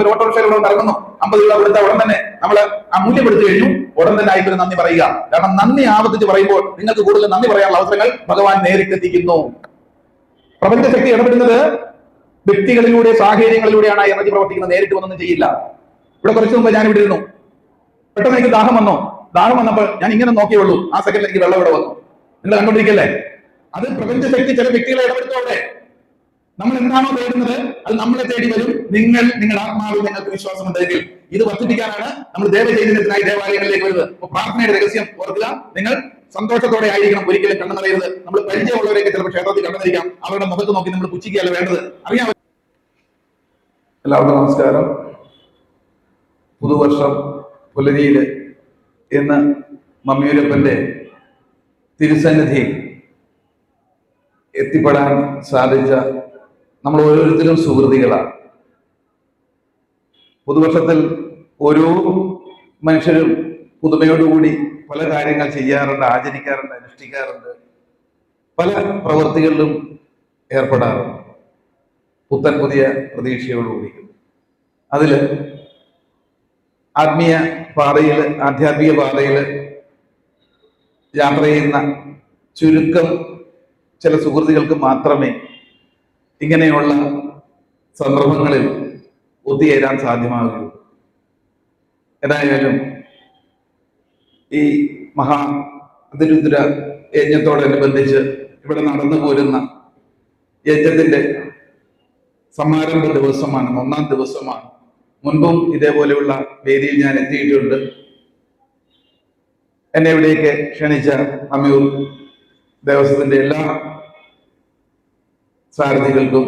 ഒരു ഓട്ടോറിക്ഷയിലൂടെ ഇറങ്ങുന്നു, 50 രൂപ കൊടുത്ത ഉടൻ തന്നെ നമ്മൾ ആ മൂല്യപ്പെടുത്തി കഴിഞ്ഞു, ഉടൻ തന്നെ ആയിട്ടൊരു നന്ദി പറയുക. കാരണം നന്ദി ആവർത്തിച്ച് പറയുമ്പോൾ നിങ്ങൾക്ക് കൂടുതൽ നന്ദി പറയാനുള്ള അവസരങ്ങൾ ഭഗവാൻ നേരിട്ടെത്തിക്കുന്നു. പ്രപഞ്ചശക്തി ഇടപെടുന്നത് വ്യക്തികളിലൂടെ, സാഹചര്യങ്ങളിലൂടെയാണ് എനർജി പ്രവർത്തിക്കുന്നത്. നേരിട്ട് വന്നൊന്നും ചെയ്യില്ല. ഇവിടെ കുറച്ചു മുമ്പ് ഞാൻ ഇവിടെ ഇരുന്നു, പെട്ടെന്ന് എനിക്ക് ദാഹം വന്നപ്പോൾ ഞാൻ ഇങ്ങനെ നോക്കിയുള്ളൂ, ആ സെക്കൻഡിൽ എനിക്ക് വെള്ളം ഇവിടെ വന്നു. നിങ്ങൾ കണ്ടോണ്ടിരിക്കല്ലേ? അത് പ്രപഞ്ചശക്തി ചില വ്യക്തികളെ ഇടപെടുത്തോടെ നമ്മൾ എന്താണോ തേടുന്നത് അത് നമ്മളെ തേടി വരും. നിങ്ങളുടെ ആത്മാവിൽ നിങ്ങൾക്ക് വിശ്വാസമുണ്ടെങ്കിൽ ഇത് വർദ്ധിപ്പിക്കാനാണ് നമ്മൾ ദേവചൈതന്യത്തിനായി ദേവാലയങ്ങളിലേക്ക് വരുന്നത്. അപ്പൊ പ്രാർത്ഥനയുടെ രഹസ്യം ഓർക്കുക, നിങ്ങൾ സന്തോഷത്തോടെ ആയിരിക്കണം, ഒരിക്കലും കണ്ണു നിറയരുത്. നമ്മൾ പരിചയമുള്ളവരെയൊക്കെ ചിലപ്പോൾ ക്ഷേത്രത്തിൽ കണ്ണുനരിക്കാം, അവരുടെ മുഖത്ത് നോക്കി നമ്മൾ പുച്ഛിക്കുകയല്ല വേണ്ടത്, അറിയാം. എല്ലാവർക്കും നമസ്കാരം. പുതുവർഷം പുലരിയില് ഇന്ന് മമ്മിയൂരപ്പന്റെ തിരുസന്നിധിയിൽ എത്തിപ്പെടാൻ സാധിച്ച നമ്മൾ ഓരോരുത്തരും സുഹൃതികളാണ്. പുതുവർഷത്തിൽ ഓരോ മനുഷ്യരും പുതുമയോടുകൂടി പല കാര്യങ്ങൾ ചെയ്യാറുണ്ട്, ആചരിക്കാറുണ്ട്, അനുഷ്ഠിക്കാറുണ്ട്, പല പ്രവൃത്തികളിലും ഏർപ്പെടാറുണ്ട്. പുത്തൻ പുതിയ പ്രതീക്ഷയോടുകൂടി അതില് ആധ്യാത്മിക പാതയിൽ യാത്ര ചെയ്യുന്ന ചുരുക്കം ചില സുഹൃത്തുക്കൾക്ക് മാത്രമേ ഇങ്ങനെയുള്ള സന്ദർഭങ്ങളിൽ ഒത്തുചേരാൻ സാധ്യമാകുകയുള്ളൂ. ഏതായാലും ഈ അതിരുദ്ര യജ്ഞത്തോടനുബന്ധിച്ച് ഇവിടെ നടന്നു പോരുന്ന യജ്ഞത്തിന്റെ സമാരംഭ ദിവസമാണ്, 1-ാം ദിവസമാണ്. മുൻപും ഇതേപോലെയുള്ള വേദിയിൽ ഞാൻ എത്തിയിട്ടുണ്ട്. എന്നെ ഇവിടേക്ക് ക്ഷണിച്ച അമ്മയൂർ ദേവസ്വത്തിന്റെ എല്ലാ സാരഥികൾക്കും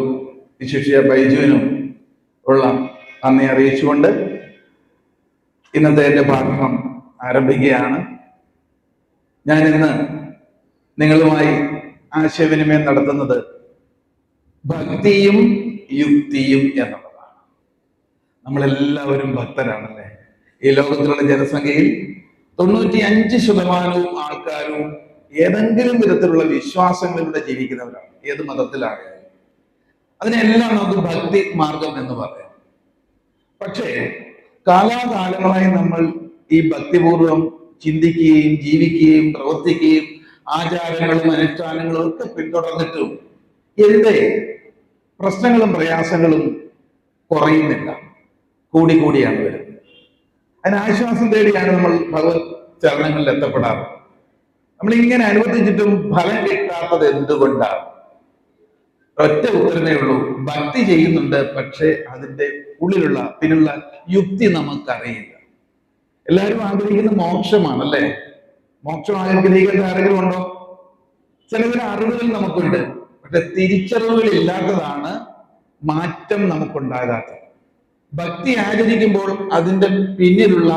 വിശിഷ്യ ബൈജുവിനും ഉള്ള നന്ദി അറിയിച്ചുകൊണ്ട് ഇന്നത്തെ എൻ്റെ ഭാഷണം ആരംഭിക്കുകയാണ്. ഞാൻ ഇന്ന് നിങ്ങളുമായി ആശയവിനിമയം നടത്തുന്നത് ഭക്തിയും യുക്തിയും എന്നുള്ളതാണ്. നമ്മളെല്ലാവരും ഭക്തരാണല്ലേ? ഈ ലോകത്തിലുള്ള ജനസംഖ്യയിൽ 95% ആൾക്കാരും ഏതെങ്കിലും വിധത്തിലുള്ള വിശ്വാസങ്ങളിലൂടെ ജീവിക്കുന്നവരാണ്, ഏത് മതത്തിലായാലും. അതിനെല്ലാം നമുക്ക് ഭക്തി മാർഗം എന്ന് പറയാം. പക്ഷേ കാലാകാലങ്ങളായി നമ്മൾ ഈ ഭക്തിപൂർവം ചിന്തിക്കുകയും ജീവിക്കുകയും പ്രവർത്തിക്കുകയും ആചാരങ്ങളും അനുഷ്ഠാനങ്ങളും ഒക്കെ പിന്തുടർന്നിട്ടും എന്റെ പ്രശ്നങ്ങളും പ്രയാസങ്ങളും കുറയുന്നില്ല, കൂടിയാണ് വരുന്നത്. അതിന് ആശ്വാസം തേടിയാണ് നമ്മൾ ഭഗവത് ചരണങ്ങളിൽ എത്തപ്പെടാറ്. നമ്മൾ ഇങ്ങനെ അനുവർത്തിച്ചിട്ടും ഫലം കിട്ടാത്തത് എന്തുകൊണ്ടാണ്? ഒറ്റ ഉത്തരമേ ഉള്ളൂ, ഭക്തി ചെയ്യുന്നുണ്ട്, പക്ഷെ അതിന്റെ ഉള്ളിലുള്ള പിന്നുള്ള യുക്തി നമുക്കറിയില്ല. എല്ലാവരും ആഗ്രഹിക്കുന്ന മോക്ഷമാണല്ലേ? മോക്ഷം ആഗ്രഹിക്കുന്ന ആരെങ്കിലും ഉണ്ടോ? ചിലവരുടെ അറിവുകൾ നമുക്കുണ്ട്, പക്ഷെ തിരിച്ചറിവുകൾ ഇല്ലാത്തതാണ് മാറ്റം നമുക്കുണ്ടാകാത്തത്. ഭക്തി ആചരിക്കുമ്പോൾ അതിന്റെ പിന്നിലുള്ള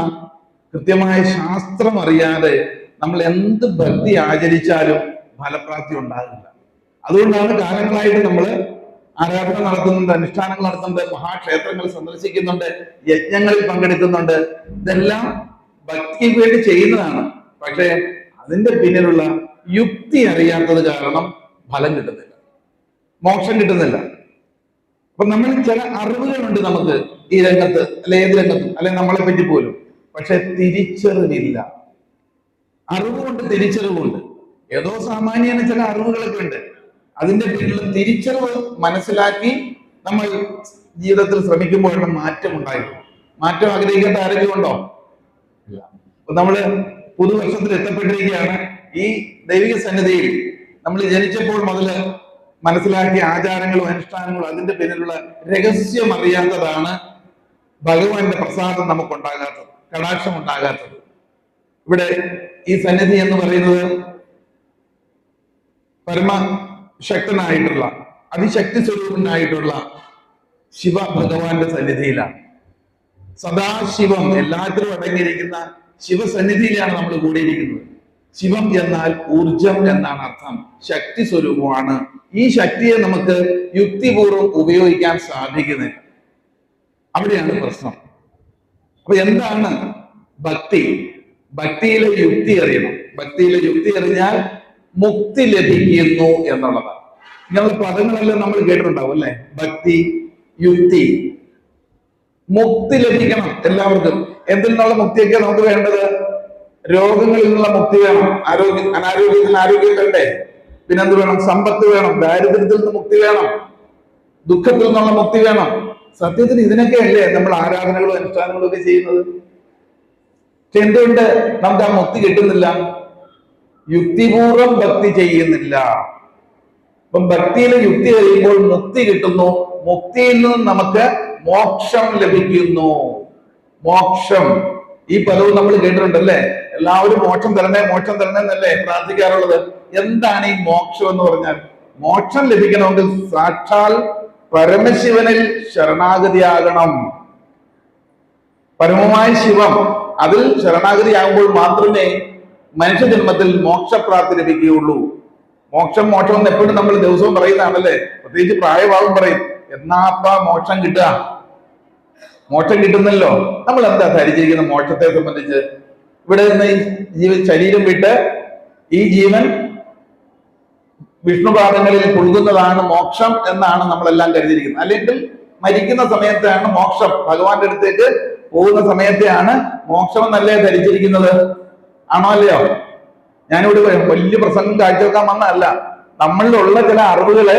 കൃത്യമായ ശാസ്ത്രം അറിയാതെ നമ്മൾ എന്ത് ഭക്തി ആചരിച്ചാലും ഫലപ്രാപ്തി ഉണ്ടാകില്ല. അതുകൊണ്ടാണ് കാലങ്ങളായിട്ട് നമ്മൾ ആരാധന നടത്തുന്നുണ്ട്, അനുഷ്ഠാനങ്ങൾ നടത്തുന്നുണ്ട്, മഹാക്ഷേത്രങ്ങൾ സന്ദർശിക്കുന്നുണ്ട്, യജ്ഞങ്ങളിൽ പങ്കെടുക്കുന്നുണ്ട്. ഇതെല്ലാം ഭക്തിക്ക് വേണ്ടി ചെയ്യുന്നതാണ്. പക്ഷെ അതിന്റെ പിന്നിലുള്ള യുക്തി അറിയാത്തത് കാരണം ഫലം കിട്ടുന്നില്ല, മോക്ഷം കിട്ടുന്നില്ല. അപ്പൊ നമ്മൾ ചില അറിവുകളുണ്ട് നമുക്ക് ഈ രംഗത്ത്, അല്ലെ ഏത് രംഗത്തും, അല്ലെ നമ്മളെ പറ്റി പോലും, പക്ഷെ തിരിച്ചറിവില്ല. അറിവുകൊണ്ട് തിരിച്ചറിവുണ്ട്. ഏതോ സാമാന്യന ചില അറിവുകളൊക്കെ ഉണ്ട്, അതിന്റെ പിന്നിലുള്ള തിരിച്ചറിവ് മനസ്സിലാക്കി നമ്മൾ ജീവിതത്തിൽ ശ്രമിക്കുമ്പോഴാണ് മാറ്റം ഉണ്ടായിരുന്നു. മാറ്റം ആഗ്രഹിക്കാത്ത ആരെങ്കിലും ഉണ്ടോ? ഇല്ല. അപ്പൊ നമ്മള് പുതുവർഷത്തിൽ എത്തപ്പെട്ടിരിക്കുകയാണ്. ഈ ദൈവിക സന്നിധിയിൽ നമ്മൾ ജനിച്ചപ്പോൾ മുതല് മനസ്സിലാക്കിയ ആചാരങ്ങളും അനുഷ്ഠാനങ്ങളും അതിന്റെ പിന്നിലുള്ള രഹസ്യം അറിയാത്തതാണ് ഭഗവാന്റെ പ്രസാദം നമുക്കുണ്ടാകാത്തത്, കടാക്ഷം ഉണ്ടാകാത്തത്. ഇവിടെ ഈ സന്നിധി എന്ന് പറയുന്നത് പരമശക്തനായിട്ടുള്ള അതിശക്തി സ്വരൂപനായിട്ടുള്ള ശിവ ഭഗവാന്റെ സന്നിധിയിലാണ്. സദാശിവം എല്ലാത്തിലും അടങ്ങിയിരിക്കുന്ന ശിവസന്നിധിയിലാണ് നമ്മൾ കൂടിയിരിക്കുന്നത്. ശിവം എന്നാൽ ഊർജം എന്നാണ് അർത്ഥം, ശക്തി സ്വരൂപമാണ്. ഈ ശക്തിയെ നമുക്ക് യുക്തിപൂർവ്വം ഉപയോഗിക്കാൻ സാധിക്കുന്നില്ല. അവിടെയാണ് പ്രശ്നം. അപ്പൊ എന്താണ് ഭക്തി? ഭക്തിയിലെ യുക്തി അറിയണം. ഭക്തിയിലെ യുക്തി അറിഞ്ഞാൽ മുക്തി ലഭിക്കുന്നു എന്നുള്ളതാണ്. ഇങ്ങനെയുള്ള പദങ്ങളെല്ലാം നമ്മൾ കേട്ടിട്ടുണ്ടാവും അല്ലെ? ഭക്തി, യുക്തി. മുക്തി ലഭിക്കണം എല്ലാവർക്കും. എന്തിൽ നിന്നുള്ള മുക്തിയൊക്കെ നമുക്ക് വേണ്ടത്? രോഗങ്ങളിൽ നിന്നുള്ള മുക്തി വേണം, അനാരോഗ്യത്തിന് ആരോഗ്യം വേണ്ടേ, പിന്നെന്ത് വേണം? സമ്പത്ത് വേണം, ദാരിദ്ര്യത്തിൽ നിന്ന് മുക്തി വേണം, ദുഃഖത്തിൽ നിന്നുള്ള മുക്തി വേണം. സത്യത്തിൽ ഇതിനൊക്കെയല്ലേ നമ്മൾ ആരാധനകളും അനുഷ്ഠാനങ്ങളും ഒക്കെ ചെയ്യുന്നത്. എന്തുകൊണ്ട് നമുക്ക് ആ മുക്തി കിട്ടുന്നില്ല? യുക്തിപൂർവം ഭക്തി ചെയ്യുന്നില്ല. അപ്പം ഭക്തിയിൽ യുക്തി കഴിയുമ്പോൾ മുക്തി കിട്ടുന്നു. മുക്തിയിൽ നിന്ന് നമുക്ക് മോക്ഷം ലഭിക്കുന്നു. മോക്ഷം, ഈ പദവും നമ്മൾ കേട്ടിട്ടുണ്ടല്ലേ? എല്ലാവരും മോക്ഷം തരണേ മോക്ഷം തരണേ എന്നല്ലേ പ്രാർത്ഥിക്കാറുള്ളത്. എന്താണ് ഈ മോക്ഷം എന്ന് പറഞ്ഞാൽ? മോക്ഷം ലഭിക്കണമെങ്കിൽ സാക്ഷാൽ പരമശിവനിൽ ശരണാഗതിയാകണം. പരമമായ ശിവം, അതിൽ ശരണാഗതിയാകുമ്പോൾ മാത്രമേ മനുഷ്യജന്മത്തിൽ മോക്ഷപ്രാപ്തി ലഭിക്കുകയുള്ളൂ. മോക്ഷം മോക്ഷം എന്ന് എപ്പോഴും നമ്മൾ ദിവസവും പറയുന്നതാണല്ലേ? പ്രത്യേകിച്ച് പ്രായഭാവം പറയും, എന്നാപ്പ മോക്ഷം കിട്ടുക? മോക്ഷം കിട്ടുന്നല്ലോ. നമ്മൾ എന്താ ധരിച്ചിരിക്കുന്ന മോക്ഷത്തെ സംബന്ധിച്ച്? ഇവിടെ നിന്ന് ശരീരം വിട്ട് ഈ ജീവൻ വിഷ്ണുപാദങ്ങളിൽ പുൽകുന്നതാണ് മോക്ഷം എന്നാണ് നമ്മളെല്ലാം കരുതിയിരിക്കുന്നത്. അല്ലെങ്കിൽ മരിക്കുന്ന സമയത്താണ് മോക്ഷം, ഭഗവാന്റെ അടുത്തേക്ക് പോകുന്ന സമയത്തെയാണ് മോക്ഷം എന്നല്ലേ ധരിച്ചിരിക്കുന്നത്? ആണോ അല്ലയോ? ഞാനിവിടെ വലിയ പ്രസംഗം കാഴ്ചവെക്കാൻ വന്നതല്ല. നമ്മളിലുള്ള ചില അറിവുകളെ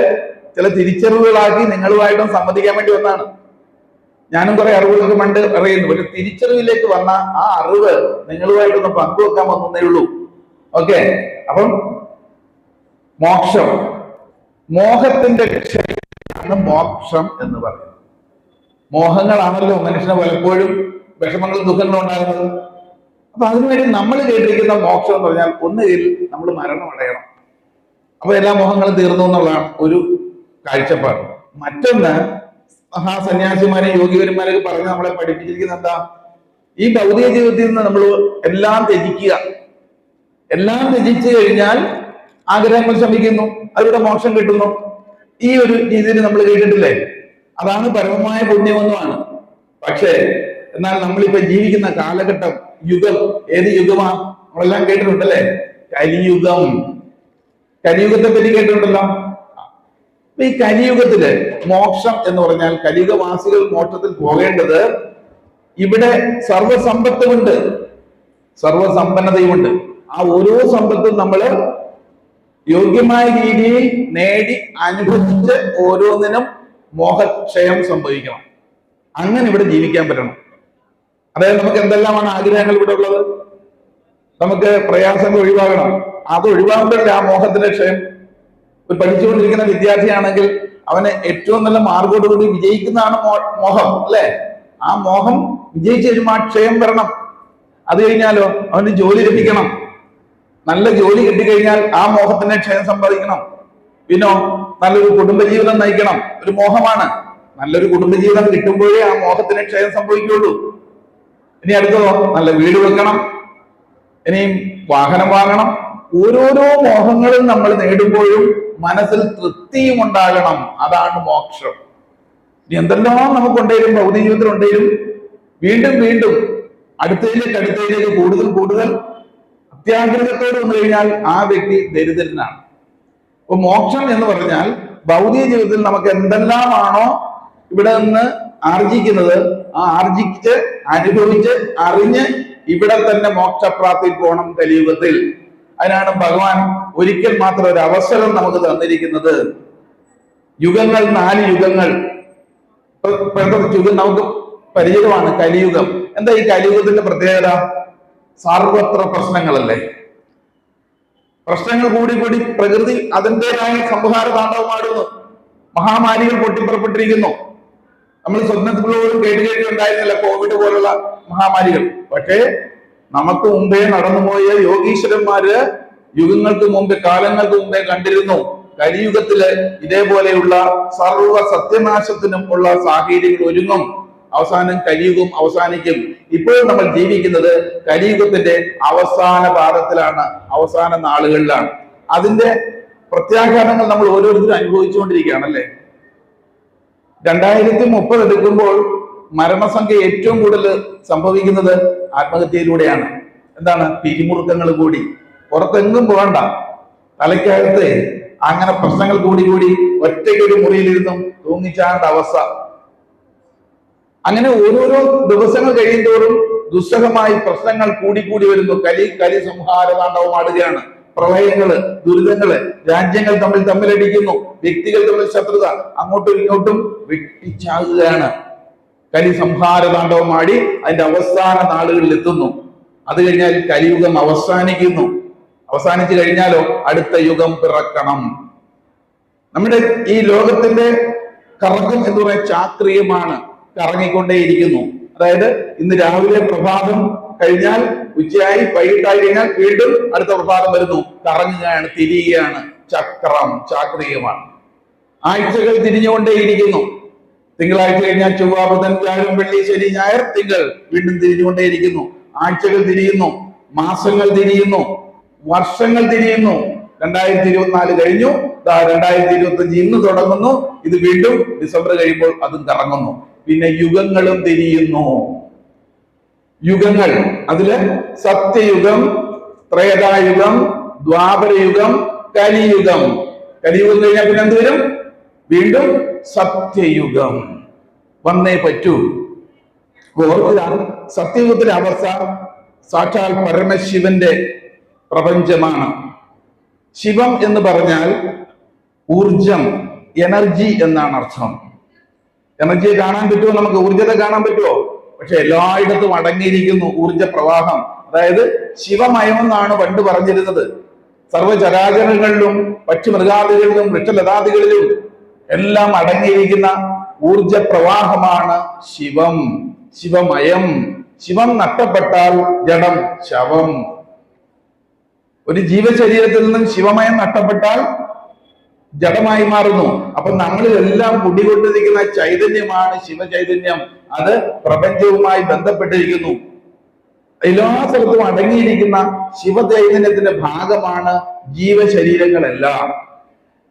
ചില തിരിച്ചറിവുകളാക്കി നിങ്ങളുമായിട്ടും സംവദിക്കാൻ വേണ്ടി വന്നതാണ്. ഞാനും കുറെ അറിവുകൾക്ക് പണ്ട് അറിയുന്നു. ഒരു തിരിച്ചറിവിലേക്ക് വന്ന ആ അറിവ് നിങ്ങളുമായിട്ടൊന്ന് പങ്കുവെക്കാൻ വന്നേ ഉള്ളൂ. ഓക്കെ, അപ്പം മോക്ഷം, മോഹത്തിന്റെ രക്ഷയാണ് മോക്ഷം എന്ന് പറയുന്നത്. മോഹങ്ങളാണല്ലോ മനുഷ്യന് പലപ്പോഴും വിഷമങ്ങളും ദുഃഖങ്ങളും ഉണ്ടാകുന്നത്. അപ്പൊ അതിനുവേണ്ടി നമ്മൾ കേട്ടിരിക്കുന്ന മോക്ഷം എന്ന് പറഞ്ഞാൽ ഒന്നുകിൽ നമ്മൾ മരണം അടയണം, അപ്പൊ എല്ലാ മോഹങ്ങളും തീർന്നു എന്നുള്ളതാണ് ഒരു കാഴ്ചപ്പാട്. മറ്റൊന്ന്, മഹാസന്യാസിമാരെയും യോഗിവരന്മാരൊക്കെ പറഞ്ഞ് നമ്മളെ പഠിപ്പിച്ചിരിക്കുന്നത് എന്താ? ഈ ഭൗതിക ജീവിതത്തിൽ നിന്ന് നമ്മൾ എല്ലാം ത്യജിക്കുക. എല്ലാം ത്യജിച്ചു കഴിഞ്ഞാൽ ആഗ്രഹങ്ങൾ ശമിക്കുന്നു, അതിലൂടെ മോക്ഷം കിട്ടുന്നു. ഈ ഒരു രീതിയിൽ നമ്മൾ കേട്ടിട്ടില്ലേ? അതാണ് പരമമായ പുണ്യമെന്നുമാണ്. പക്ഷേ എന്നാൽ നമ്മളിപ്പോ ജീവിക്കുന്ന കാലഘട്ടം, യുഗം ഏത് യുഗമാണ്? നമ്മളെല്ലാം കേട്ടിട്ടുണ്ടല്ലേ? കലിയുഗം. കലിയുഗത്തെ പറ്റി കേട്ടിട്ടുണ്ടല്ലോ. ഈ കലിയുഗത്തില് മോക്ഷം എന്ന് പറഞ്ഞാൽ, കലിയുഗവാസികൾ മോക്ഷത്തിൽ പോകേണ്ടത് ഇവിടെ സർവസമ്പത്തുമുണ്ട്, സർവസമ്പന്നതയുമുണ്ട്. ആ ഓരോ സമ്പത്തും നമ്മൾ യോഗ്യമായ രീതിയിൽ നേടി അനുഭവിച്ച് ഓരോന്നിനും മോഹക്ഷയം സംഭവിക്കണം. അങ്ങനെ ഇവിടെ ജീവിക്കാൻ പറ്റണം. അതായത് നമുക്ക് എന്തെല്ലാമാണ് ആഗ്രഹങ്ങൾ ഇവിടെ ഉള്ളത്? നമുക്ക് പ്രയാസങ്ങൾ ഒഴിവാകണം. അത് ഒഴിവാകുമ്പോഴല്ലേ ആ മോഹത്തിന്റെ ക്ഷയം. ഒരു പഠിച്ചുകൊണ്ടിരിക്കുന്ന വിദ്യാർത്ഥിയാണെങ്കിൽ അവന് ഏറ്റവും നല്ല മാർഗോടുകൂടി വിജയിക്കുന്നതാണ് മോഹം, അല്ലെ? ആ മോഹം വിജയിച്ചു കഴിയുമ്പോൾ ആ ക്ഷയം വരണം. അത് കഴിഞ്ഞാലോ അവന് ജോലി ലഭിക്കണം. നല്ല ജോലി കിട്ടിക്കഴിഞ്ഞാൽ ആ മോഹത്തിന്റെ ക്ഷയം സമ്പാദിക്കണം. പിന്നോ നല്ലൊരു കുടുംബജീവിതം നയിക്കണം, ഒരു മോഹമാണ്. നല്ലൊരു കുടുംബജീവിതം കിട്ടുമ്പോഴേ ആ മോഹത്തിന് ക്ഷയം സംഭവിക്കുകയുള്ളൂ. ഇനി അടുത്തതോ നല്ല വീട് വെക്കണം, ഇനിയും വാഹനം വാങ്ങണം. ഓരോരോ മോഹങ്ങളും നമ്മൾ നേടുമ്പോഴും മനസ്സിൽ തൃപ്തിയും ഉണ്ടാകണം. അതാണ് മോക്ഷം. ഇനി എന്തെല്ലാം നമുക്ക് ഉണ്ടെങ്കിലും, ഭൗതിക ജീവിതത്തിൽ ഉണ്ടെങ്കിലും, വീണ്ടും വീണ്ടും അടുത്തതിലേക്ക് കൂടുതൽ കൂടുതൽ അത്യാഗ്രഹത്തോട് വന്നു കഴിഞ്ഞാൽ ആ വ്യക്തി ദരിദ്രനാണ്. അപ്പൊ മോക്ഷം എന്ന് പറഞ്ഞാൽ ഭൗതിക ജീവിതത്തിൽ നമുക്ക് എന്തെല്ലാമാണോ ഇവിടെ നിന്ന് ആർജിക്കുന്നത്, ആ ആർജിച്ച് അനുഭവിച്ച് അറിഞ്ഞ് ഇവിടെ തന്നെ മോക്ഷപ്രാപ്തിയിൽ പോകണം കലിയുഗത്തിൽ. അതിനാണ് ഭഗവാൻ ഒരിക്കൽ മാത്രം ഒരു അവസരം നമുക്ക് തന്നിരിക്കുന്നത്. യുഗങ്ങൾ 4 യുഗങ്ങൾ. യുഗം നമുക്ക് പരിചിതമാണ്, കലിയുഗം. എന്താ ഈ കലിയുഗത്തിന്റെ പ്രത്യേകത? സർവത്ര പ്രശ്നങ്ങളല്ലേ? പ്രശ്നങ്ങൾ കൂടി കൂടി പ്രകൃതി അതിൻ്റെതായ സംഹാര താണ്ഡവമാടുന്നു. മഹാമാരികൾ പൊട്ടിപ്പുറപ്പെട്ടിരിക്കുന്നു. നമ്മൾ സ്വപ്നത്തിലോടും കേട്ടുകേട്ടുണ്ടായിരുന്നില്ല കോവിഡ് പോലുള്ള മഹാമാരികൾ. പക്ഷേ നമുക്ക് മുമ്പേ നടന്നുപോയ യോഗീശ്വരന്മാര് യുഗങ്ങൾക്ക് മുമ്പേ, കാലങ്ങൾക്ക് മുമ്പേ കണ്ടിരുന്നു കലിയുഗത്തില് ഇതേപോലെയുള്ള സർവ സത്യനാശത്തിനും ഉള്ള സാഹചര്യങ്ങൾ ഒരുങ്ങും. അവസാനം കലിയുഗം അവസാനിക്കും. ഇപ്പോഴും നമ്മൾ ജീവിക്കുന്നത് കലിയുഗത്തിന്റെ അവസാന പാദത്തിലാണ്, അവസാന നാളുകളിലാണ്. അതിന്റെ പ്രത്യാഘാതങ്ങൾ നമ്മൾ ഓരോരുത്തരും അനുഭവിച്ചുകൊണ്ടിരിക്കുകയാണ്, അല്ലേ? 2030 എടുക്കുമ്പോൾ മരണസംഖ്യ ഏറ്റവും കൂടുതൽ സംഭവിക്കുന്നത് ആത്മഹത്യയിലൂടെയാണ്. എന്താണ്? പിരിമുറുക്കങ്ങൾ കൂടി. പുറത്തെങ്ങും പോകണ്ട, തലയ്ക്കകത്ത് അങ്ങനെ പ്രശ്നങ്ങൾ കൂടി കൂടി ഒറ്റയ്ക്കൊരു മുറിയിലിരുന്നും തൂങ്ങിച്ചാണ്ട അവസ്ഥ. അങ്ങനെ ഓരോരോ ദിവസങ്ങൾ കഴിയുന്തോറും ദുസ്സഹമായി പ്രശ്നങ്ങൾ കൂടിക്കൂടി വരുന്നു. കലി സംഹാര താണ്ഡവമാടുകയാണ്. പ്രളയങ്ങള്, ദുരിതങ്ങള്, രാജ്യങ്ങൾ തമ്മിലടിക്കുന്നു, വ്യക്തികൾ തമ്മിൽ ശത്രുത, അങ്ങോട്ടും ഇങ്ങോട്ടും വെട്ടിച്ചാകുകയാണ്. കലി സംഹാര താണ്ഡവമാടി അതിന്റെ അവസാന നാളുകളിൽ എത്തുന്നു. അത് കഴിഞ്ഞാൽ കലിയുഗം അവസാനിക്കുന്നു. അവസാനിച്ചു കഴിഞ്ഞാലോ അടുത്ത യുഗം പിറക്കണം. നമ്മുടെ ഈ ലോകത്തിന്റെ കറക്കം എന്ന് പറയുന്നത് ചാക്രിയമാണ്, കറങ്ങിക്കൊണ്ടേയിരിക്കുന്നു. അതായത് ഇന്ന് രാവിലെ പ്രഭാതം കഴിഞ്ഞാൽ ഉച്ചയായി, വൈകിട്ടായി കഴിഞ്ഞാൽ വീണ്ടും അടുത്ത പ്രഭാതം വരുന്നു. കറങ്ങുകയാണ്, തിരിയുകയാണ്. ചക്രം ചാക്രിയമാണ്. ആഴ്ചകൾ തിരിഞ്ഞുകൊണ്ടേയിരിക്കുന്നു. തിങ്കളാഴ്ച കഴിഞ്ഞാൽ ചൊവ്വ, ബുധൻ, വ്യാഴം, വെള്ളി, ശനി, ഞായർ, തിങ്കൾ വീണ്ടും തിരിഞ്ഞുകൊണ്ടേയിരിക്കുന്നു. ആഴ്ചകൾ തിരിയുന്നു, മാസങ്ങൾ തിരിയുന്നു, വർഷങ്ങൾ തിരിയുന്നു. 2024 കഴിഞ്ഞു, 2025 ഇന്ന് തുടങ്ങുന്നു. ഇത് വീണ്ടും ഡിസംബർ കഴിയുമ്പോൾ അതും കറങ്ങുന്നു. പിന്നെ യുഗങ്ങളും തിരിയുന്നു. യുഗങ്ങൾ, അതില് സത്യയുഗം, ത്രേതായുഗം, ദ്വാപരയുഗം, കലിയുഗം. കലിയുഗം കഴിഞ്ഞാൽ പിന്നെ എന്ത് വരും? വീണ്ടും സത്യയുഗം വന്നേ പറ്റൂ. സത്യയുഗത്തിലെ അവസ്ഥ സാക്ഷാൽ പരമശിവന്റെ പ്രപഞ്ചമാണ്. ശിവം എന്ന് പറഞ്ഞാൽ ഊർജം, എനർജി എന്നാണ് അർത്ഥം. എനർജിയെ കാണാൻ പറ്റുമോ? നമുക്ക് ഊർജത്തെ കാണാൻ പറ്റുമോ? പക്ഷെ എല്ലായിടത്തും അടങ്ങിയിരിക്കുന്നു ഊർജ പ്രവാഹം. അതായത് ശിവമയമെന്നാണ് പണ്ട് പറഞ്ഞിരുന്നത്. സർവചരാചരങ്ങളിലും പക്ഷിമൃഗാദികളിലും വൃക്ഷലതാദികളിലും എല്ലാം അടങ്ങിയിരിക്കുന്ന ഊർജ പ്രവാഹമാണ് ശിവം, ശിവമയം. ശിവം നഷ്ടപ്പെട്ടാൽ ജഡം ശവം. ഒരു ജീവശരീരത്തിൽ നിന്നും ശിവമയം നഷ്ടപ്പെട്ടാൽ ജഡമായി മാറുന്നു. അപ്പൊ നമ്മളിലെല്ലാം കുടികൊണ്ടിരിക്കുന്ന ചൈതന്യമാണ് ശിവചൈതന്യം. അത് പ്രപഞ്ചവുമായി ബന്ധപ്പെട്ടിരിക്കുന്നു. എല്ലാ സ്ഥലത്തും അടങ്ങിയിരിക്കുന്ന ശിവചൈതന്യത്തിന്റെ ഭാഗമാണ് ജീവശരീരങ്ങളെല്ലാം.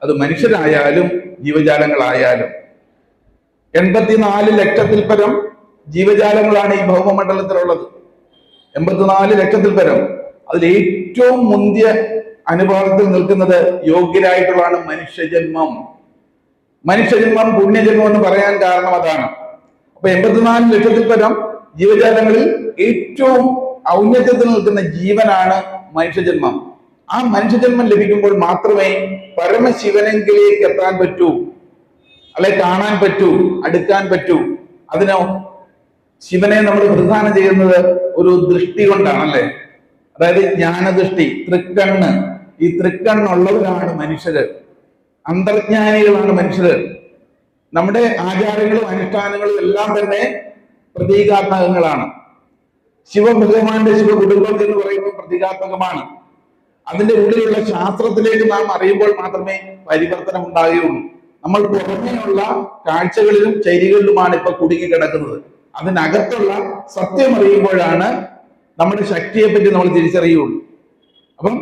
അത് മനുഷ്യരായാലും ജീവജാലങ്ങളായാലും. 84 ലക്ഷത്തിൽ പരം ജീവജാലങ്ങളാണ് ഈ ഭൗമമണ്ഡലത്തിലുള്ളത്. 84 ലക്ഷത്തിൽ പരം. അതിൽ ഏറ്റവും മുന്തിയ അനുഭവത്തിൽ നിൽക്കുന്നത് യോഗ്യരായിട്ടുള്ളതാണ് മനുഷ്യജന്മം. മനുഷ്യജന്മം പുണ്യജന്മം എന്ന് പറയാൻ കാരണം അതാണ്. അപ്പൊ 84 ലക്ഷത്തിൽ പരം ജീവജാലങ്ങളിൽ ഏറ്റവും ഔന്നത്യത്തിൽ നിൽക്കുന്ന ജീവനാണ് മനുഷ്യജന്മം. ആ മനുഷ്യജന്മം ലഭിക്കുമ്പോൾ മാത്രമേ പരമശിവനെങ്കിലേക്ക് എത്താൻ പറ്റൂ, അല്ലെ കാണാൻ പറ്റൂ, അടുക്കാൻ പറ്റൂ. അതിനോ ശിവനെ നമ്മൾ പ്രധാനം ചെയ്യുന്നത് ഒരു ദൃഷ്ടി കൊണ്ടാണല്ലേ. അതായത് ജ്ഞാനദൃഷ്ടി, തൃക്കണ്ണ്. ഈ തൃക്കണ്ണുള്ളവരാണ് മനുഷ്യര്, അന്തർജ്ഞാനികളാണ് മനുഷ്യര്. നമ്മുടെ ആചാരങ്ങളും അനുഷ്ഠാനങ്ങളും എല്ലാം തന്നെ പ്രതീകാത്മകങ്ങളാണ്. ശിവഭഗവാന്റെ ശിവകുടുംബം എന്ന് പറയുമ്പോൾ പ്രതീകാത്മകമാണ്. അതിന്റെ ഉള്ളിലുള്ള ശാസ്ത്രത്തിലേക്ക് നാം അറിയുമ്പോൾ മാത്രമേ പരിവർത്തനം ഉണ്ടാകുകയുള്ളൂ. നമ്മൾ പുറമേയുള്ള കാഴ്ചകളിലും ചര്യകളിലുമാണ് ഇപ്പൊ കുടുങ്ങി കിടക്കുന്നത്. അതിനകത്തുള്ള സത്യം അറിയുമ്പോഴാണ് നമ്മുടെ ശക്തിയെ പറ്റി നമ്മൾ തിരിച്ചറിയുള്ളൂ. അപ്പം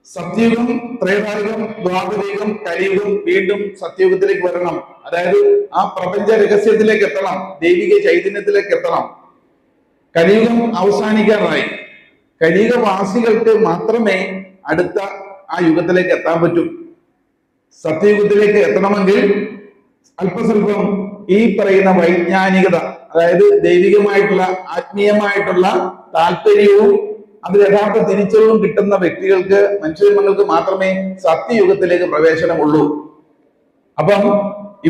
സത്യയുഗം, ത്രേതായുഗം, ദ്വാപരയുഗം, കലിയുഗം, വീണ്ടും സത്യയുഗത്തിലേക്ക് വരണം. അതായത് ആ പ്രപഞ്ച രഹസ്യത്തിലേക്ക് എത്തണം, ദൈവിക ചൈതന്യത്തിലേക്ക് എത്തണം. കലിയുഗം അവസാനിക്കാറായി. കലിയുഗവാസികൾക്ക് മാത്രമേ അടുത്ത ആ യുഗത്തിലേക്ക് എത്താൻ പറ്റൂ. സത്യയുഗത്തിലേക്ക് എത്തണമെങ്കിൽ അല്പസ്വല്പം ഈ പറയുന്ന വൈജ്ഞാനികത, അതായത് ദൈവികമായിട്ടുള്ള ആത്മീയമായിട്ടുള്ള താല്പര്യവും അത് യഥാർത്ഥ തിരിച്ചറിവും കിട്ടുന്ന വ്യക്തികൾക്ക്, മനുഷ്യജന്മങ്ങൾക്ക് മാത്രമേ സത്യയുഗത്തിലേക്ക് പ്രവേശനമുള്ളൂ. അപ്പം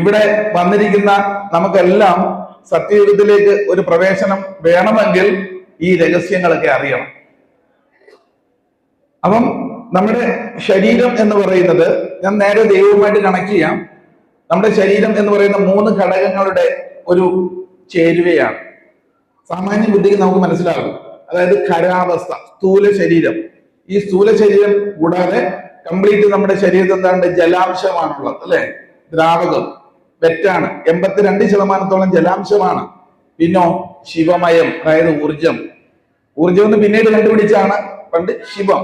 ഇവിടെ വന്നിരിക്കുന്ന നമുക്കെല്ലാം സത്യയുഗത്തിലേക്ക് ഒരു പ്രവേശനം വേണമെങ്കിൽ ഈ രഹസ്യങ്ങളൊക്കെ അറിയണം. അപ്പം നമ്മുടെ ശരീരം എന്ന് പറയുന്നത്, ഞാൻ നേരെ ദൈവവുമായിട്ട് കണക്ട് ചെയ്യാം. നമ്മുടെ ശരീരം എന്ന് പറയുന്ന 3 ഘടകങ്ങളുടെ ഒരു ചേരുവയാണ്. സാമാന്യ ബുദ്ധിക്ക് നമുക്ക് മനസ്സിലാകും. അതായത് ഖരാവസ്ഥ, സ്ഥൂല ശരീരം. ഈ സ്ഥൂല ശരീരം കൂടാതെ കംപ്ലീറ്റ് നമ്മുടെ ശരീരത്തിൽ എന്താണ്ട് ജലാംശമാണുള്ളത്, അല്ലെ? ദ്രാവകം, വെറ്റാണ്. 82% ജലാംശമാണ്. പിന്നോ ശിവമയം, അതായത് ഊർജം. ഊർജം എന്ന് പിന്നീട് കണ്ടുപിടിച്ചാണ്. പണ്ട് ശിവം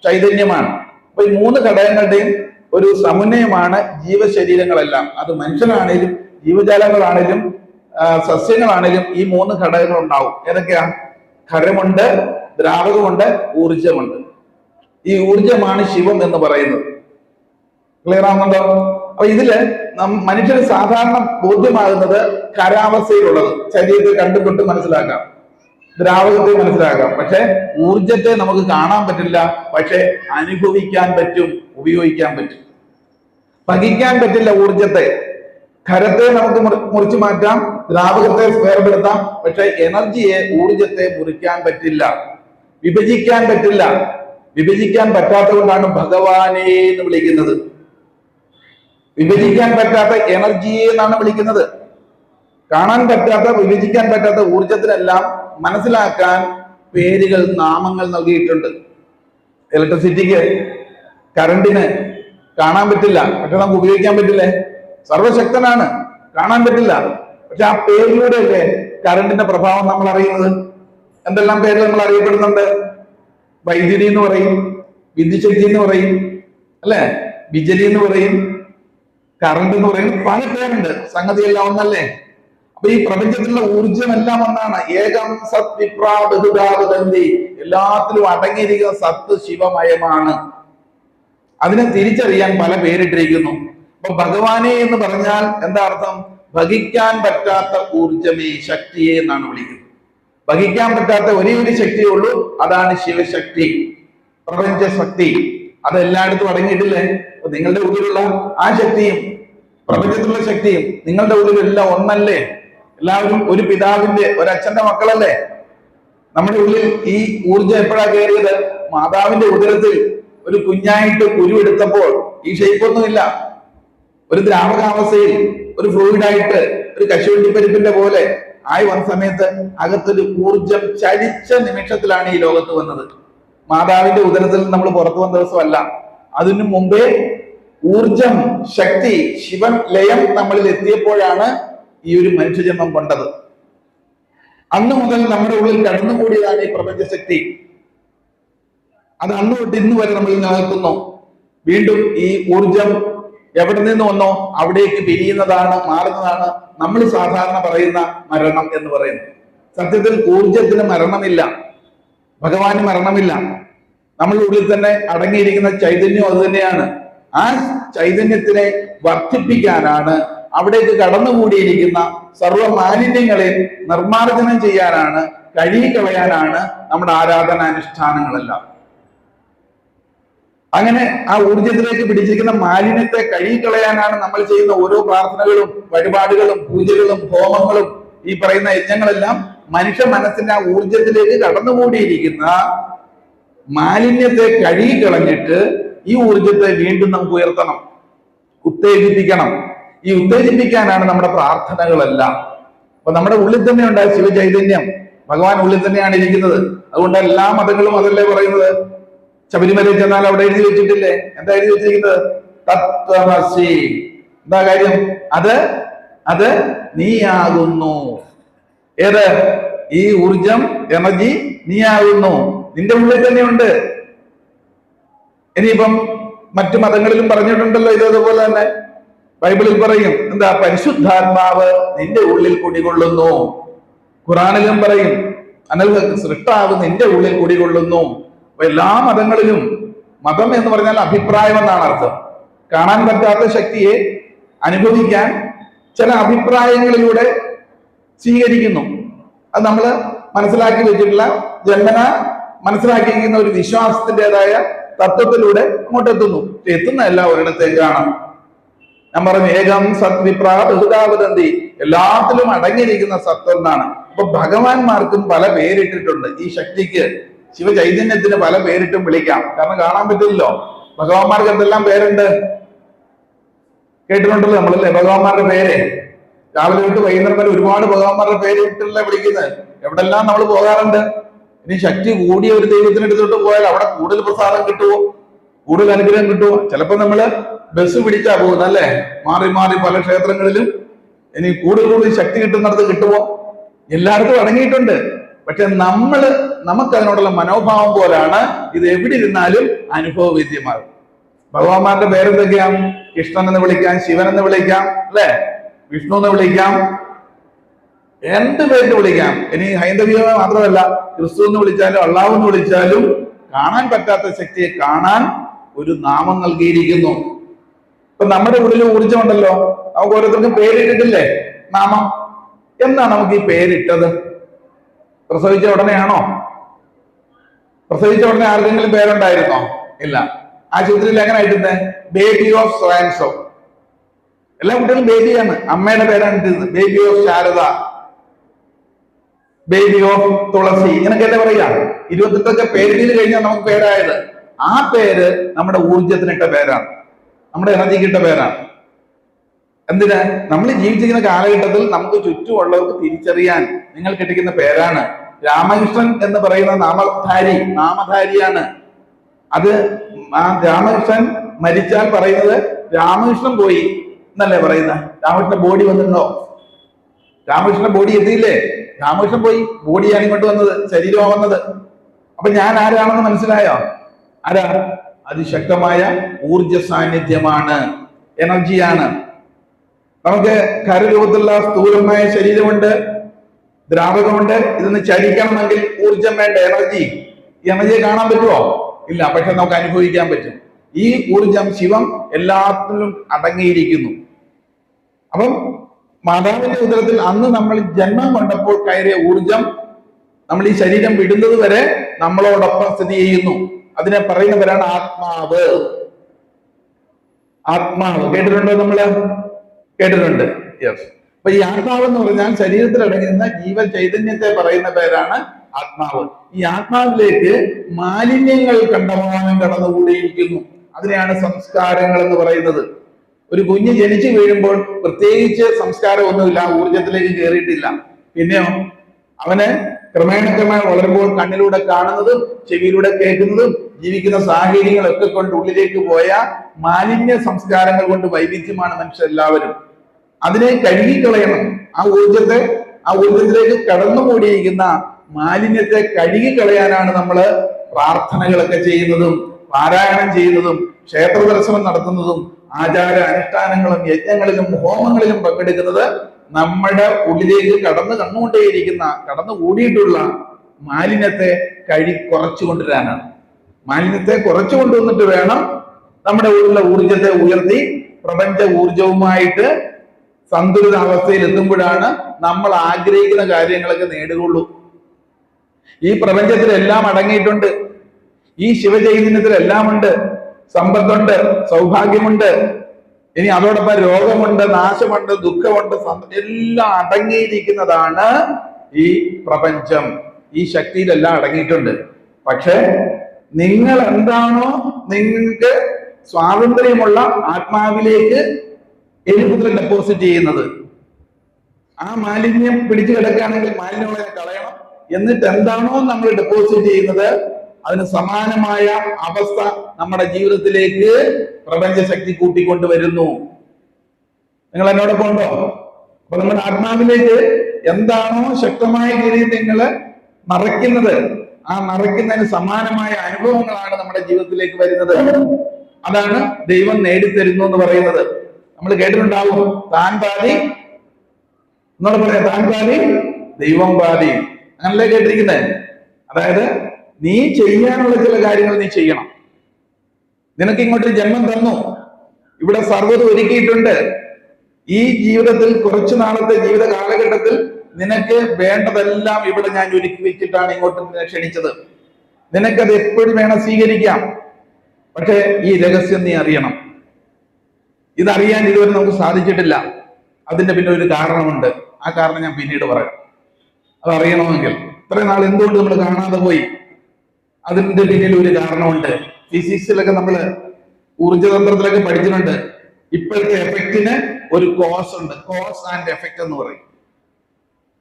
ചൈതന്യമാണ്. അപ്പൊ ഈ 3 ഘടകങ്ങളുടെയും ഒരു സമന്വയമാണ് ജീവശരീരങ്ങളെല്ലാം. അത് മനുഷ്യനാണേലും ജീവജാലങ്ങളാണേലും സസ്യങ്ങളാണേലും ഈ 3 ഘടകങ്ങൾ ഉണ്ടാവും. ഏതൊക്കെയാ? ഖരമുണ്ട്, ദ്രാവകമുണ്ട്, ഊർജമുണ്ട്. ഈ ഊർജമാണ് ശിവം എന്ന് പറയുന്നത്. ക്ലിയർ ആവുന്നുണ്ടോ? അപ്പൊ ഇതില് മനുഷ്യന് സാധാരണ ബോധ്യമാകുന്നത് ഖരാവസ്ഥയിലുള്ളത് ശരീരത്തിൽ കണ്ടുകൊണ്ട് മനസ്സിലാക്കാം, ദ്രാവകത്തെ മനസ്സിലാക്കാം. പക്ഷെ ഊർജത്തെ നമുക്ക് കാണാൻ പറ്റില്ല, പക്ഷെ അനുഭവിക്കാൻ പറ്റും, ഉപയോഗിക്കാൻ പറ്റും. പകിക്കാൻ പറ്റില്ല ഊർജത്തെ. ഖരത്തെ നമുക്ക് മുറിച്ചു മാറ്റാം, ദ്രാവകത്തെ വേർപെടുത്താം, പക്ഷെ എനർജിയെ, ഊർജത്തെ മുറിക്കാൻ പറ്റില്ല, വിഭജിക്കാൻ പറ്റില്ല. വിഭജിക്കാൻ പറ്റാത്തതുകൊണ്ടാണ് ഭഗവാനെ എന്ന് വിളിക്കുന്നത്. വിഭജിക്കാൻ പറ്റാത്ത എനർജിയെ എന്നാണ് വിളിക്കുന്നത്. കാണാൻ പറ്റാത്ത, വിഭജിക്കാൻ പറ്റാത്ത ഊർജത്തിനെല്ലാം മനസ്സിലാക്കാൻ പേരുകൾ, നാമങ്ങൾ നൽകിയിട്ടുണ്ട്. ഇലക്ട്രിസിറ്റിക്ക്, കറണ്ടിന് കാണാൻ പറ്റില്ല, പക്ഷെ നമുക്ക് ഉപയോഗിക്കാൻ പറ്റില്ലേ? സർവശക്തനാണ്, കാണാൻ പറ്റില്ല, പക്ഷെ ആ പേരിലൂടെ അല്ലേ കറണ്ടിന്റെ പ്രഭാവം നമ്മൾ അറിയുന്നത്. എന്തെല്ലാം പേര് നമ്മൾ അറിയപ്പെടുന്നുണ്ട്? വൈദ്യുതി എന്ന് പറയും, വിദ്യുച്ഛക്തി എന്ന് പറയും, അല്ലെ, ബിജലി എന്ന് പറയും, കറണ്ട് എന്ന് പറയും, പല പേരുണ്ട്. സംഗതിയെല്ലാം ഒന്നല്ലേ? അപ്പൊ ഈ പ്രപഞ്ചത്തിലുള്ള ഊർജം എല്ലാം ഒന്നാണ്. ഏകം സത് വിപ്രാ ബഹുധാവതന്തി. എല്ലാത്തിലും അടങ്ങിയിരിക്കുന്ന സത്ത് ശിവമയമാണ്. അതിനെ തിരിച്ചറിയാൻ പല പേരിട്ടിരിക്കുന്നു. അപ്പൊ ഭഗവാനെ എന്ന് പറഞ്ഞാൽ എന്താ അർത്ഥം? ഭഗിക്കാൻ പറ്റാത്ത ഊർജമേ, ശക്തിയെ എന്നാണ് വിളിക്കുന്നത്. ഭഗിക്കാൻ പറ്റാത്ത ഒരേ ഒരു ശക്തിയേ ഉള്ളൂ, അതാണ് ശിവശക്തി, പ്രപഞ്ചശക്തി. അത് എല്ലായിടത്തും അടങ്ങിയിട്ടില്ലേ? അപ്പൊ നിങ്ങളുടെ ഉള്ളിലുള്ള ആ ശക്തിയും പ്രപഞ്ചത്തിലുള്ള ശക്തിയും നിങ്ങളുടെ ഉള്ളിലെല്ലാം ഒന്നല്ലേ? എല്ലാവരും ഒരു പിതാവിന്റെ, ഒരച്ഛന്റെ മക്കളല്ലേ? നമ്മുടെ ഉള്ളിൽ ഈ ഊർജം എപ്പോഴാ കയറിയത്? മാതാവിന്റെ ഉദരത്തിൽ ഒരു കുഞ്ഞായിട്ട് ഉരുവെടുത്തപ്പോൾ ഈ ഷേപ്പൊന്നുമില്ല. ഒരു ദ്രാവകാവസ്ഥയിൽ, ഒരു ഫ്ലൂയിഡായിട്ട്, ഒരു കശുവണ്ടിപ്പരിപ്പിന്റെ പോലെ ആയി വന്ന സമയത്ത് അകത്തൊരു ഊർജം ചലിച്ച നിമിഷത്തിലാണ് ഈ ലോകത്ത് വന്നത്. മാതാവിന്റെ ഉദരത്തിൽ നമ്മൾ പുറത്തു വന്ന ദിവസമല്ല, അതിനു മുമ്പേ ഊർജം, ശക്തി, ശിവൻ ലയം നമ്മളിൽ എത്തിയപ്പോഴാണ് ഈ ഒരു മനുഷ്യജന്മം കൊണ്ടത്. അന്ന് മുതൽ നമ്മുടെ ഉള്ളിൽ കടന്നുകൂടിയതാണ് ഈ പ്രപഞ്ചശക്തി. അത് അന്ന് തൊട്ട് ഇന്ന് വരെ നമ്മളിൽ നിലനിൽക്കുന്നു. വീണ്ടും ഈ ഊർജം എവിടെ നിന്ന് വന്നോ അവിടേക്ക് പിരിയുന്നതാണ്, മാറുന്നതാണ് നമ്മൾ സാധാരണ പറയുന്ന മരണം എന്ന് പറയുന്നത്. സത്യത്തിൽ ഊർജത്തിന് മരണമില്ല, ഭഗവാന് മരണമില്ല. നമ്മളുടെ ഉള്ളിൽ തന്നെ അടങ്ങിയിരിക്കുന്ന ചൈതന്യം അത് തന്നെയാണ്. ആ ചൈതന്യത്തിനെ വർദ്ധിപ്പിക്കാനാണ്, അവിടേക്ക് കടന്നുകൂടിയിരിക്കുന്ന സർവ്വ മാലിന്യങ്ങളെ നിർമ്മാർജ്ജനം ചെയ്യാനാണ്, കഴുകിക്കളയാനാണ് നമ്മുടെ ആരാധനാനുഷ്ഠാനങ്ങളെല്ലാം. അങ്ങനെ ആ ഊർജത്തിലേക്ക് പിടിച്ചിരിക്കുന്ന മാലിന്യത്തെ കഴുകിക്കളയാനാണ് നമ്മൾ ചെയ്യുന്ന ഓരോ പ്രാർത്ഥനകളും, വഴിപാടുകളും, പൂജകളും, ഹോമങ്ങളും, ഈ പറയുന്ന യജ്ഞങ്ങളെല്ലാം മനുഷ്യ മനസ്സിന്റെ ആ ഊർജത്തിലേക്ക് കടന്നുകൂടിയിരിക്കുന്ന മാലിന്യത്തെ കഴുകിക്കളഞ്ഞിട്ട് ഈ ഊർജത്തെ വീണ്ടും നമുക്ക് ഉയർത്തണം, ഉത്തേജിപ്പിക്കണം. ഈ ഉത്തേജിപ്പിക്കാനാണ് നമ്മുടെ പ്രാർത്ഥനകളെല്ലാം. അപ്പൊ നമ്മുടെ ഉള്ളിൽ തന്നെ ഉണ്ടായ ശിവചൈതന്യം, ഭഗവാൻ ഉള്ളിൽ തന്നെയാണ് ഇരിക്കുന്നത്. അതുകൊണ്ട് എല്ലാ മതങ്ങളും അതല്ലേ പറയുന്നത്. ശബരിമലയിൽ ചെന്നാൽ അവിടെ എഴുതി വെച്ചിട്ടില്ലേ? എന്താ എഴുതി വെച്ചിരിക്കുന്നത്? തത്വമസി. എന്താ കാര്യം? അത് നീയാകുന്നു. ഏത്? ഈ ഊർജം, എനർജി നീയാകുന്നു, നിന്റെ ഉള്ളിൽ തന്നെയുണ്ട്. ഇനിയിപ്പം മറ്റു മതങ്ങളിലും പറഞ്ഞിട്ടുണ്ടല്ലോ ഇതേപോലെ തന്നെ. ബൈബിളിൽ പറയും എന്താ? പരിശുദ്ധാത്മാവ് നിന്റെ ഉള്ളിൽ കുടികൊള്ളുന്നു. ഖുറാനിലും പറയും അനൽ സൃഷ്ടാവ് നിന്റെ ഉള്ളിൽ കുടികൊള്ളുന്നു. അപ്പൊ എല്ലാ മതങ്ങളിലും, മതം എന്ന് പറഞ്ഞാൽ അഭിപ്രായം എന്നാണ് അർത്ഥം. കാണാൻ പറ്റാത്ത ശക്തിയെ അനുഭവിക്കാൻ ചില അഭിപ്രായങ്ങളിലൂടെ സ്വീകരിക്കുന്നു. അത് നമ്മൾ മനസ്സിലാക്കി വെച്ചിട്ടുള്ള, ജന്മന മനസ്സിലാക്കിയിരിക്കുന്ന ഒരു വിശ്വാസത്തിൻ്റെതായ തത്വത്തിലൂടെ അങ്ങോട്ടെത്തുന്നു. എത്തുന്നതല്ല ഒരിടത്തേക്കാണ്. ഞാൻ പറഞ്ഞു ഏകം സത് വിപ്രാ ബഹുധാവതന്തി, എല്ലാത്തിലും അടങ്ങിയിരിക്കുന്ന സത്ത് എന്നാണ്. അപ്പൊ ഭഗവാന്മാർക്കും പല പേരിട്ടിട്ടുണ്ട്. ഈ ശക്തിക്ക്, ശിവചൈതന്യത്തിന് പല പേരിട്ടും വിളിക്കാം. കാരണം കാണാൻ പറ്റില്ലല്ലോ. ഭഗവാന്മാർക്ക് എന്തെല്ലാം പേരുണ്ട് കേട്ടിട്ടുണ്ടല്ലോ നമ്മളല്ലേ? ഭഗവാന്മാരുടെ പേര് രാവിലെ തൊട്ട് വൈകുന്നേരം വരെ ഒരുപാട് ഭഗവാന്മാരുടെ പേര് ഇട്ടല്ലേ വിളിക്കുന്നത്. എവിടെല്ലാം നമ്മൾ പോകാറുണ്ട്. ഇനി ശക്തി കൂടിയ ഒരു ദൈവത്തിന് എടുത്തിട്ട് പോയാൽ അവിടെ കൂടുതൽ പ്രസാദം കിട്ടുമോ, കൂടുതൽ അനുഗ്രഹം കിട്ടുമോ? ചിലപ്പോൾ നമ്മള് ബസ് പിടിച്ചാ പോകുന്നത് അല്ലേ? മാറി മാറി പല ക്ഷേത്രങ്ങളിലും. ഇനി കൂടുതൽ ശക്തി കിട്ടുന്നിടത്ത് കിട്ടുമോ? എല്ലായിടത്തും അടങ്ങിയിട്ടുണ്ട്. പക്ഷെ നമുക്ക് അതിനോടുള്ള മനോഭാവം പോലാണ് ഇത് എവിടെ ഇരുന്നാലും അനുഭവവേദ്യമാകും. ഭഗവാന്മാരുടെ പേരെന്തൊക്കെയാ? കൃഷ്ണൻ എന്ന് വിളിക്കാം, ശിവൻ എന്ന് വിളിക്കാം, അല്ലെ, വിഷ്ണു എന്ന് വിളിക്കാം, എന്ത് പേരിട്ട് വിളിക്കാം. ഇനി ഹൈന്ദവീയ മാത്രമല്ല, ക്രിസ്തു എന്ന് വിളിച്ചാലും അള്ളാഹു എന്ന് വിളിച്ചാലും കാണാൻ പറ്റാത്ത ശക്തിയെ കാണാൻ ഒരു നാമം നൽകിയിരിക്കുന്നു. ഇപ്പൊ നമ്മുടെ ഉള്ളിൽ ഊർജ്ജം ഉണ്ടല്ലോ, നമുക്ക് ഓരോരുത്തർക്കും പേരിട്ടിട്ടില്ലേ, നാമം. എന്നാ നമുക്ക് ഈ പേരിട്ടത്? പ്രസവിച്ച ഉടനെയാണോ? പ്രസവിച്ച ഉടനെ ആർക്കെങ്കിലും പേരുണ്ടായിരുന്നോ? ഇല്ല. ആശുപത്രിയിൽ എങ്ങനെ ഇട്ടുന്നത്? Baby of so. എല്ലാ കുട്ടികളും ബേബിയാണ്. അമ്മയുടെ പേരാണ് ഇട്ടത്. Baby of Sharada, baby of Thulasi, ഇങ്ങനൊക്കെ അല്ലേ പറയാ. 28 പേരിൽ കഴിഞ്ഞാൽ നമുക്ക് പേരായത്. ആ പേര് നമ്മുടെ ഊർജത്തിനിട്ട പേരാണ്, നമ്മുടെ എനർജിക്കിട്ട പേരാണ്. എന്തിനാ? നമ്മൾ ജീവിച്ചിരിക്കുന്ന കാലഘട്ടത്തിൽ നമുക്ക് ചുറ്റുമുള്ളവർക്ക് തിരിച്ചറിയാൻ നിങ്ങൾ കിട്ടിക്കുന്ന പേരാണ്. രാമകൃഷ്ണൻ എന്ന് പറയുന്ന നാമധാരിയാണ്. അത് ആ രാമകൃഷ്ണൻ മരിച്ചാൽ പറയുന്നത് രാമകൃഷ്ണൻ പോയി എന്നല്ലേ പറയുന്നത്. രാമകൃഷ്ണൻ ബോഡി വന്നിട്ടുണ്ടോ? രാമകൃഷ്ണൻ ബോഡി എത്തിയില്ലേ? രാമകൃഷ്ണൻ പോയി, ബോഡിയാണ് ഇങ്ങോട്ട് വന്നത്, ശരീരമാണ് വന്നത്. അപ്പൊ ഞാൻ ആരാണെന്ന് മനസ്സിലായോ? ആരാ? അതിശക്തമായ ഊർജ സാന്നിധ്യമാണ്, എനർജിയാണ്. നമുക്ക് കരരൂപത്തിലുള്ള സ്ഥൂലമായ ശരീരമുണ്ട്, ദ്രാവകമുണ്ട്. ഇതൊന്ന് ചലിക്കണമെങ്കിൽ ഊർജം വേണ്ട, എനർജി. ഈ എനർജിയെ കാണാൻ പറ്റുമോ? ഇല്ല, പക്ഷെ നമുക്ക് അനുഭവിക്കാൻ പറ്റും. ഈ ഊർജം ശിവം എല്ലാത്തിലും അടങ്ങിയിരിക്കുന്നു. അപ്പം മാതാവിന്റെ ഉദരത്തിൽ അന്ന് നമ്മൾ ജന്മം കൊണ്ടപ്പോൾ കയറിയ ഊർജം നമ്മൾ ഈ ശരീരം വിടുന്നത് വരെ നമ്മളോടൊപ്പം സ്ഥിതി ചെയ്യുന്നു. അതിനെ പറയുന്നവരാണ് ആത്മാവ്. ആത്മാവ് കേട്ടിട്ടുണ്ടോ? നമ്മള് കേട്ടിട്ടുണ്ട്. യെസ്. അപ്പൊ ഈ ആത്മാവ് എന്ന് പറഞ്ഞാൽ ശരീരത്തിൽ അടങ്ങുന്ന ജീവ ചൈതന്യത്തെ പറയുന്ന പേരാണ് ആത്മാവ്. ഈ ആത്മാവിലേക്ക് മാലിന്യങ്ങൾ കണ്ടമാനം കടന്നുകൂടിയിരിക്കുന്നു. അതിനെയാണ് സംസ്കാരങ്ങൾ എന്ന് പറയുന്നത്. ഒരു കുഞ്ഞ് ജനിച്ചു വീഴുമ്പോൾ പ്രത്യേകിച്ച് സംസ്കാരം ഒന്നുമില്ല, ഊർജത്തിലേക്ക് കയറിയിട്ടില്ല. പിന്നെയോ അവന് ക്രമേണ വളരുമ്പോൾ കണ്ണിലൂടെ കാണുന്നതും ചെവിയിലൂടെ കേൾക്കുന്നതും ജീവിക്കുന്ന സാഹചര്യങ്ങളൊക്കെ കൊണ്ട് ഉള്ളിലേക്ക് പോയ മാലിന്യ സംസ്കാരങ്ങൾ കൊണ്ട് വൈവിധ്യമാണ് മനുഷ്യരെല്ലാവരും. അതിനെ കഴുകിക്കളയണം. ആ ഊർജത്തിലേക്ക് കടന്നുകൂടിയിരിക്കുന്ന മാലിന്യത്തെ കഴുകിക്കളയാനാണ് നമ്മള് പ്രാർത്ഥനകളൊക്കെ ചെയ്യുന്നതും പാരായണം ചെയ്യുന്നതും ക്ഷേത്ര ദർശനം നടത്തുന്നതും ആചാര അനുഷ്ഠാനങ്ങളും യജ്ഞങ്ങളിലും ഹോമങ്ങളിലും പങ്കെടുക്കുന്നത്. നമ്മുടെ ഉള്ളിലേക്ക് കടന്നുകൂടിയിട്ടുള്ള മാലിന്യത്തെ കുറച്ചു കൊണ്ടുവരാനാണ്. മാലിന്യത്തെ കുറച്ചു കൊണ്ടുവന്നിട്ട് വേണം നമ്മുടെ ഉള്ളിലുള്ള ഊർജത്തെ ഉയർത്തി പ്രപഞ്ച ഊർജവുമായിട്ട് സന്തുലിത അവസ്ഥയിൽ എത്തുമ്പോഴാണ് നമ്മൾ ആഗ്രഹിക്കുന്ന കാര്യങ്ങളൊക്കെ നേടുകയുള്ളൂ. ഈ പ്രപഞ്ചത്തിലെല്ലാം അടങ്ങിയിട്ടുണ്ട്. ഈ ശിവചൈതന്യത്തിലെല്ലാം ഉണ്ട്. സമ്പത്തുണ്ട്, സൗഭാഗ്യമുണ്ട്, ഇനി അതോടൊപ്പം രോഗമുണ്ട്, നാശമുണ്ട്, ദുഃഖമുണ്ട്, എല്ലാം അടങ്ങിയിരിക്കുന്നതാണ് ഈ പ്രപഞ്ചം. ഈ ശക്തിയിലെല്ലാം അടങ്ങിയിട്ടുണ്ട്. പക്ഷെ നിങ്ങൾ എന്താണോ നിങ്ങൾക്ക് സ്വാതന്ത്ര്യമുള്ള ആത്മാവിലേക്ക് എഴുപുത്രം ഡെപ്പോസിറ്റ് ചെയ്യുന്നത്, ആ മാലിന്യം പിടിച്ചു കിടക്കുകയാണെങ്കിൽ മാലിന്യങ്ങളെ കളയണം. എന്നിട്ട് എന്താണോ നമ്മൾ ഡെപ്പോസിറ്റ് ചെയ്യുന്നത് അതിന് സമാനമായ അവസ്ഥ നമ്മുടെ ജീവിതത്തിലേക്ക് പ്രപഞ്ച ശക്തി കൂട്ടിക്കൊണ്ടുവരുന്നു. നിങ്ങൾ എന്നോടൊപ്പം ഉണ്ടോ? അപ്പൊ നമ്മുടെ ആത്മാവിലേക്ക് എന്താണോ ശക്തമായ രീതിയിൽ നിങ്ങൾ നിറയ്ക്കുന്നത്, ആ നിറയ്ക്കുന്നതിന് സമാനമായ അനുഭവങ്ങളാണ് നമ്മുടെ ജീവിതത്തിലേക്ക് വരുന്നത്. അതാണ് ദൈവം നേടിത്തരുന്നു എന്ന് പറയുന്നത്. നമ്മൾ കേട്ടിട്ടുണ്ടാവും, താൻ പാതി എന്നോട് പറയാം, താൻ പാതി ദൈവം പാതി. അങ്ങനല്ലേ കേട്ടിരിക്കുന്നത്? അതായത് നീ ചെയ്യാനുള്ള ചില കാര്യങ്ങൾ നീ ചെയ്യണം. നിനക്ക് ഇങ്ങോട്ട് ജന്മം തന്നു, ഇവിടെ സർവ്വതും ഒരുക്കിയിട്ടുണ്ട്. ഈ ജീവിതത്തിൽ കുറച്ചു നാളത്തെ ജീവിത കാലഘട്ടത്തിൽ നിനക്ക് വേണ്ടതെല്ലാം ഇവിടെ ഞാൻ ഒരുക്കി വെച്ചിട്ടാണ് ഇങ്ങോട്ട് നിന്നെ ക്ഷണിച്ചത്. നിനക്കത് എപ്പോഴും വേണം സ്വീകരിക്കാം. പക്ഷെ ഈ രഹസ്യം നീ അറിയണം. ഇതറിയാൻ ഇതുവരെ നമുക്ക് സാധിച്ചിട്ടില്ല. അതിന്റെ പിന്നെ ഒരു കാരണമുണ്ട്. ആ കാരണം ഞാൻ പിന്നീട് പറയാം. അതറിയണമെങ്കിൽ ഇത്രയും നാൾ എന്തുകൊണ്ട് നമ്മൾ കാണാതെ പോയി, അതിന്റെ പിന്നിൽ ഒരു കാരണമുണ്ട്. ഫിസിക്സിലൊക്കെ നമ്മൾ ഊർജതന്ത്രത്തിലൊക്കെ പഠിച്ചിട്ടുണ്ട്. ഇപ്പോഴത്തെ എഫക്റ്റിന് ഒരു കോസ് ഉണ്ട്, കോസ് ആൻഡ് എഫക്റ്റ് എന്ന് പറയും.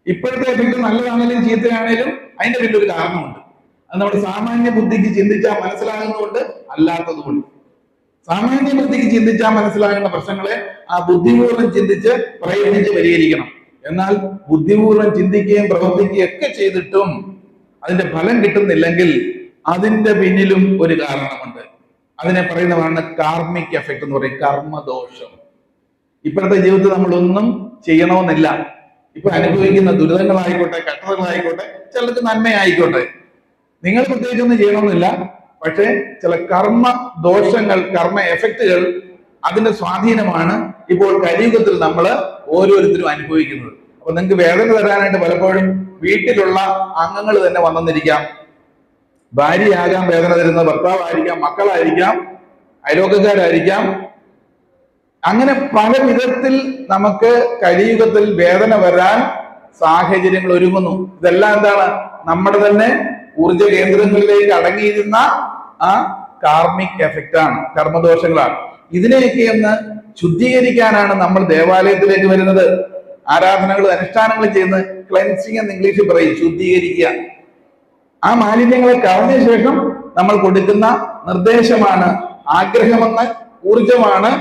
ഇപ്പോഴത്തെ എഫക്റ്റ് നല്ലതാണെങ്കിലും ചീത്തയാണേലും അതിന്റെ പിന്നിൽ ഒരു കാരണമുണ്ട്. അത് നമ്മുടെ സാമാന്യ ബുദ്ധിക്ക് ചിന്തിച്ചാൽ മനസ്സിലാകുന്നതുകൊണ്ട് അല്ലാത്തതുകൊണ്ട്. സാമാന്യ ബുദ്ധിക്ക് ചിന്തിച്ചാൽ മനസ്സിലാകുന്ന പ്രശ്നങ്ങളെ ആ ബുദ്ധിപൂർവ്വം ചിന്തിച്ച് പ്രയത്നിച്ച് പരിഹരിക്കണം. എന്നാൽ ബുദ്ധിപൂർവ്വം ചിന്തിക്കുകയും പ്രവർത്തിക്കുകയും ഒക്കെ ചെയ്തിട്ടും അതിന്റെ ഫലം കിട്ടുന്നില്ലെങ്കിൽ അതിന്റെ പിന്നിലും ഒരു കാരണമുണ്ട്. അതിനെ പറയുന്നതാണ് കാർമിക് എഫക്ട് എന്ന് പറയും, കർമ്മദോഷം. ഇപ്പോഴത്തെ ജീവിതത്തിൽ നമ്മളൊന്നും ചെയ്യണമെന്നില്ല. ഇപ്പൊ അനുഭവിക്കുന്ന ദുരിതങ്ങളായിക്കോട്ടെ, കഷ്ടതകളായിക്കോട്ടെ, ചിലർക്ക് നന്മയായിക്കോട്ടെ, നിങ്ങൾ പ്രത്യേകിച്ചൊന്നും ചെയ്യണമെന്നില്ല. പക്ഷെ ചില കർമ്മ ദോഷങ്ങൾ, കർമ്മ എഫക്റ്റുകൾ അതിന്റെ സ്വാധീനമാണ് ഇപ്പോൾ കലിയുഗത്തിൽ നമ്മൾ ഓരോരുത്തരും അനുഭവിക്കുന്നത്. അപ്പൊ നിങ്ങൾക്ക് വേദന തരാനായിട്ട് പലപ്പോഴും വീട്ടിലുള്ള അംഗങ്ങൾ തന്നെ വന്നെന്നിരിക്കാം. ഭാര്യയാകാം വേദന തരുന്നത്, ഭർത്താവായിരിക്കാം, മക്കളായിരിക്കാം, അയലോക്കക്കാരായിരിക്കാം. അങ്ങനെ പല വിധത്തിൽ നമുക്ക് കലിയുഗത്തിൽ വേദന വരാൻ സാഹചര്യങ്ങൾ ഒരുങ്ങുന്നു. ഇതെല്ലാം എന്താണ്? നമ്മുടെ തന്നെ ഊർജ കേന്ദ്രങ്ങളിലേക്ക് അടങ്ങിയിരുന്ന ആ കാർമിക് എഫക്റ്റ് ആണ്, കർമ്മദോഷങ്ങളാണ്. ഇതിനെയൊക്കെ ഒന്ന് ശുദ്ധീകരിക്കാനാണ് നമ്മൾ ദേവാലയത്തിലേക്ക് വരുന്നത്. ആരാധനകളും അനുഷ്ഠാനങ്ങളും ചെയ്യുന്ന ക്ലെൻസിങ് എന്ന് ഇംഗ്ലീഷിൽ പറയും, ശുദ്ധീകരിക്കുക. ആ മാലിന്യങ്ങളെ കളഞ്ഞ ശേഷം നമ്മൾ കൊടുക്കുന്ന നിർദ്ദേശമാണ്, ആഗ്രഹമെന്ന ഊർജമാണ്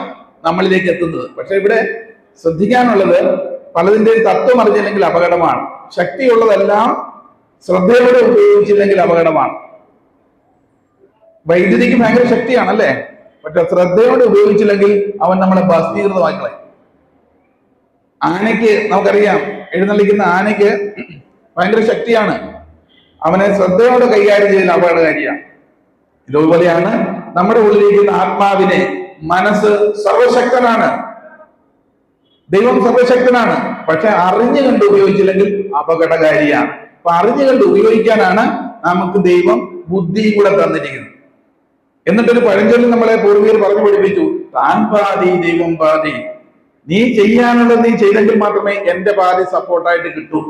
നമ്മളിലേക്ക് എത്തുന്നത്. പക്ഷെ ഇവിടെ ശ്രദ്ധിക്കാനുള്ളത്, പലതിന്റെയും തത്വം അറിഞ്ഞില്ലെങ്കിൽ അപകടമാണ്. ശക്തിയുള്ളതെല്ലാം ശ്രദ്ധയോടെ ഉപയോഗിച്ചില്ലെങ്കിൽ അപകടമാണ്. വൈദ്യുതിക്ക് ഭയങ്കര ശക്തിയാണല്ലേ, പക്ഷെ ശ്രദ്ധയോടെ ഉപയോഗിച്ചില്ലെങ്കിൽ അവൻ നമ്മളെ ഭസ്മീകൃതമാക്കളെ. ആനയ്ക്ക് നമുക്കറിയാം, എഴുന്നള്ളിക്കുന്ന ആനയ്ക്ക് ഭയങ്കര ശക്തിയാണ്. അവനെ ശ്രദ്ധയോടെ കൈകാര്യം ചെയ്യുന്ന അപകടകാരിയാണ്. ഇതുപോലെയാണ് നമ്മുടെ ഉള്ളിലിരിക്കുന്ന ആത്മാവിനെ. മനസ്സ് സർവശക്തനാണ്, ദൈവം സർവശക്തനാണ്, പക്ഷെ അറിഞ്ഞു കണ്ട് ഉപയോഗിച്ചില്ലെങ്കിൽ അപകടകാരിയാണ്. അപ്പൊ അറിഞ്ഞു കണ്ട് ഉപയോഗിക്കാനാണ് നമുക്ക് ദൈവം ബുദ്ധിയും കൂടെ തന്നിരിക്കുന്നത്. എന്നിട്ടൊരു പഴഞ്ചൊല്ലി നമ്മളെ പൂർവികർ പറഞ്ഞു പഠിപ്പിച്ചു, താൻ പാതി ദൈവം പാതി. നീ ചെയ്യാനുള്ളത് നീ ചെയ്തെങ്കിൽ മാത്രമേ എന്റെ പാതി സപ്പോർട്ടായിട്ട് കിട്ടൂ.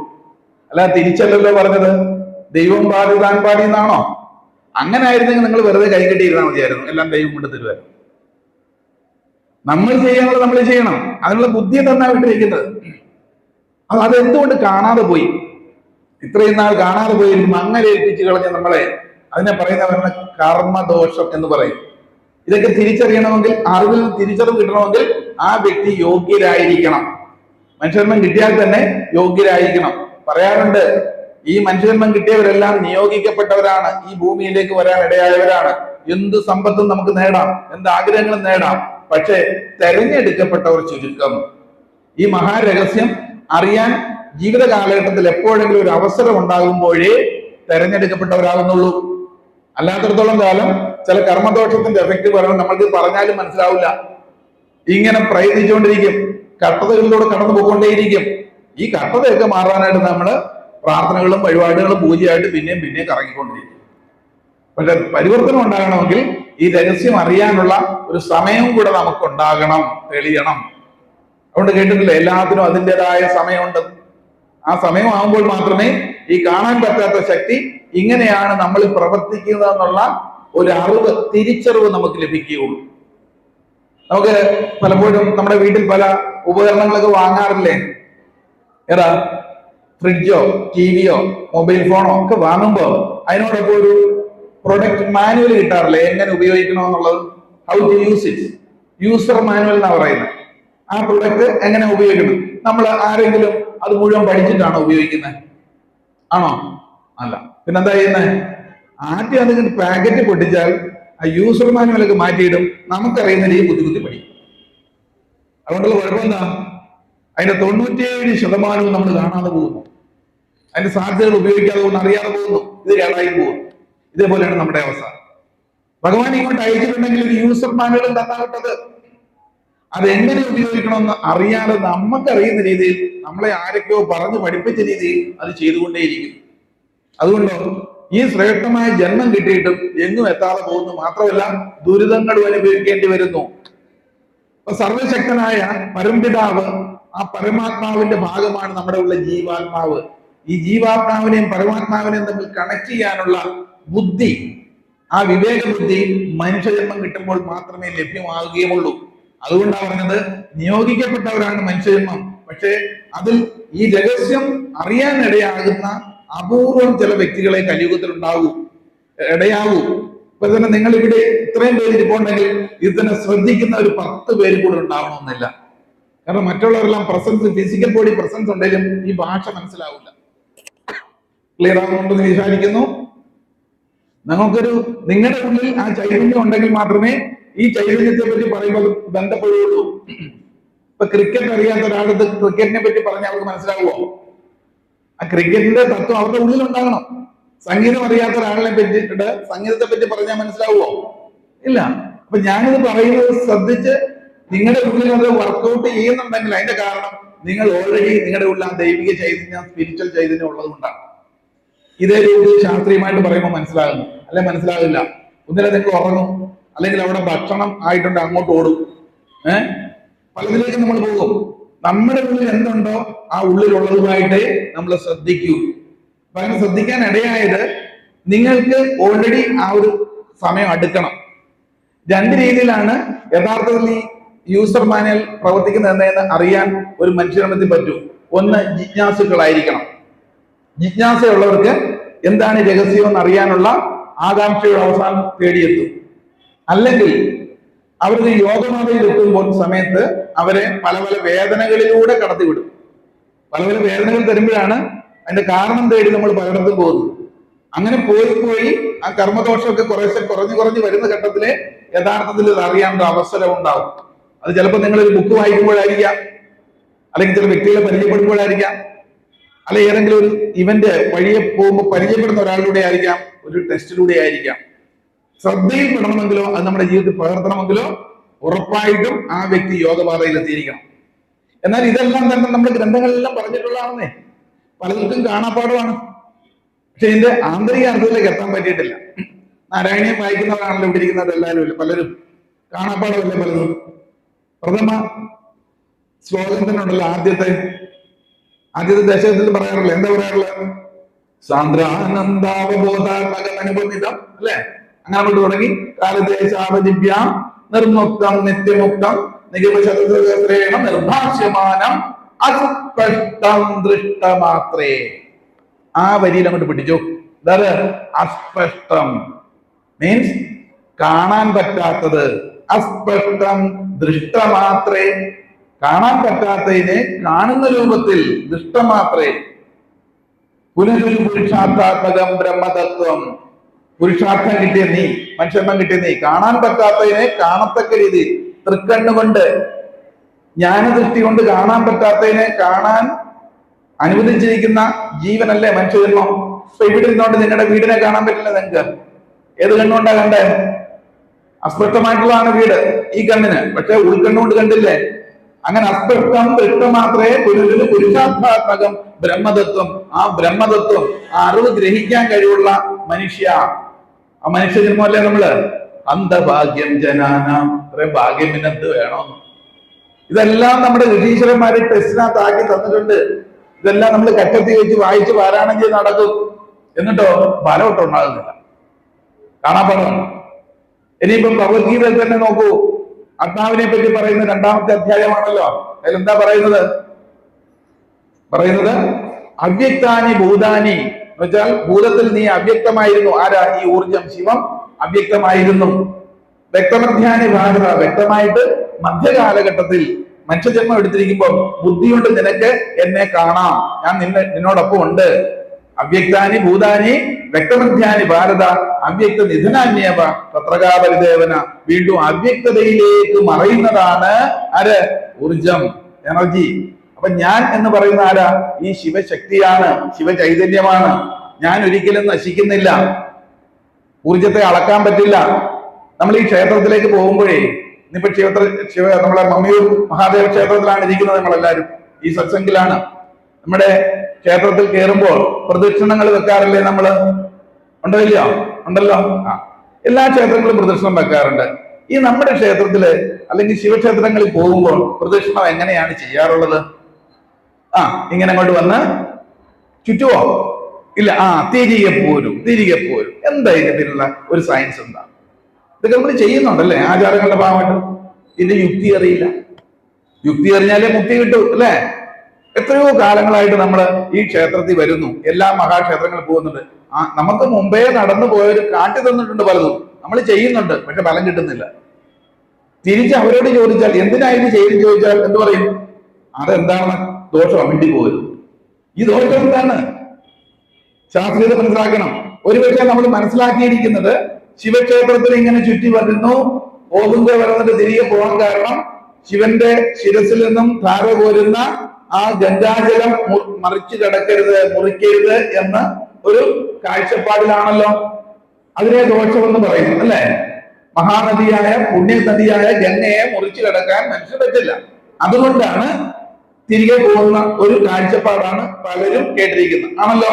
അല്ല തിരിച്ചല്ലല്ലോ പറഞ്ഞത്, ദൈവം പാതി താൻ പാതി എന്നാണോ? അങ്ങനെ ആയിരുന്നെങ്കിൽ നിങ്ങൾ വെറുതെ കൈകെട്ടിയിരുന്നാൽ മതിയായിരുന്നു, എല്ലാം ദൈവം കൊണ്ട് തരുമായിരുന്നു. നമ്മൾ ചെയ്യാനുള്ളത് നമ്മൾ ചെയ്യണം, അതിനുള്ള ബുദ്ധി തന്നെ വിട്ടിരിക്കുന്നത്. അതെന്തുകൊണ്ട് കാണാതെ പോയി? ഇത്രയും നാൾ കാണാതെ പോയി അങ്ങനെ ഏൽപ്പിച്ച് കളഞ്ഞ നമ്മളെ, അതിനെ പറയുന്നവരുടെ കർമ്മദോഷം എന്ന് പറയും. ഇതൊക്കെ തിരിച്ചറിയണമെങ്കിൽ, അറിവിൽ തിരിച്ചറിവ് കിട്ടണമെങ്കിൽ ആ വ്യക്തി യോഗ്യരായിരിക്കണം. മനുഷ്യജന്മം കിട്ടിയാൽ തന്നെ യോഗ്യരായിരിക്കണം. പറയാറുണ്ട്, ഈ മനുഷ്യജന്മം കിട്ടിയവരെല്ലാം നിയോഗിക്കപ്പെട്ടവരാണ്, ഈ ഭൂമിയിലേക്ക് വരാൻ ഇടയായവരാണ്. എന്ത് സമ്പത്തും നമുക്ക് നേടാം, എന്ത് ആഗ്രഹങ്ങളും നേടാം, പക്ഷെ തെരഞ്ഞെടുക്കപ്പെട്ടവർ ചുരുക്കം. ഈ മഹാരഹസ്യം അറിയാൻ ജീവിത കാലഘട്ടത്തിൽ എപ്പോഴെങ്കിലും ഒരു അവസരം ഉണ്ടാകുമ്പോഴേ തെരഞ്ഞെടുക്കപ്പെട്ടവരാകുന്നുള്ളൂ. അല്ലാത്തടത്തോളം കാലം ചില കർമ്മദോഷത്തിന്റെ എഫക്ട് പറയുമ്പോൾ നമ്മൾക്ക് പറഞ്ഞാലും മനസ്സിലാവില്ല. ഇങ്ങനെ പ്രയത്നിച്ചുകൊണ്ടിരിക്കും, കട്ടതകളിലൂടെ കടന്നു പോയിക്കൊണ്ടേയിരിക്കും. ഈ കട്ടതയൊക്കെ മാറാനായിട്ട് നമ്മള് പ്രാർത്ഥനകളും വഴിപാടുകളും പൂജയായിട്ട് പിന്നെയും പിന്നെയും കറങ്ങിക്കൊണ്ടിരിക്കും. പക്ഷെ പരിവർത്തനം ഉണ്ടാകണമെങ്കിൽ ഈ രഹസ്യം അറിയാനുള്ള ഒരു സമയവും കൂടെ നമുക്ക് ഉണ്ടാകണം, തെളിയണം. അതുകൊണ്ട് കേട്ടിട്ടില്ല, എല്ലാത്തിനും അതിൻ്റെതായ സമയമുണ്ട്. ആ സമയമാകുമ്പോൾ മാത്രമേ ഈ കാണാൻ പറ്റാത്ത ശക്തി ഇങ്ങനെയാണ് നമ്മൾ പ്രവർത്തിക്കുന്നത് എന്നുള്ള ഒരു അറിവ്, തിരിച്ചറിവ് നമുക്ക് ലഭിക്കുകയുള്ളൂ. നമുക്ക് പലപ്പോഴും നമ്മുടെ വീട്ടിൽ പല ഉപകരണങ്ങളൊക്കെ വാങ്ങാറില്ലേ? ഏതാ, ഫ്രിഡ്ജോ ടിവിയോ മൊബൈൽ ഫോണോ ഒക്കെ വാങ്ങുമ്പോൾ അതിനോടൊപ്പം ഒരു പ്രൊഡക്റ്റ് മാനുവൽ കിട്ടാറില്ലേ, എങ്ങനെ ഉപയോഗിക്കണമെന്നുള്ളത്, how to use it, user manual എന്നാ പറയുന്നത്. ആ പ്രൊഡക്റ്റ് എങ്ങനെ ഉപയോഗിക്കണം, നമ്മൾ ആരെങ്കിലും അത് മുഴുവൻ പഠിച്ചിട്ടാണോ ഉപയോഗിക്കുന്നത്? ആണോ? അല്ല. പിന്നെന്താ ചെയ്യുന്നത്? ആദ്യം അതിന്റെ പാക്കറ്റ് പൊട്ടിച്ചാൽ ആ യൂസർ മാനുവലൊക്കെ മാറ്റിയിടും, നമുക്കറിയുന്ന രീതി കുത്തി കുത്തി പഠിക്കും. അതുകൊണ്ടുള്ള കുഴപ്പം എന്താ? അതിന്റെ 97% നമ്മൾ കാണാതെ പോകുന്നു, അതിന്റെ സാധ്യതകൾ ഉപയോഗിക്കാതെ പോകുന്നു, അറിയാതെ പോകുന്നു, ഇത് കേടായി പോകുന്നു. ഇതേപോലെയാണ് നമ്മുടെ അവസ്ഥ. ഭഗവാൻ ഇങ്ങോട്ട് അയച്ചിട്ടുണ്ടെങ്കിൽ ഒരു യൂസർ മാനുവലും തന്നാകട്ടത്. അതെങ്ങനെ ഉപയോഗിക്കണമെന്ന് അറിയാതെ നമുക്കറിയുന്ന രീതിയിൽ, നമ്മളെ ആരൊക്കെയോ പറഞ്ഞു പഠിപ്പിച്ച രീതിയിൽ അത് ചെയ്തുകൊണ്ടേയിരിക്കും. അതുകൊണ്ട് ഈ ശ്രേഷ്ഠമായ ജന്മം കിട്ടിയിട്ടും എങ്ങും എത്താതെ പോകുന്നു. മാത്രമല്ല ദുരിതങ്ങളും അനുഭവിക്കേണ്ടി വരുന്നു. അപ്പൊ സർവശക്തനായ പരംപിതാവ്, ആ പരമാത്മാവിന്റെ ഭാഗമാണ് നമ്മുടെ ഉള്ള ജീവാത്മാവ്. ഈ ജീവാത്മാവിനെയും പരമാത്മാവിനെയും തമ്മിൽ കണക്ട് ചെയ്യാനുള്ള ബുദ്ധി, ആ വിവേക ബുദ്ധി മനുഷ്യജന്മം കിട്ടുമ്പോൾ മാത്രമേ ലഭ്യമാവുകയുള്ളൂ. അതുകൊണ്ടാണ് പറഞ്ഞത്, നിയോഗിക്കപ്പെട്ടവരാണ് മനുഷ്യജന്മം. പക്ഷെ അതിൽ ഈ രഹസ്യം അറിയാനിടയാകുന്ന അപൂർവം ചില വ്യക്തികളെ കലിയുഗത്തിൽ ഇടയാകൂ. ഇപ്പൊ തന്നെ നിങ്ങൾ ഇവിടെ ഇത്രയും പേര് ഇരിപ്പുണ്ടെങ്കിൽ ഇത് തന്നെ ശ്രദ്ധിക്കുന്ന ഒരു 10 പേര് കൂടെ ഉണ്ടാവണമെന്നില്ല. കാരണം മറ്റുള്ളവരെല്ലാം പ്രസൻസ്, ഫിസിക്കൽ ബോഡി പ്രസൻസ് ഉണ്ടെങ്കിലും ഈ ഭാഷ മനസ്സിലാവില്ല. ക്ലിയർ ആകുന്നുണ്ടെന്ന് വിചാരിക്കുന്നു. നിങ്ങളുടെ ഉള്ളിൽ ആ ചൈതന്യം ഉണ്ടെങ്കിൽ മാത്രമേ ഈ ചൈതന്യത്തെ പറ്റി പറയുമ്പോൾ ബന്ധപ്പെടുകയുള്ളൂ. ഇപ്പൊ ക്രിക്കറ്റ് അറിയാത്ത ഒരാളത് ക്രിക്കറ്റിനെ പറ്റി പറഞ്ഞാൽ അവർക്ക് മനസ്സിലാവുമോ? ആ ക്രിക്കറ്റിന്റെ തത്വം അവരുടെ ഉള്ളിൽ ഉണ്ടാകണം. സംഗീതം അറിയാത്ത ഒരാളിനെ പറ്റിയിട്ട് സംഗീതത്തെ പറ്റി പറഞ്ഞാൽ മനസ്സിലാവുമോ? ഇല്ല. അപ്പൊ ഞാനിത് പറയുന്നത് ശ്രദ്ധിച്ച് നിങ്ങളുടെ ഉള്ളിൽ അത് വർക്കൗട്ട് ചെയ്യുന്നുണ്ടെങ്കിൽ അതിന്റെ കാരണം നിങ്ങൾ ഓൾറെഡി നിങ്ങളുടെ ഉള്ളിൽ ആ ദൈവിക ചൈതന്യം, സ്പിരിച്വൽ ചൈതന്യം ഉള്ളത് കൊണ്ടാണ്. ഇതേ രീതിയിൽ ശാസ്ത്രീയമായിട്ട് പറയുമ്പോൾ മനസ്സിലാകുന്നു, അല്ലെ മനസ്സിലാകില്ല. ഒന്നിലെ നിങ്ങൾ ഉറങ്ങും, അല്ലെങ്കിൽ അവിടെ ഭക്ഷണം ആയിട്ടുണ്ട് അങ്ങോട്ട് ഓടും, പലതിലേക്ക് നമ്മൾ പോകും. നമ്മുടെ ഉള്ളിൽ എന്തുണ്ടോ ആ ഉള്ളിലുള്ളതുമായിട്ട് നമ്മൾ ശ്രദ്ധിക്കൂ. അപ്പൊ അങ്ങനെ ശ്രദ്ധിക്കാൻ ഇടയായത് നിങ്ങൾക്ക് ഓൾറെഡി ആ ഒരു സമയം അടുക്കണം. രണ്ട് രീതിയിലാണ് യഥാർത്ഥത്തിൽ ഈ യൂസർ മാനുവൽ പ്രവർത്തിക്കുന്നത് എന്ന് അറിയാൻ ഒരു മനുഷ്യനെ പറ്റൂ. ഒന്ന്, ജിജ്ഞാസുക്കളായിരിക്കണം. ജിജ്ഞാസയുള്ളവർക്ക് എന്താണ് രഹസ്യം എന്ന് അറിയാനുള്ള ആകാംക്ഷയുടെ അവസാനം തേടിയെത്തും. അല്ലെങ്കിൽ അവർക്ക് യോഗമാതയിൽ എത്തുമ്പോൾ സമയത്ത് അവരെ പല പല വേദനകളിലൂടെ കടത്തിവിടും. പല പല വേദനകൾ തരുമ്പോഴാണ് അതിന്റെ കാരണം തേടി നമ്മൾ പലയിടത്തും പോകുന്നത്. അങ്ങനെ പോയി ആ കർമ്മദോഷമൊക്കെ കുറഞ്ഞു വരുന്ന ഘട്ടത്തിലെ യഥാർത്ഥത്തിൽ ഇത് അറിയാനുള്ള അവസരം ഉണ്ടാവും. അത് ചിലപ്പോൾ നിങ്ങൾ ഒരു ബുക്ക് വായിക്കുമ്പോഴായിരിക്കാം, അല്ലെങ്കിൽ ചില വ്യക്തികളെ പരിചയപ്പെടുമ്പോഴായിരിക്കാം, അല്ലെ ഏതെങ്കിലും ഒരു ഇവന്റ് വഴിയെ പോകുമ്പോൾ പരിചയപ്പെടുന്ന ഒരാളിലൂടെ ആയിരിക്കാം, ഒരു ടെസ്റ്റിലൂടെ ആയിരിക്കാം. ശ്രദ്ധയിൽപ്പെടണമെങ്കിലോ അത് നമ്മുടെ ജീവിതത്തിൽ പകർത്തണമെങ്കിലോ ഉറപ്പായിട്ടും ആ വ്യക്തി യോഗപാതയിൽ എത്തിയിരിക്കണം. എന്നാൽ ഇതെല്ലാം തന്നെ നമ്മുടെ ഗ്രന്ഥങ്ങളിലെല്ലാം പറഞ്ഞിട്ടുള്ളതാണെന്നേ, പലർക്കും കാണാപ്പാടുമാണ്. പക്ഷെ ഇതിന്റെ ആന്തരിക അർത്ഥത്തിലേക്ക് എത്താൻ പറ്റിയിട്ടില്ല. നാരായണീയം വായിക്കുന്നവരാണല്ലോ ഇവിടെ ഇരിക്കുന്നത് എല്ലാവരും, പലരും കാണാപ്പാടമല്ലേ പലതും. പ്രഥമ ശ്ലോകത്തിനുണ്ടല്ലോ ആദ്യത്തെ ദശകത്തിൽ പറയാറുള്ളത്, എന്താ പറയാറുള്ളത്? സാന്ദ്രാനന്ദാവബോധാത്മകം അനുഭവിതം, അല്ലെ? അങ്ങനെ അങ്ങോട്ട് തുടങ്ങി കാലദേശാവദിഭ്യ നിർമുക്തം നിത്യമുക്തം നിഗമശതസഹസ്രേണ നിർഭാഷ്യമാനം അസ്പഷ്ടം ദൃഷ്ടമാത്രേ. ആ വരിയിൽ അങ്ങോട്ട് പിടിച്ചു. അതായത് അസ്പഷ്ടം മീൻസ് കാണാൻ പറ്റാത്തത്, അസ്പഷ്ടം ദൃഷ്ടമാത്രേ, കാണാൻ പറ്റാത്തതിനെ കാണുന്ന രൂപത്തിൽ ദൃഷ്ടമാത്രേ. പുനരൊരു പുരുഷാർത്ഥാത്മകം ബ്രഹ്മതത്വം, പുരുഷാർത്ഥം കിട്ടിയ നീ, മനുഷ്യത്വം കിട്ടിയ നീ, കാണാൻ പറ്റാത്തതിനെ കാണത്തക്ക രീതിയിൽ തൃക്കണ്ണുകൊണ്ട്, ജ്ഞാനദൃഷ്ടി കൊണ്ട് കാണാൻ പറ്റാത്തതിനെ കാണാൻ അനുവദിച്ചിരിക്കുന്ന ജീവനല്ലേ മനുഷ്യജന്മം. ഇപ്പൊ ഇവിടെ നിന്നോണ്ട് നിങ്ങളുടെ വീടിനെ കാണാൻ പറ്റില്ല നിങ്ങൾക്ക്. ഏത് കണ്ണുകൊണ്ടാ കണ്ടേ? അസ്പഷ്ടമായിട്ടുള്ളതാണ് വീട് ഈ കണ്ണിന്, പക്ഷെ ഉൾക്കണ്ണുകൊണ്ട് കണ്ടില്ലേ? അങ്ങനെ അസ്പഷ്ടം ദൃഷ്ടമാത്രേ പുരുഷാർത്ഥാത്മകം ബ്രഹ്മതത്വം. ആ ബ്രഹ്മതത്വം, ആ അറിവ് ഗ്രഹിക്കാൻ കഴിവുള്ള മനുഷ്യ, ആ മനുഷ്യജന്മല്ലേ നമ്മള്. അന്ധഭാഗ്യം ജനാനാം, ഭാഗ്യം പിന്നെന്ത് വേണോ? ഇതെല്ലാം നമ്മുടെ ഋഷീശ്വരന്മാര് ടെസ്റ്റിനകത്ത് ആക്കി തന്നിട്ടുണ്ട്. ഇതെല്ലാം നമ്മൾ കറ്റത്തി വെച്ച് വായിച്ച് പാരായണം ചെയ്ത് നടക്കും. എന്നിട്ടോ ഫലമൊട്ടും ഉണ്ടാകുന്നില്ല, കാണാപ്പാടാണ്. ഇനിയിപ്പം ഭഗവത്ഗീതയിൽ തന്നെ നോക്കൂ, ആത്മാവിനെ പറ്റി പറയുന്ന 2ാമത്തെ അധ്യായമാണല്ലോ. അതിലെന്താ പറയുന്നത്? അവ്യക്താനി ഭൂതാനി എന്ന് വെച്ചാൽ ഭൂതത്തിൽ നീ അവ്യക്തമായിരുന്നു. ആരാ? ഈ ഊർജം, ശിവം അവ്യക്തമായിരുന്നു. വ്യക്തമധ്യാനി ഭാരത, വ്യക്തമായിട്ട് മധ്യകാലഘട്ടത്തിൽ മനുഷ്യജന്മം എടുത്തിരിക്കുമ്പോൾ ബുദ്ധി കൊണ്ട് നിനക്ക് എന്നെ കാണാം, ഞാൻ നിന്നോടൊപ്പം ഉണ്ട്. അവ്യക്താനി ഭൂതാനി വ്യക്തമധ്യാനി ഭാരത അവ്യക്ത നിധനാന്യവ തത്രകാപരിദേവന. വീണ്ടും അവ്യക്തതയിലേക്ക് മറയുന്നതാണ് ആര്? ഊർജം, എനർജി. അപ്പൊ ഞാൻ എന്ന് പറയുന്ന ആരാ? ഈ ശിവശക്തിയാണ്, ശിവചൈതന്യമാണ്. ഞാൻ ഒരിക്കലും നശിക്കുന്നില്ല. ഊർജത്തെ അളക്കാൻ പറ്റില്ല. നമ്മൾ ഈ ക്ഷേത്രത്തിലേക്ക് പോകുമ്പോഴേ, ഇന്നിപ്പോ നമ്മളെ മമ്മിയൂർ മഹാദേവ ക്ഷേത്രത്തിലാണ് ഇരിക്കുന്നത് നമ്മളെല്ലാരും, ഈ സത്സംഗിലാണ്. നമ്മുടെ ക്ഷേത്രത്തിൽ കയറുമ്പോൾ പ്രദക്ഷിണങ്ങൾ വെക്കാറില്ലേ നമ്മള്? ഉണ്ടല്ലോ, ഉണ്ടല്ലോ. എല്ലാ ക്ഷേത്രങ്ങളും പ്രദക്ഷിണം വെക്കാറുണ്ട്. ഈ നമ്മുടെ ക്ഷേത്രത്തില് അല്ലെങ്കിൽ ശിവക്ഷേത്രങ്ങളിൽ പോകുമ്പോൾ പ്രദക്ഷിണം എങ്ങനെയാണ് ചെയ്യാറുള്ളത്? ഇങ്ങനെ അങ്ങോട്ട് വന്ന് ചുറ്റുവോ? ഇല്ല. തിരികെ പോരും. എന്താ ഇതിനുള്ള ഒരു സയൻസ് എന്താ? ഇതൊക്കെ നമ്മൾ ചെയ്യുന്നുണ്ടല്ലേ ആചാരങ്ങളുടെ ഭാഗമായിട്ട്. ഇതിന്റെ യുക്തി അറിയില്ല. യുക്തി അറിഞ്ഞാലേ മുക്തി കിട്ടൂ, അല്ലേ? എത്രയോ കാലങ്ങളായിട്ട് നമ്മൾ ഈ ക്ഷേത്രത്തിൽ വരുന്നു, എല്ലാ മഹാക്ഷേത്രങ്ങളിൽ പോകുന്നുണ്ട്. നമുക്ക് മുമ്പേ നടന്നു പോയവര് കാട്ടി തന്നിട്ടുണ്ട് പലതും, നമ്മൾ ചെയ്യുന്നുണ്ട്, പക്ഷെ ഫലം കിട്ടുന്നില്ല. തിരിച്ച് അവരോട് ചോദിച്ചാൽ എന്തിനായിട്ട് ചെയ്തു ചോദിച്ചാൽ എന്ത് പറയും? അതെന്താണ് ദോഷം, വേണ്ടി പോരും. ഈ ദോഷം എന്താണ്? ശാസ്ത്രീയത മനസ്സിലാക്കണം. ഒരുപക്ഷെ നമ്മൾ മനസ്സിലാക്കിയിരിക്കുന്നത് ശിവക്ഷേത്രത്തിൽ ഇങ്ങനെ ചുറ്റി വരുന്നു, പോകുമ്പോൾ വരുന്നിട്ട് തിരികെ പോകാൻ കാരണം ശിവന്റെ ശിരസിൽ നിന്നും ധാര പോരുന്ന ആ ഗംഗാജലം മറിച്ചു കിടക്കരുത്, മുറിക്കരുത് എന്ന ഒരു കാഴ്ചപ്പാടിലാണല്ലോ അതിനെ ദോഷമെന്ന് പറയുന്നു, അല്ലേ? മഹാനദിയായ പുണ്യനദിയായ ഗംഗയെ മുറിച്ചു കടക്കാൻ മനുഷ്യന് പറ്റില്ല. അതുകൊണ്ടാണ് തിരികെ പോകുന്ന ഒരു കാഴ്ചപ്പാടാണ് പലരും കേട്ടിരിക്കുന്നത്. ആണല്ലോ,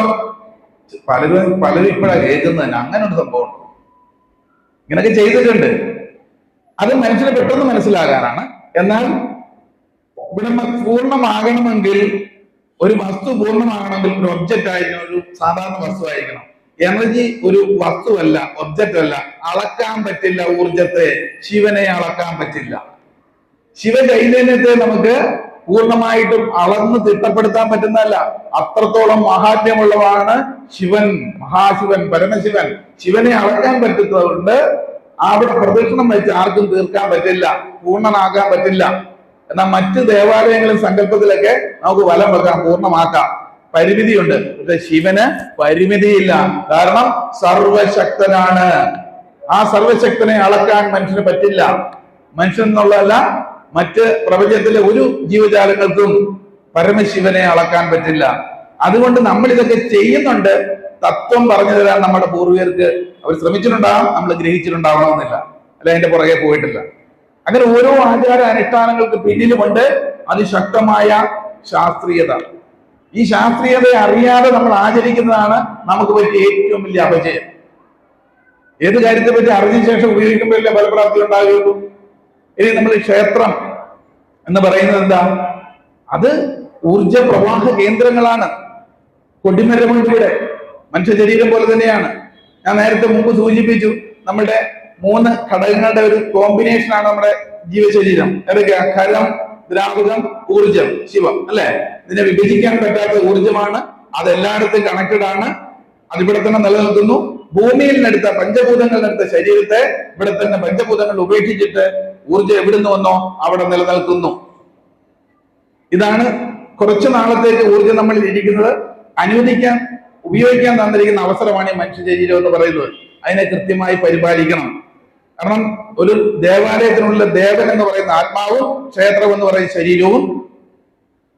പലരും ഇപ്പോഴാണ് കേൾക്കുന്നത് തന്നെ. അങ്ങനെ ഒരു സംഭവം ഇങ്ങനൊക്കെ ചെയ്തിട്ടുണ്ട്. അത് മനുഷ്യന് പെട്ടെന്ന് മനസ്സിലാകാനാണ്. എന്നാൽ ഇവിടെ പൂർണ്ണമാകണമെങ്കിൽ, ഒരു വസ്തു പൂർണ്ണമാകണമെങ്കിൽ ഒരു ഒബ്ജക്റ്റ് ആയിരിക്കണം, ഒരു സാധാരണ വസ്തു ആയിരിക്കണം. എനർജി ഒരു വസ്തുവല്ല, ഒബ്ജക്റ്റ് അല്ല. അളക്കാൻ പറ്റില്ല ഊർജത്തെ, ശിവനെ അളക്കാൻ പറ്റില്ല. ശിവചൈതന്യത്തെ നമുക്ക് പൂർണ്ണമായിട്ടും അളന്ന് തിട്ടപ്പെടുത്താൻ പറ്റുന്നതല്ല. അത്രത്തോളം മഹാത്മ്യമുള്ളതാണ് ശിവൻ, മഹാശിവൻ, പരമശിവൻ. ശിവനെ അളക്കാൻ പറ്റുന്നതുകൊണ്ട് അവിടെ പ്രദക്ഷിണം വെച്ച് ആർക്കും തീർക്കാൻ പറ്റില്ല, പൂർണ്ണനാക്കാൻ പറ്റില്ല. എന്നാൽ മറ്റ് ദേവാലയങ്ങളും സങ്കല്പത്തിലൊക്കെ നമുക്ക് വലം വെക്കാം, പൂർണ്ണമാക്കാം. പരിമിതിയുണ്ട്. പക്ഷെ ശിവന് പരിമിതിയില്ല. കാരണം സർവശക്തനാണ്. ആ സർവശക്തനെ അളക്കാൻ മനുഷ്യന് പറ്റില്ല. മനുഷ്യൻ എന്നുള്ളതല്ല, മറ്റ് പ്രപഞ്ചത്തിലെ ഒരു ജീവജാലങ്ങൾക്കും പരമശിവനെ അളക്കാൻ പറ്റില്ല. അതുകൊണ്ട് നമ്മൾ ഇതൊക്കെ ചെയ്യുന്നുണ്ട്. തത്വം പറഞ്ഞു തരാൻ നമ്മുടെ പൂർവികർക്ക് അവർ ശ്രമിച്ചിട്ടുണ്ടാകും, നമ്മൾ ഗ്രഹിച്ചിട്ടുണ്ടാവണമെന്നില്ല, അല്ല അതിന്റെ പുറകെ പോയിട്ടില്ല. അങ്ങനെ ഓരോ ആചാര അനുഷ്ഠാനങ്ങൾക്ക് പിന്നിലുമുണ്ട് അതിശക്തമായ ശാസ്ത്രീയത. ഈ ശാസ്ത്രീയതയെ അറിയാതെ നമ്മൾ ആചരിക്കുന്നതാണ് നമുക്ക് പറ്റിയ ഏറ്റവും വലിയ അപജയം. ഏത് കാര്യത്തെ പറ്റി അറിഞ്ഞ ശേഷം ഉപയോഗിക്കുമ്പോഴല്ലേ ഫലപ്രാപ്തി ഉണ്ടാകുകയുള്ളൂ. ഇനി നമ്മൾ ക്ഷേത്രം എന്ന് പറയുന്നത് എന്താ? അത് ഊർജ പ്രവാഹ കേന്ദ്രങ്ങളാണ്. കൊടിമരമുൾപ്പെടെ മനുഷ്യ ശരീരം പോലെ തന്നെയാണ്. ഞാൻ നേരത്തെ മുമ്പ് സൂചിപ്പിച്ചു, നമ്മുടെ 3 ഘടകങ്ങളുടെ ഒരു കോമ്പിനേഷനാണ് നമ്മുടെ ജീവശരീരം. ഏതൊക്കെയാ? ഖരം, ദ്രാവകം, ഊർജം, ശിവം, അല്ലെ? ഇതിനെ വിഭജിക്കാൻ പറ്റാത്ത ഊർജമാണ്. അതെല്ലായിടത്തും കണക്റ്റഡ് ആണ്. അതിവിടെ തന്നെ നിലനിൽക്കുന്നു. ഭൂമിയിൽ നിന്നെടുത്ത പഞ്ചഭൂതങ്ങളിലെടുത്ത ശരീരത്തെ ഇവിടെ തന്നെ പഞ്ചഭൂതങ്ങൾ ഉപേക്ഷിച്ചിട്ട് ഊർജം എവിടുന്ന് വന്നോ അവിടെ നിലനിൽക്കുന്നു. ഇതാണ് കുറച്ചു നാളത്തേക്ക് ഊർജം നമ്മളിൽ ഇരിക്കുന്നത്. ഉപയോഗിക്കാൻ തന്നിരിക്കുന്ന അവസരമാണ് ഈ മനുഷ്യ ശരീരം എന്ന് പറയുന്നത്. അതിനെ കൃത്യമായി പരിപാലിക്കണം. കാരണം ഒരു ദേവാലയത്തിനുള്ള ദേവൻ എന്ന് പറയുന്ന ആത്മാവും, ക്ഷേത്രം എന്ന് പറയുന്ന ശരീരവും,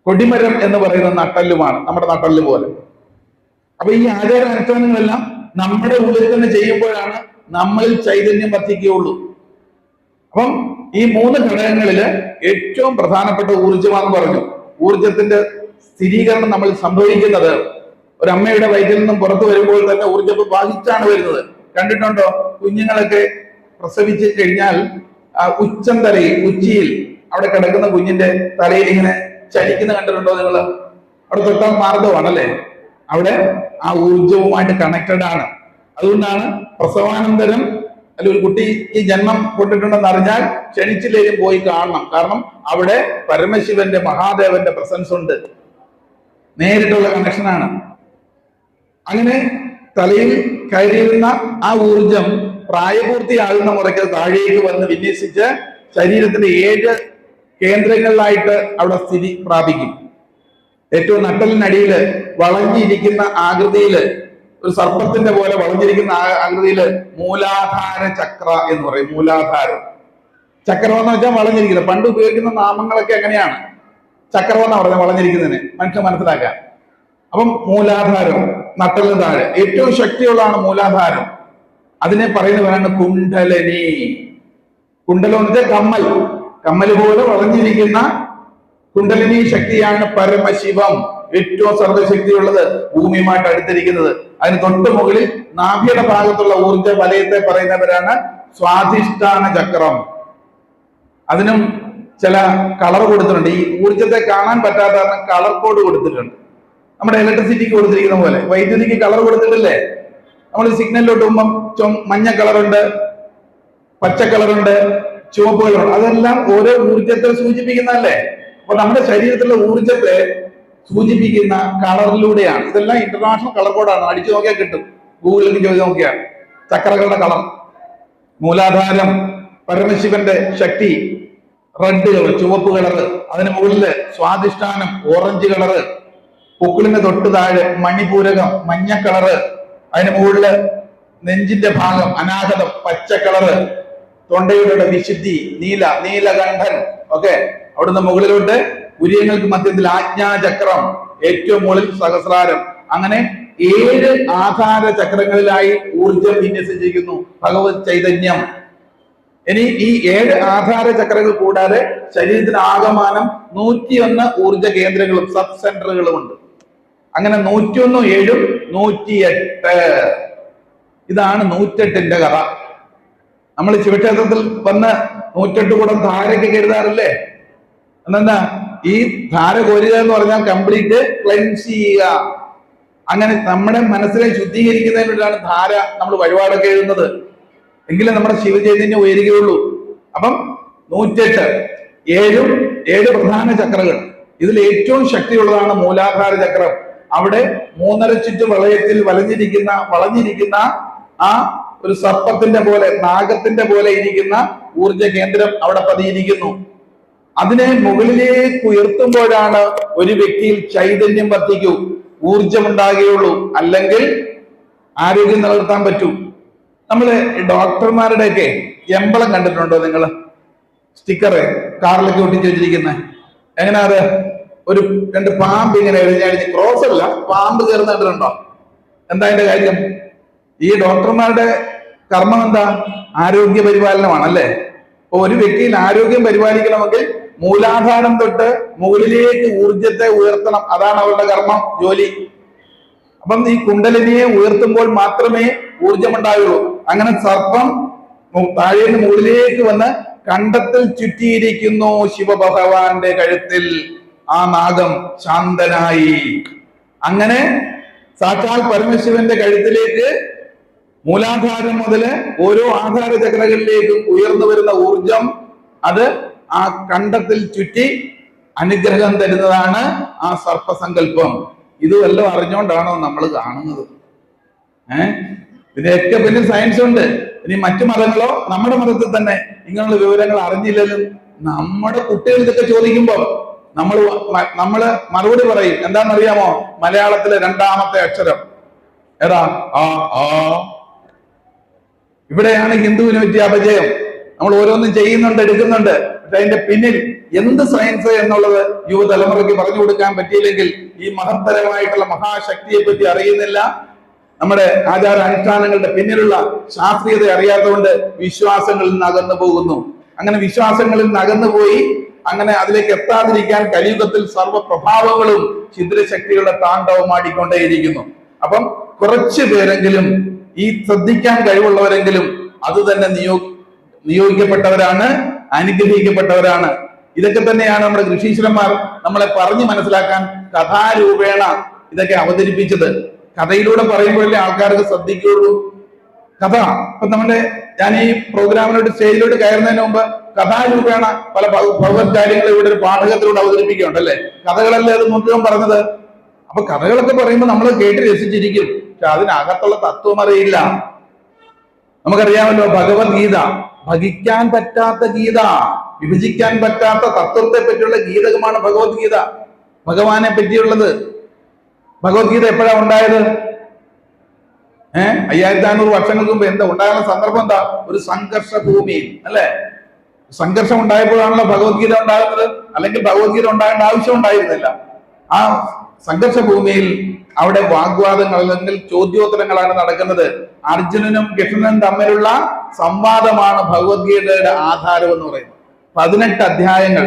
കൊടിമരം എന്ന് പറയുന്ന നട്ടല്ലുമാണ്, നമ്മുടെ നട്ടല് പോലെ. അപ്പൊ ഈ ആചാര അനുഷ്ഠാനങ്ങളെല്ലാം നമ്മുടെ ഉള്ളിൽ തന്നെ ചെയ്യുമ്പോഴാണ് നമ്മളിൽ ചൈതന്യം വർദ്ധിക്കുകയുള്ളൂ. അപ്പം ഈ 3 ഘടകങ്ങളില് ഏറ്റവും പ്രധാനപ്പെട്ട ഊർജമാണെന്ന് പറഞ്ഞു. ഊർജത്തിന്റെ സ്ഥിരീകരണം നമ്മൾ സംഭവിക്കുന്നത് ഒരമ്മയുടെ വയറ്റിൽ നിന്നും പുറത്തു വരുമ്പോൾ തന്നെ ഊർജം ബാധിച്ചാണ് വരുന്നത്. കണ്ടിട്ടുണ്ടോ? കുഞ്ഞുങ്ങളൊക്കെ പ്രസവിച്ച് കഴിഞ്ഞാൽ ഉച്ചം തലയിൽ, ഉച്ചിയിൽ അവിടെ കിടക്കുന്ന കുഞ്ഞിന്റെ തലയിൽ ഇങ്ങനെ ചലിക്കുന്ന കണ്ടിട്ടുണ്ടോ നിങ്ങൾ? അവിടെ തൊട്ടാൽ മാർദ്ദമാണല്ലേ? അവിടെ ആ ഊർജവുമായിട്ട് കണക്റ്റഡ് ആണ്. അതുകൊണ്ടാണ് പ്രസവാനന്തരം അല്ല ഒരു കുട്ടി ഈ ജന്മം കൊണ്ടിട്ടുണ്ടെന്ന് അറിഞ്ഞാൽ ക്ഷണിച്ചില്ലേലും പോയി കാണണം. കാരണം അവിടെ പരമശിവന്റെ, മഹാദേവന്റെ പ്രസൻസ് ഉണ്ട്. നേരിട്ടുള്ള കണക്ഷനാണ്. അങ്ങനെ തലയിൽ കയറിയിരുന്ന ആ ഊർജം പ്രായപൂർത്തിയാകുന്ന മുറയ്ക്ക് താഴേക്ക് വന്ന് വിന്യസിച്ച് ശരീരത്തിന്റെ 7 കേന്ദ്രങ്ങളിലായിട്ട് അവിടെ സ്ഥിതി പ്രാപിക്കും. ഏറ്റവും നട്ടലിനടിയില് വളഞ്ഞിരിക്കുന്ന ആകൃതിയില്, ഒരു സർപ്പത്തിന്റെ പോലെ വളഞ്ഞിരിക്കുന്ന ആകൃതിയില് മൂലാധാര ചക്ര എന്ന് പറയും. മൂലാധാരം ചക്രം എന്ന് വെച്ചാൽ വളഞ്ഞിരിക്കുന്നത്. പണ്ട് ഉപയോഗിക്കുന്ന നാമങ്ങളൊക്കെ എങ്ങനെയാണ്? ചക്രം എന്നാ പറഞ്ഞ വളഞ്ഞിരിക്കുന്നതിന് മനുഷ്യൻ മനസ്സിലാക്കാൻ. അപ്പം മൂലാധാരം, നട്ടലിന് താഴെ ഏറ്റവും ശക്തിയുള്ളതാണ് മൂലാധാരം. അതിനെ പറയുന്നവരാണ് കുണ്ഡലിനി. കുണ്ഡലം എന്ന് വെച്ചാൽ കമ്മൽ, കമ്മല് പോലെ വളഞ്ഞിരിക്കുന്ന കുണ്ഡലിനി ശക്തിയാണ് പരമശിവം. ഏറ്റവും സർവശക്തിയുള്ളത്, ഭൂമിയുമായിട്ട് അടുത്തിരിക്കുന്നത്. അതിന് തൊട്ട് മുകളിൽ നാഭിയുടെ ഭാഗത്തുള്ള ഊർജ വലയത്തെ പറയുന്നവരാണ് സ്വാധിഷ്ഠാന ചക്രം. അതിനും ചില കളർ കൊടുത്തിട്ടുണ്ട്. ഈ ഊർജത്തെ കാണാൻ പറ്റാത്ത കളർ കോഡ് കൊടുത്തിട്ടുണ്ട്. നമ്മുടെ ഇലക്ട്രിസിറ്റിക്ക് കൊടുത്തിരിക്കുന്ന പോലെ വൈദ്യുതിക്ക് കളർ കൊടുത്തിട്ടില്ലേ? നമ്മൾ സിഗ്നലിലോട്ട് പോകുമ്പം മഞ്ഞ കളറുണ്ട്, പച്ച കളറുണ്ട്, ചുവപ്പ് കളറുണ്ട്. അതെല്ലാം ഓരോ ഊർജത്തെ സൂചിപ്പിക്കുന്നതല്ലേ? അപ്പൊ നമ്മുടെ ശരീരത്തിലുള്ള ഊർജത്തെ സൂചിപ്പിക്കുന്ന കളറിലൂടെയാണ്. ഇതെല്ലാം ഇന്റർനാഷണൽ കളർ കോഡാണ്. അടിച്ചു നോക്കിയാൽ കിട്ടും. ഗൂഗിളിലേക്ക് ചോദിച്ചു നോക്കിയാൽ ചക്രകളുടെ കളർ. മൂലാധാരം പരമശിവന്റെ ശക്തി റെഡ് കളർ, ചുവപ്പ് കളറ്. അതിന് മുകളില് സ്വാധിഷ്ഠാനം ഓറഞ്ച് കളറ്. പൊക്കിളിന് തൊട്ട് താഴെ മണിപൂരകം മഞ്ഞ കളറ്. അതിന് മുകളില് നെഞ്ചിന്റെ ഭാഗം അനാഹതം പച്ച കളറ്. തൊണ്ടയുടെ വിശുദ്ധി നീലകണ്ഠൻ. ഓക്കെ, അവിടുന്ന് മുകളിലോട്ട് ഉര്യങ്ങൾക്ക് മധ്യത്തിൽ ആജ്ഞാചക്രം, ഏറ്റവും മുകളിൽ സഹസ്രാരം. അങ്ങനെ 7 ആധാര ചക്രങ്ങളിലായി ഊർജം വിന്യസിച്ചിരിക്കുന്നു ഭഗവത് ചൈതന്യം. ഇനി ഈ 7 ആധാര ചക്രങ്ങൾ കൂടാതെ ശരീരത്തിന് ആകമാനം 101 ഊർജ കേന്ദ്രങ്ങളും സബ് സെന്ററുകളും ഉണ്ട്. അങ്ങനെ 101 7 108. ഇതാണ് 108ന്റെ കഥ. നമ്മൾ ശിവക്ഷേത്രത്തിൽ വന്ന് 108 കൂടം ധാരയ്ക്ക് കരുതാറില്ലേ? എന്താ ഈ ധാര കോരുക എന്ന് പറഞ്ഞാൽ കംപ്ലീറ്റ് ക്ലെൻസ് ചെയ്യുക. അങ്ങനെ നമ്മുടെ മനസ്സിനെ ശുദ്ധീകരിക്കുന്നതിന് വേണ്ടിയാണ് ധാര നമ്മൾ വഴിപാടൊക്കെ എഴുതുന്നത്. എങ്കിലും നമ്മുടെ ശിവചൈതന്യം ഉയരുകയുള്ളൂ. അപ്പം 108 7 പ്രധാന ചക്രകൾ. ഇതിൽ ഏറ്റവും ശക്തിയുള്ളതാണ് മൂലാധാര ചക്രം. അവിടെ 3.5 ചുറ്റു വളയത്തിൽ വളഞ്ഞിരിക്കുന്ന ആ ഒരു സർപ്പത്തിന്റെ പോലെ, നാഗത്തിന്റെ പോലെ ഇരിക്കുന്ന ഊർജ കേന്ദ്രം അവിടെ പതിയിരിക്കുന്നു. അതിനെ മുകളിലേക്ക് ഉയർത്തുമ്പോഴാണ് ഒരു വ്യക്തിയിൽ ചൈതന്യം വർദ്ധിക്കൂ, ഊർജമുണ്ടാകുകയുള്ളൂ, അല്ലെങ്കിൽ ആരോഗ്യം നിലനിർത്താൻ പറ്റൂ. നമ്മള് ഡോക്ടർമാരുടെ ഒക്കെ എംബളം കണ്ടിട്ടുണ്ടോ നിങ്ങൾ? സ്റ്റിക്കറ് കാറിലൊക്കെ ഒട്ടിച്ച് വെച്ചിരിക്കുന്നത് എങ്ങനെയാ? അത് ഒരു 2 പാമ്പ് ഇങ്ങനെ എഴുതി ക്രോസ് അല്ല, പാമ്പ് കയറുന്ന കണ്ടിട്ടുണ്ടോ? എന്താ അതിന്റെ കാര്യം? ഈ ഡോക്ടർമാരുടെ കർമ്മം എന്താ? ആരോഗ്യ പരിപാലനമാണ്, അല്ലേ? അപ്പൊ ഒരു വ്യക്തിയിൽ ആരോഗ്യം പരിപാലിക്കണമെങ്കിൽ മൂലാധാരം തൊട്ട് മുകളിലേക്ക് ഊർജത്തെ ഉയർത്തണം. അതാണ് അവരുടെ കർമ്മം, ജോലി. അപ്പം ഈ കുണ്ടലിനിയെ ഉയർത്തുമ്പോൾ മാത്രമേ ഊർജമുണ്ടാവുള്ളൂ. അങ്ങനെ സർപ്പം താഴേന്ന് മുകളിലേക്ക് വന്ന് കണ്ടത്തിൽ ചുറ്റിയിരിക്കുന്നു ശിവഭഗവാന്റെ കഴുത്തിൽ. ആ നാഗം ശാന്തനായി. അങ്ങനെ സാക്ഷാൽ പരമശിവന്റെ കഴുത്തിലേക്ക് മൂലാധാരം മുതല് ഓരോ ആധാര ചക്രകളിലേക്കും ഉയർന്നു വരുന്ന ഊർജം, അത് ആ കണ്ടത്തിൽ ചുറ്റി അനുഗ്രഹം തരുന്നതാണ് ആ സർപ്പസങ്കല്പം. ഇതുവല്ലോ അറിഞ്ഞുകൊണ്ടാണോ നമ്മൾ കാണുന്നത്? ഇതിന്റെയൊക്കെ പിന്നിൽ സയൻസ് ഉണ്ട്. ഇനി മറ്റു മതങ്ങളോ നമ്മുടെ മതത്തിൽ തന്നെ ഇങ്ങനെയുള്ള വിവരങ്ങൾ അറിഞ്ഞില്ലെങ്കിലും നമ്മുടെ കുട്ടികൾ ഇതൊക്കെ ചോദിക്കുമ്പോൾ നമ്മള് മറുപടി പറയും. എന്താണെന്നറിയാമോ? മലയാളത്തിലെ 2ാമത്തെ അക്ഷരം ഏതാ? ആ ആ. ഇവിടെയാണ് ഹിന്ദുവിന് പറ്റിയ അപജയം. നമ്മൾ ഓരോന്നും ചെയ്യുന്നുണ്ട്, എടുക്കുന്നുണ്ട്. പക്ഷെ അതിന്റെ പിന്നിൽ എന്ത് സയൻസ് എന്നുള്ളത് യുവതലമുറയ്ക്ക് പറഞ്ഞു കൊടുക്കാൻ പറ്റിയില്ലെങ്കിൽ, ഈ മഹത്തരമായിട്ടുള്ള മഹാശക്തിയെ പറ്റി അറിയുന്നില്ല, നമ്മുടെ ആചാര അനുഷ്ഠാനങ്ങളുടെ പിന്നിലുള്ള ശാസ്ത്രീയത അറിയാത്തതുകൊണ്ട് വിശ്വാസങ്ങളിൽ നിന്ന് അകന്നു പോകുന്നു. അങ്ങനെ വിശ്വാസങ്ങളിൽ നിന്ന് അകന്നുപോയി അങ്ങനെ അതിലേക്ക് എത്താതിരിക്കാൻ കലിയുഗത്തിൽ സർവ്വ പ്രഭാവങ്ങളും ഛിദ്രശക്തികളുടെ താണ്ഡവമാടിക്കൊണ്ടേയിരിക്കുന്നു. അപ്പം കുറച്ചു പേരെങ്കിലും, ഈ ശ്രദ്ധിക്കാൻ കഴിവുള്ളവരെങ്കിലും അത് തന്നെ നിയോഗിക്കപ്പെട്ടവരാണ്, അനുഗ്രഹിക്കപ്പെട്ടവരാണ്. ഇതൊക്കെ തന്നെയാണ് നമ്മുടെ ഋഷീശ്വരന്മാർ നമ്മളെ പറഞ്ഞു മനസ്സിലാക്കാൻ കഥാരൂപേണ ഇതൊക്കെ അവതരിപ്പിച്ചത്. കഥയിലൂടെ പറയുമ്പോഴല്ലേ ആൾക്കാർക്ക് ശ്രദ്ധിക്കുകയുള്ളൂ. കഥ ഇപ്പൊ ഞാൻ ഈ പ്രോഗ്രാമിലോട്ട് സ്റ്റേജിലോട്ട് കയറുന്നതിന് മുമ്പ് കഥാരൂപേണ പല ഭഗവത് കാര്യങ്ങൾ ഇവിടെ ഒരു പാഠകത്തിലൂടെ അവതരിപ്പിക്കുന്നുണ്ടല്ലേ? കഥകളല്ലേ അത് മുഴുവൻ പറഞ്ഞത്. അപ്പൊ കഥകളൊക്കെ പറയുമ്പോൾ നമ്മൾ കേട്ട് രസിച്ചിരിക്കും, പക്ഷെ അതിനകത്തുള്ള തത്വം അറിയില്ല. നമുക്കറിയാമല്ലോ, ഭഗവത്ഗീത ഭജിക്കാൻ പറ്റാത്ത ഗീത, വിഭജിക്കാൻ പറ്റാത്ത തത്വത്തെ പറ്റിയുള്ള ഗീതകമാണ് ഭഗവത്ഗീത. ഭഗവാനെ പറ്റിയുള്ളത്. ഭഗവത്ഗീത എപ്പോഴാ ഉണ്ടായത്? 5500 വർഷങ്ങൾക്ക് മുമ്പ്. എന്താ ഉണ്ടാകുന്ന സന്ദർഭം? എന്താ? ഒരു സംഘർഷ ഭൂമിയിൽ, അല്ലെ? സംഘർഷം ഉണ്ടായപ്പോഴാണല്ലോ ഭഗവത്ഗീത ഉണ്ടാകുന്നത്. അല്ലെങ്കിൽ ഭഗവത്ഗീത ഉണ്ടാകേണ്ട ആവശ്യം ഉണ്ടായിരുന്നില്ല. ആ സംഘർഷ ഭൂമിയിൽ അവിടെ വാഗ്വാദങ്ങൾ അല്ലെങ്കിൽ ചോദ്യോത്തരങ്ങളാണ് നടക്കുന്നത്. അർജുനനും കൃഷ്ണനും തമ്മിലുള്ള സംവാദമാണ് ഭഗവത്ഗീതയുടെ ആധാരം എന്ന് പറയുന്നത്. 18 അധ്യായങ്ങൾ.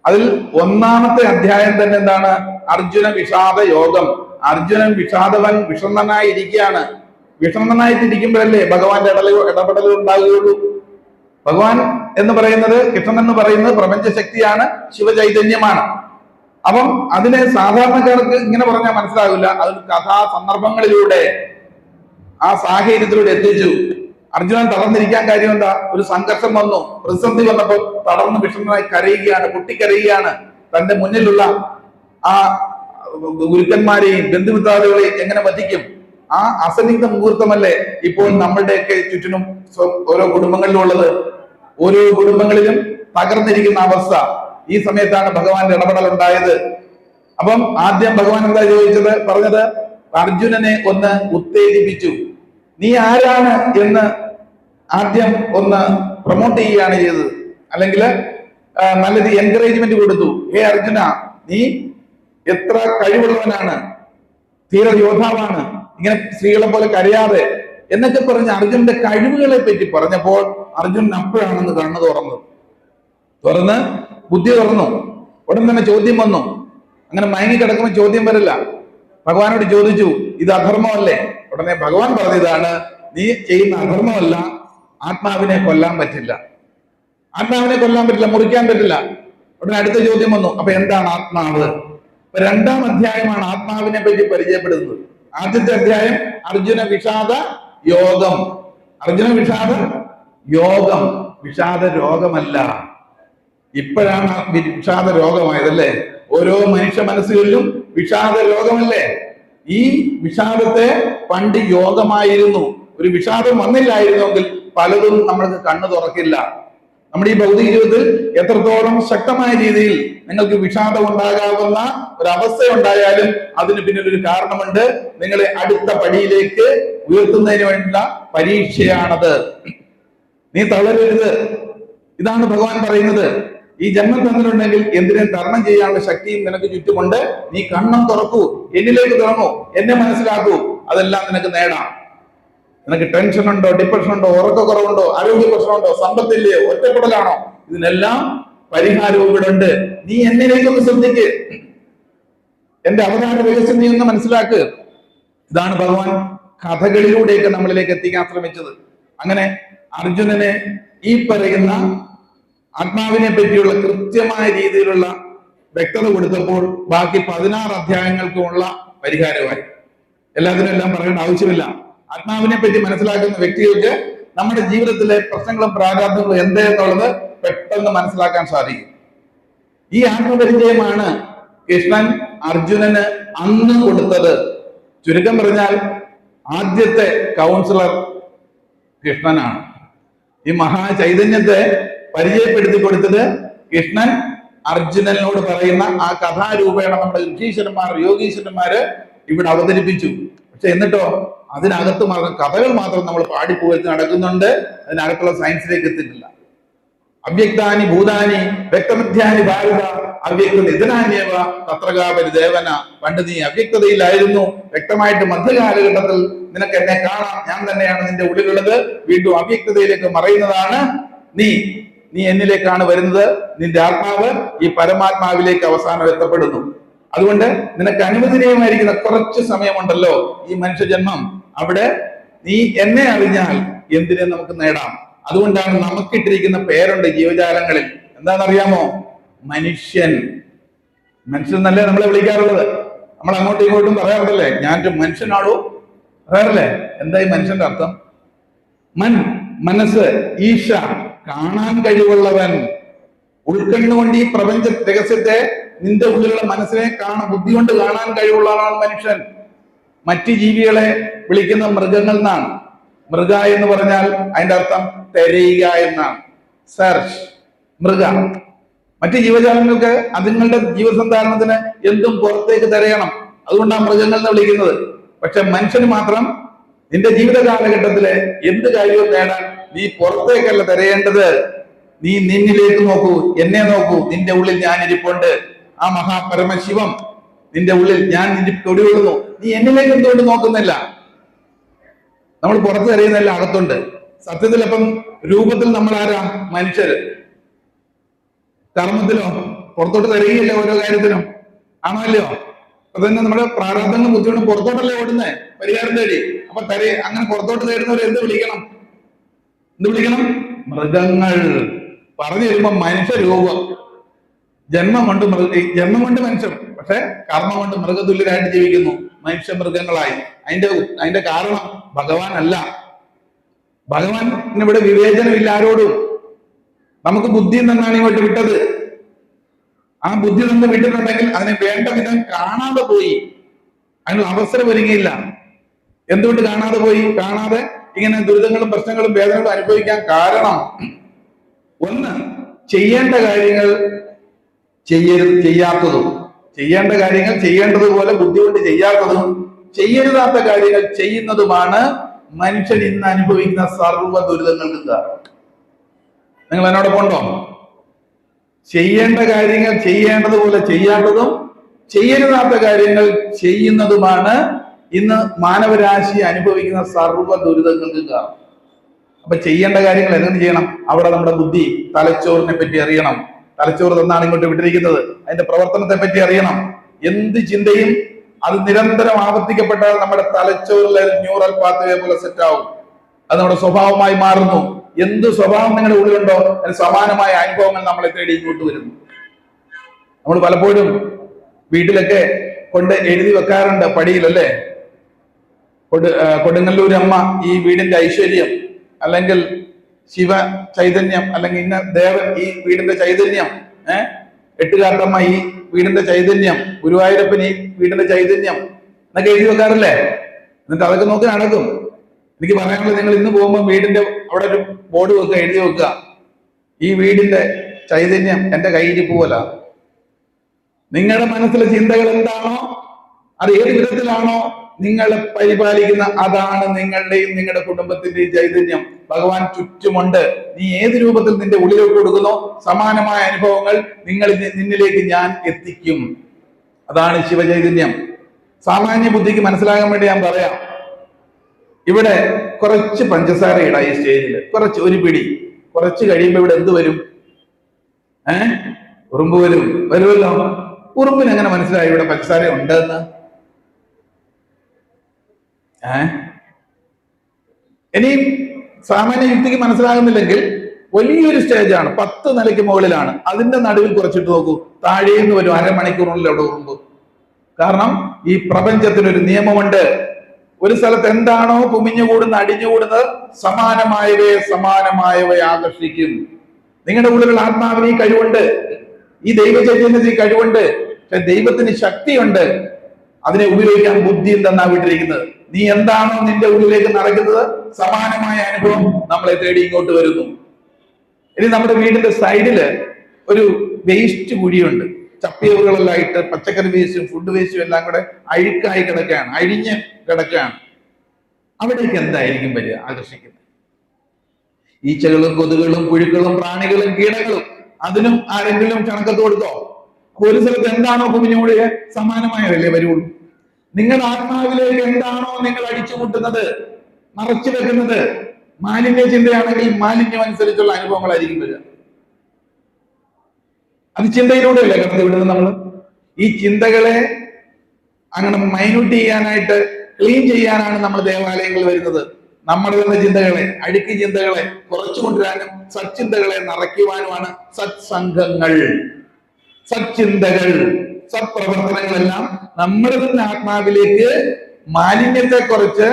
അതിൽ 1ാമത്തെ അധ്യായം തന്നെ എന്താണ്? അർജുന വിഷാദ യോഗം. അർജുനൻ വിഷണ്ണനായി ഇരിക്കുകയാണ്. വിഷണ്ണനായിട്ടിരിക്കുമ്പോഴല്ലേ ഭഗവാന്റെ ഇടപെടൽ ഉണ്ടാകുകയുള്ളൂ. ഭഗവാൻ എന്ന് പറയുന്നത്, കൃഷ്ണൻ എന്ന് പറയുന്നത് പ്രപഞ്ച ശക്തിയാണ്, ശിവചൈതന്യമാണ്. അപ്പം അതിനെ സാധാരണക്കാർക്ക് ഇങ്ങനെ പറഞ്ഞാൽ മനസ്സിലാവില്ല. അത് കഥാ സന്ദർഭങ്ങളിലൂടെ, ആ സാഹചര്യത്തിലൂടെ എത്തിച്ചു. അർജുനൻ തളർന്നിരിക്കാൻ കാര്യം എന്താ? ഒരു സംഘർഷം വന്നു, പ്രതിസന്ധി വന്നപ്പോൾ തളർന്ന് വിഷമനായി കരയുകയാണ്, പൊട്ടിക്കരയുകയാണ്. തന്റെ മുന്നിലുള്ള ആ ഗുരുക്കന്മാരെയും ബന്ധുമിത്രാദികളെയും എങ്ങനെ വധിക്കും? ആ അസന്നിഗ്ധ മുഹൂർത്തമല്ലേ ഇപ്പോൾ നമ്മളുടെയൊക്കെ ചുറ്റിനും ഓരോ കുടുംബങ്ങളിലും ഉള്ളത്. ഓരോ കുടുംബങ്ങളിലും തകർന്നിരിക്കുന്ന അവസ്ഥ. ഈ സമയത്താണ് ഭഗവാന്റെ ഇടപെടൽ ഉണ്ടായത്. അപ്പം ആദ്യം ഭഗവാൻ എന്താ പറഞ്ഞത്? അർജുനനെ ഒന്ന് ഉത്തേജിപ്പിച്ചു. നീ ആരാണ് എന്ന് ആദ്യം ഒന്ന് പ്രൊമോട്ട് ചെയ്യുകയാണ് ചെയ്തത്. അല്ലെങ്കിൽ നല്ലൊരു എൻകറേജ്മെന്റ് കൊടുത്തു. ഹേ അർജുന, നീ എത്ര കഴിവുള്ളവനാണ്, ധീര യോദ്ധാവാണ്, ഇങ്ങനെ സ്ത്രീകളെ പോലെ കരയാതെ എന്നൊക്കെ പറഞ്ഞ് അർജുനന്റെ കഴിവുകളെ പറ്റി പറഞ്ഞപ്പോൾ അർജുനൻ അപ്പോഴാണെന്ന് കണ്ണു തുറന്ന് ബുദ്ധി തുറന്നു. ഉടൻ തന്നെ ചോദ്യം വന്നു. അങ്ങനെ മയങ്ങി കിടക്കുമ്പോൾ ചോദ്യം വരില്ല. ഭഗവാനോട് ചോദിച്ചു, ഇത് അധർമ്മമല്ലേ? ഉടനെ ഭഗവാൻ പറഞ്ഞതാണ്, നീ ചെയ്യുന്ന അധർമ്മമല്ല, ആത്മാവിനെ കൊല്ലാൻ പറ്റില്ല. ആത്മാവിനെ കൊല്ലാൻ പറ്റില്ല, മുറിക്കാൻ പറ്റില്ല. ഉടനെ അടുത്ത ചോദ്യം വന്നു, അപ്പൊ എന്താണ് ആത്മാവ്? ഇപ്പൊ 2-ാം അധ്യായമാണ് ആത്മാവിനെ പറ്റി പരിചയപ്പെടുന്നത്. ആദ്യത്തെ അധ്യായം അർജുന വിഷാദ യോഗം. അർജുന വിഷാദ യോഗം, വിഷാദ രോഗമല്ല. ഇപ്പോഴാണ് വിഷാദ രോഗമായതല്ലേ? ഓരോ മനുഷ്യ മനസ്സുകളിലും വിഷാദ രോഗമല്ലേ? ഈ വിഷാദത്തെ പണ്ട് യോഗമായിരുന്നു. ഒരു വിഷാദം വന്നില്ലായിരുന്നെങ്കിൽ പലതും നമ്മൾക്ക് കണ്ണു തുറക്കില്ല. നമ്മുടെ ഈ ഭൗതിക ജീവിതത്തിൽ എത്രത്തോളം ശക്തമായ രീതിയിൽ നിങ്ങൾക്ക് വിഷാദം ഉണ്ടാകാവുന്ന ഒരവസ്ഥ ഉണ്ടായാലും അതിന് പിന്നിൽ ഒരു കാരണമുണ്ട്. നിങ്ങളെ അടുത്ത പടിയിലേക്ക് ഉയർത്തുന്നതിന് വേണ്ട പരീക്ഷയാണത്. നീ തളരരുത്. ഇതാണ് ഭഗവാൻ പറയുന്നത്. ഈ ജന്മം തന്നിട്ടുണ്ടെങ്കിൽ എന്തിനും തരണം ചെയ്യാനുള്ള ശക്തിയും നിനക്ക് ചുറ്റുമുണ്ട്. നീ കണ്ണം തുറക്കൂ, എന്നിലേക്ക് തുറങ്ങൂ, എന്നെ മനസ്സിലാക്കൂ, അതെല്ലാം നിനക്ക് നേടാം. നിനക്ക് ടെൻഷൻ ഉണ്ടോ, ഡിപ്രഷൻ ഉണ്ടോ, ഉറക്കക്കുറവുണ്ടോ, ആരോഗ്യ പ്രശ്നമുണ്ടോ, സമ്പത്തില്ലയോ, ഒറ്റപ്പെടലാണോ, ഇതിനെല്ലാം പരിഹാരവും ഇവിടെ ഉണ്ട്. നീ എന്നിലേക്കൊന്ന് ശ്രദ്ധിക്ക്, എന്റെ അവതാര രഹസ്യം നീ ഒന്ന് മനസ്സിലാക്ക്. ഇതാണ് ഭഗവാൻ കഥകളിലൂടെയൊക്കെ നമ്മളിലേക്ക് എത്തിക്കാൻ ശ്രമിച്ചത്. അങ്ങനെ അർജുനനെ ഈ പറയുന്ന ആത്മാവിനെ പറ്റിയുള്ള കൃത്യമായ രീതിയിലുള്ള വ്യക്തത കൊടുത്തപ്പോൾ ബാക്കി 16 അധ്യായങ്ങൾക്കുമുള്ള പരിഹാരമായി. എല്ലാത്തിനും എല്ലാം പറയേണ്ട ആവശ്യമില്ല. ആത്മാവിനെ പറ്റി മനസ്സിലാക്കുന്ന വ്യക്തികൾക്ക് നമ്മുടെ ജീവിതത്തിലെ പ്രശ്നങ്ങളും പ്രാരാബ്ദങ്ങളും എന്തെന്നുള്ളത് പെട്ടെന്ന് മനസ്സിലാക്കാൻ സാധിക്കും. ഈ ആത്മപരിചയമാണ് കൃഷ്ണൻ അർജുനന് അന്ന് കൊടുത്തത്. ചുരുക്കം പറഞ്ഞാൽ ആദ്യത്തെ കൗൺസിലർ കൃഷ്ണനാണ്. ഈ മഹാചൈതന്യത്തെ പരിചയപ്പെടുത്തി കൊടുത്തത് കൃഷ്ണൻ അർജുനനോട് പറയുന്ന ആ കഥാരൂപേണ നമ്മുടെ ഋഷീശ്വരന്മാർ, യോഗീശ്വരന്മാര് ഇവിടെ അവതരിപ്പിച്ചു. പക്ഷെ എന്നിട്ടോ അതിനകത്ത് മാത്രം കഥകൾ മാത്രം നമ്മൾ പാടിപ്പോയിട്ട് നടക്കുന്നുണ്ട്. അതിനകത്തുള്ള സയൻസിലേക്ക് എത്തിയിട്ടില്ല. അവ്യക്താനി ഭൂതാനി വ്യക്തമധ്യാനി ഭാരത അവ്യക്ത നിധനാന്യവ തത്രകാപരി ദേവന. പണ്ട് നീ അവ്യക്തതയിലായിരുന്നു, വ്യക്തമായിട്ട് മധ്യകാലഘട്ടത്തിൽ നിനക്ക് എന്നെ കാണാം, ഞാൻ തന്നെയാണ് നിന്റെ ഉള്ളിലുള്ളത്. വീണ്ടും അവ്യക്തതയിലേക്ക് മറയുന്നതാണ് നീ എന്നിലേക്കാണ് വരുന്നത്. നിന്റെ ആത്മാവ് ഈ പരമാത്മാവിലേക്ക് അവസാനം എത്തപ്പെടുന്നു. അതുകൊണ്ട് നിനക്ക് അനുവദനീയമായിരിക്കുന്ന കുറച്ച് സമയമുണ്ടല്ലോ ഈ മനുഷ്യജന്മം, അവിടെ നീ എന്നെ അറിഞ്ഞാൽ എന്തിനെ നമുക്ക് നേടാം. അതുകൊണ്ടാണ് നമുക്കിട്ടിരിക്കുന്ന പേരുണ്ട് ജീവജാലങ്ങളിൽ. എന്താണെന്നറിയാമോ? മനുഷ്യൻ. മനുഷ്യൻ എന്നല്ലേ നമ്മളെ വിളിക്കാറുള്ളത്. നമ്മൾ അങ്ങോട്ടും ഇങ്ങോട്ടും പറയാറുണ്ടല്ലേ, ഞാനൊരു മനുഷ്യനാണോ പറയാറില്ലേ? എന്താ ഈ മനുഷ്യന്റെ അർത്ഥം? മനസ്സ്, ഈശ, കാണാൻ കഴിവുള്ളവൻ. ഉൾക്കണ്ണുകൊണ്ട് ഈ പ്രപഞ്ച രഹസ്യത്തെ, നിന്റെ ഉള്ളിലുള്ള മനസ്സിനെ ബുദ്ധി കൊണ്ട് കാണാൻ കഴിവുള്ളവനാണ് മനുഷ്യൻ. മറ്റ് ജീവികളെ വിളിക്കുന്ന മൃഗങ്ങൾ എന്നാണ്. മൃഗ എന്ന് പറഞ്ഞാൽ അതിന്റെ അർത്ഥം തെരയുക എന്നാണ്. സെർച്ച്, മൃഗ. മറ്റ് ജീവജാലങ്ങൾക്ക് അതുങ്ങളുടെ ജീവസന്ധാരണത്തിന് എന്തും പുറത്തേക്ക് തിരയണം. അതുകൊണ്ടാണ് മൃഗങ്ങൾ എന്ന് വിളിക്കുന്നത്. പക്ഷെ മനുഷ്യന് മാത്രം നിന്റെ ജീവിത കാലഘട്ടത്തിലെ എന്ത് കാര്യവും നേടാൻ നീ പുറത്തേക്കല്ല തിരയേണ്ടത്. നീ നിന്നിലേക്ക് നോക്കൂ, എന്നെ നോക്കൂ. നിന്റെ ഉള്ളിൽ ഞാൻ ഇരിപ്പുണ്ട്. ആ മഹാപരമശിവം നിന്റെ ഉള്ളിൽ ഞാൻ കൊടികൊള്ളുന്നു. നീ എന്നിലേക്ക് എന്തുകൊണ്ട് നോക്കുന്നില്ല? നമ്മൾ പുറത്ത് തിരയുന്നല്ല, അകത്തുണ്ട്. സത്യത്തിൽ അപ്പം രൂപത്തിൽ നമ്മൾ ആരാ? മനുഷ്യര്. കർമ്മത്തിലോ പുറത്തോട്ട് തിരയുകയില്ല ഓരോ കാര്യത്തിനും, ആണോ അല്ലയോ? അപ്പൊ തന്നെ നമ്മുടെ പ്രാരാബ്ദങ്ങളും ബുദ്ധിമുട്ടും പുറത്തോട്ടല്ലേ ഓടുന്നേ പരിഹാരം തേടി. അപ്പൊ അങ്ങനെ പുറത്തോട്ട് തേടുന്നവർ എന്ത് വിളിക്കണം? മൃഗങ്ങൾ. പറഞ്ഞു വരുമ്പോ മനുഷ്യരൂപം. ജന്മം കൊണ്ട് മനുഷ്യർ, പക്ഷെ കർമ്മം കൊണ്ട് മൃഗതുല്യരായിട്ട് ജീവിക്കുന്നു, മനുഷ്യ മൃഗങ്ങളായി. അതിന്റെ കാരണം ഭഗവാൻ അല്ല. ഭഗവാൻ ഇവിടെ വിവേചനമില്ല ആരോടും. നമുക്ക് ബുദ്ധി എന്നാണ് ഇങ്ങോട്ട് വിട്ടത്. ആ ബുദ്ധി നിന്ന് വിട്ടിട്ടുണ്ടെങ്കിൽ അതിനെ വേണ്ട വിധം കാണാതെ പോയി. അതിനുള്ള അവസരം ഒരുങ്ങിയില്ല. എന്തുകൊണ്ട് കാണാതെ പോയി? കാണാതെ ഇങ്ങനെ ദുരിതങ്ങളും പ്രശ്നങ്ങളും വേദനകളും അനുഭവിക്കാൻ കാരണം, ഒന്ന്, ചെയ്യേണ്ട കാര്യങ്ങൾ ചെയ്യാത്തതും, ചെയ്യേണ്ട കാര്യങ്ങൾ ചെയ്യേണ്ടതുപോലെ ബുദ്ധി കൊണ്ട് ചെയ്യാത്തതും, ചെയ്യരുതാത്ത കാര്യങ്ങൾ ചെയ്യുന്നതുമാണ് മനുഷ്യൻ ഇന്ന് അനുഭവിക്കുന്ന സർവ്വ ദുരിതങ്ങൾക്ക് കാരണം. നിങ്ങൾ എന്നോടൊപ്പം ഉണ്ടോ? ചെയ്യേണ്ട കാര്യങ്ങൾ ചെയ്യേണ്ടതുപോലെ ചെയ്യാത്തതും ചെയ്യരുതാത്ത കാര്യങ്ങൾ ചെയ്യുന്നതുമാണ് ഇന്ന് മാനവരാശി അനുഭവിക്കുന്ന സർവ്വ ദുരിതങ്ങൾക്ക് കാരണം. അപ്പൊ ചെയ്യേണ്ട കാര്യങ്ങൾ എന്തെങ്കിലും ചെയ്യണം. അവിടെ നമ്മുടെ ബുദ്ധി തലച്ചോറിനെ പറ്റി അറിയണം. തലച്ചോറ് തന്നാണ് ഇങ്ങോട്ട് വിട്ടിരിക്കുന്നത്. അതിന്റെ പ്രവർത്തനത്തെ പറ്റി അറിയണം. എന്ത് ചിന്തയും അത് നിരന്തരം ആവർത്തിക്കപ്പെട്ടാൽ നമ്മുടെ തലച്ചോറിലെ ന്യൂറൽ പാത്വേ പോലെ സെറ്റ് ആവും. അത് നമ്മുടെ സ്വഭാവമായി മാറുന്നു. എന്ത് സ്വഭാവം നിങ്ങളുടെ ഉള്ളിലുണ്ടോ അതിന് സമാനമായ അനുഭവങ്ങൾ നമ്മളെ തേടി ഇങ്ങോട്ട് വരുന്നു. നമ്മൾ പലപ്പോഴും വീട്ടിലൊക്കെ കൊണ്ട് എഴുതി വെക്കാറുണ്ട് പടിയിലല്ലേ, കൊടുങ്ങല്ലൂർ അമ്മ ഈ വീടിന്റെ ഐശ്വര്യം, അല്ലെങ്കിൽ ശിവ ചൈതന്യം, അല്ലെങ്കിൽ ഇന്ന ദേവൻ ഈ വീടിന്റെ ചൈതന്യം, എട്ടുകാട്ടമ്മ ഈ വീടിന്റെ ചൈതന്യം, ഗുരുവായൂരപ്പൻ ഈ വീടിന്റെ ചൈതന്യം എന്നൊക്കെ എഴുതി വെക്കാറില്ലേ? എന്നിട്ട് അതൊക്കെ നോക്കി നടക്കും. എനിക്ക് പറയാനുള്ളത്, നിങ്ങൾ ഇന്ന് പോകുമ്പോൾ വീടിന്റെ അവിടെ ഒരു ബോർഡ് വെക്കുക, എഴുതി വെക്കുക, ഈ വീടിന്റെ ചൈതന്യം എന്റെ കയ്യിരിപ്പ് പോലെ. നിങ്ങളുടെ മനസ്സിലെ ചിന്തകൾ എന്താണോ, അത് ഏത് വിധത്തിലാണോ നിങ്ങളെ പരിപാലിക്കുന്ന, അതാണ് നിങ്ങളുടെയും നിങ്ങളുടെ കുടുംബത്തിന്റെയും ചൈതന്യം. ഭഗവാൻ ചുറ്റുമുണ്ട്. നീ ഏത് രൂപത്തിൽ നിന്റെ ഉള്ളിലേക്ക് കൊടുക്കുന്നോ സമാനമായ അനുഭവങ്ങൾ നിന്നിലേക്ക് ഞാൻ എത്തിക്കും. അതാണ് ശിവചൈതന്യം. സാമാന്യ ബുദ്ധിക്ക് മനസ്സിലാകാൻ വേണ്ടി ഞാൻ പറയാം. ഇവിടെ കുറച്ച് പഞ്ചസാര ഇടാം ഈ സ്റ്റേജിൽ, കുറച്ച് ഒരു പിടി. കുറച്ച് കഴിയുമ്പോ ഇവിടെ എന്ത് വരും? ഉറുമ്പ് വരുമല്ലോ. ഉറുമ്പിന് എങ്ങനെ മനസ്സിലായി ഇവിടെ പഞ്ചസാര ഉണ്ടെന്ന്? ഇനിയും സാമാന്യ യുക്തിക്ക് മനസ്സിലാകുന്നില്ലെങ്കിൽ വലിയൊരു സ്റ്റേജാണ്, 10 നിലയ്ക്ക് മുകളിലാണ്. അതിന്റെ നടുവിൽ കുറച്ചിട്ട് നോക്കൂ, താഴേന്ന് വരും അരമണിക്കൂറിനുള്ളിൽ അവിടെ ഉറുമ്പ്. കാരണം ഈ പ്രപഞ്ചത്തിനൊരു നിയമമുണ്ട്. ഒരു സ്ഥലത്ത് എന്താണോ കുമിഞ്ഞുകൂടുന്ന അടിഞ്ഞുകൂടുന്നത് സമാനമായവയെ ആകർഷിക്കും. നിങ്ങളുടെ ഉള്ളിലുള്ള ആത്മാവിന് ഈ കഴിവുണ്ട്, ഈ ദൈവചൈതന്യത്തിന് ഈ കഴിവുണ്ട്. പക്ഷെ ദൈവത്തിന് ശക്തിയുണ്ട്. അതിനെ ഉപയോഗിക്കാൻ ബുദ്ധി എന്തെന്നാ വിട്ടിരിക്കുന്നത്. നീ എന്താണോ നിന്റെ ഉള്ളിലേക്ക് നടക്കുന്നത് സമാനമായ അനുഭവം നമ്മളെ തേടി ഇങ്ങോട്ട് വരുന്നു. ഇനി നമ്മുടെ വീടിന്റെ സൈഡില് ഒരു വേസ്റ്റ് കുഴിയുണ്ട്. ചപ്പിയവുകളെല്ലാം ആയിട്ട് പച്ചക്കറി വേസ്റ്റും ഫുഡ് വേസ്റ്റും എല്ലാം കൂടെ അഴുക്കായി കിടക്കുകയാണ്, അഴിഞ്ഞ് കിടക്കുകയാണ്. അവിടേക്ക് എന്തായിരിക്കും വരിക? ആകർഷിക്കുന്നത് ഈച്ചകളും കൊതുകുകളും പുഴുക്കളും പ്രാണികളും കീടങ്ങളും. അതിനും ആരെങ്കിലും ചണക്കത്ത് കൊടുത്തോ? ഒരു സ്ഥലത്ത് എന്താണോ കുമിഞ്ഞുകൂടിയ സമാനമായതല്ലേ വരുള്ളൂ. നിങ്ങളുടെ ആത്മാവിലേക്ക് എന്താണോ നിങ്ങൾ അടിച്ചുകൂട്ടുന്നത്, മറച്ചു വെക്കുന്നത്, മാലിന്യ ചിന്തയാണെങ്കിൽ മാലിന്യം അനുസരിച്ചുള്ള അനുഭവങ്ങളായിരിക്കും വരിക. അത് ചിന്തയിലൂടെയല്ലേ കടന്നു വിടുന്നത് നമ്മൾ. ഈ ചിന്തകളെ അങ്ങനെ മൈന്യൂട്ട് ചെയ്യാനായിട്ട്, ക്ലീൻ ചെയ്യാനാണ് നമ്മൾ ദേവാലയങ്ങളിൽ വരുന്നത്. നമ്മുടെ തന്നെ ചിന്തകളെ, അഴുക്ക് ചിന്തകളെ കുറച്ചു കൊണ്ടുവരാനും സച്ചിന്തകളെ നിറയ്ക്കുവാനുമാണ് സത്സംഗങ്ങൾ. സച്ചിന്തകൾ, സത്പ്രവർത്തനങ്ങളെല്ലാം നമ്മുടെ തന്നെ ആത്മാവിലേക്ക് മാലിന്യത്തെ കുറിച്ച്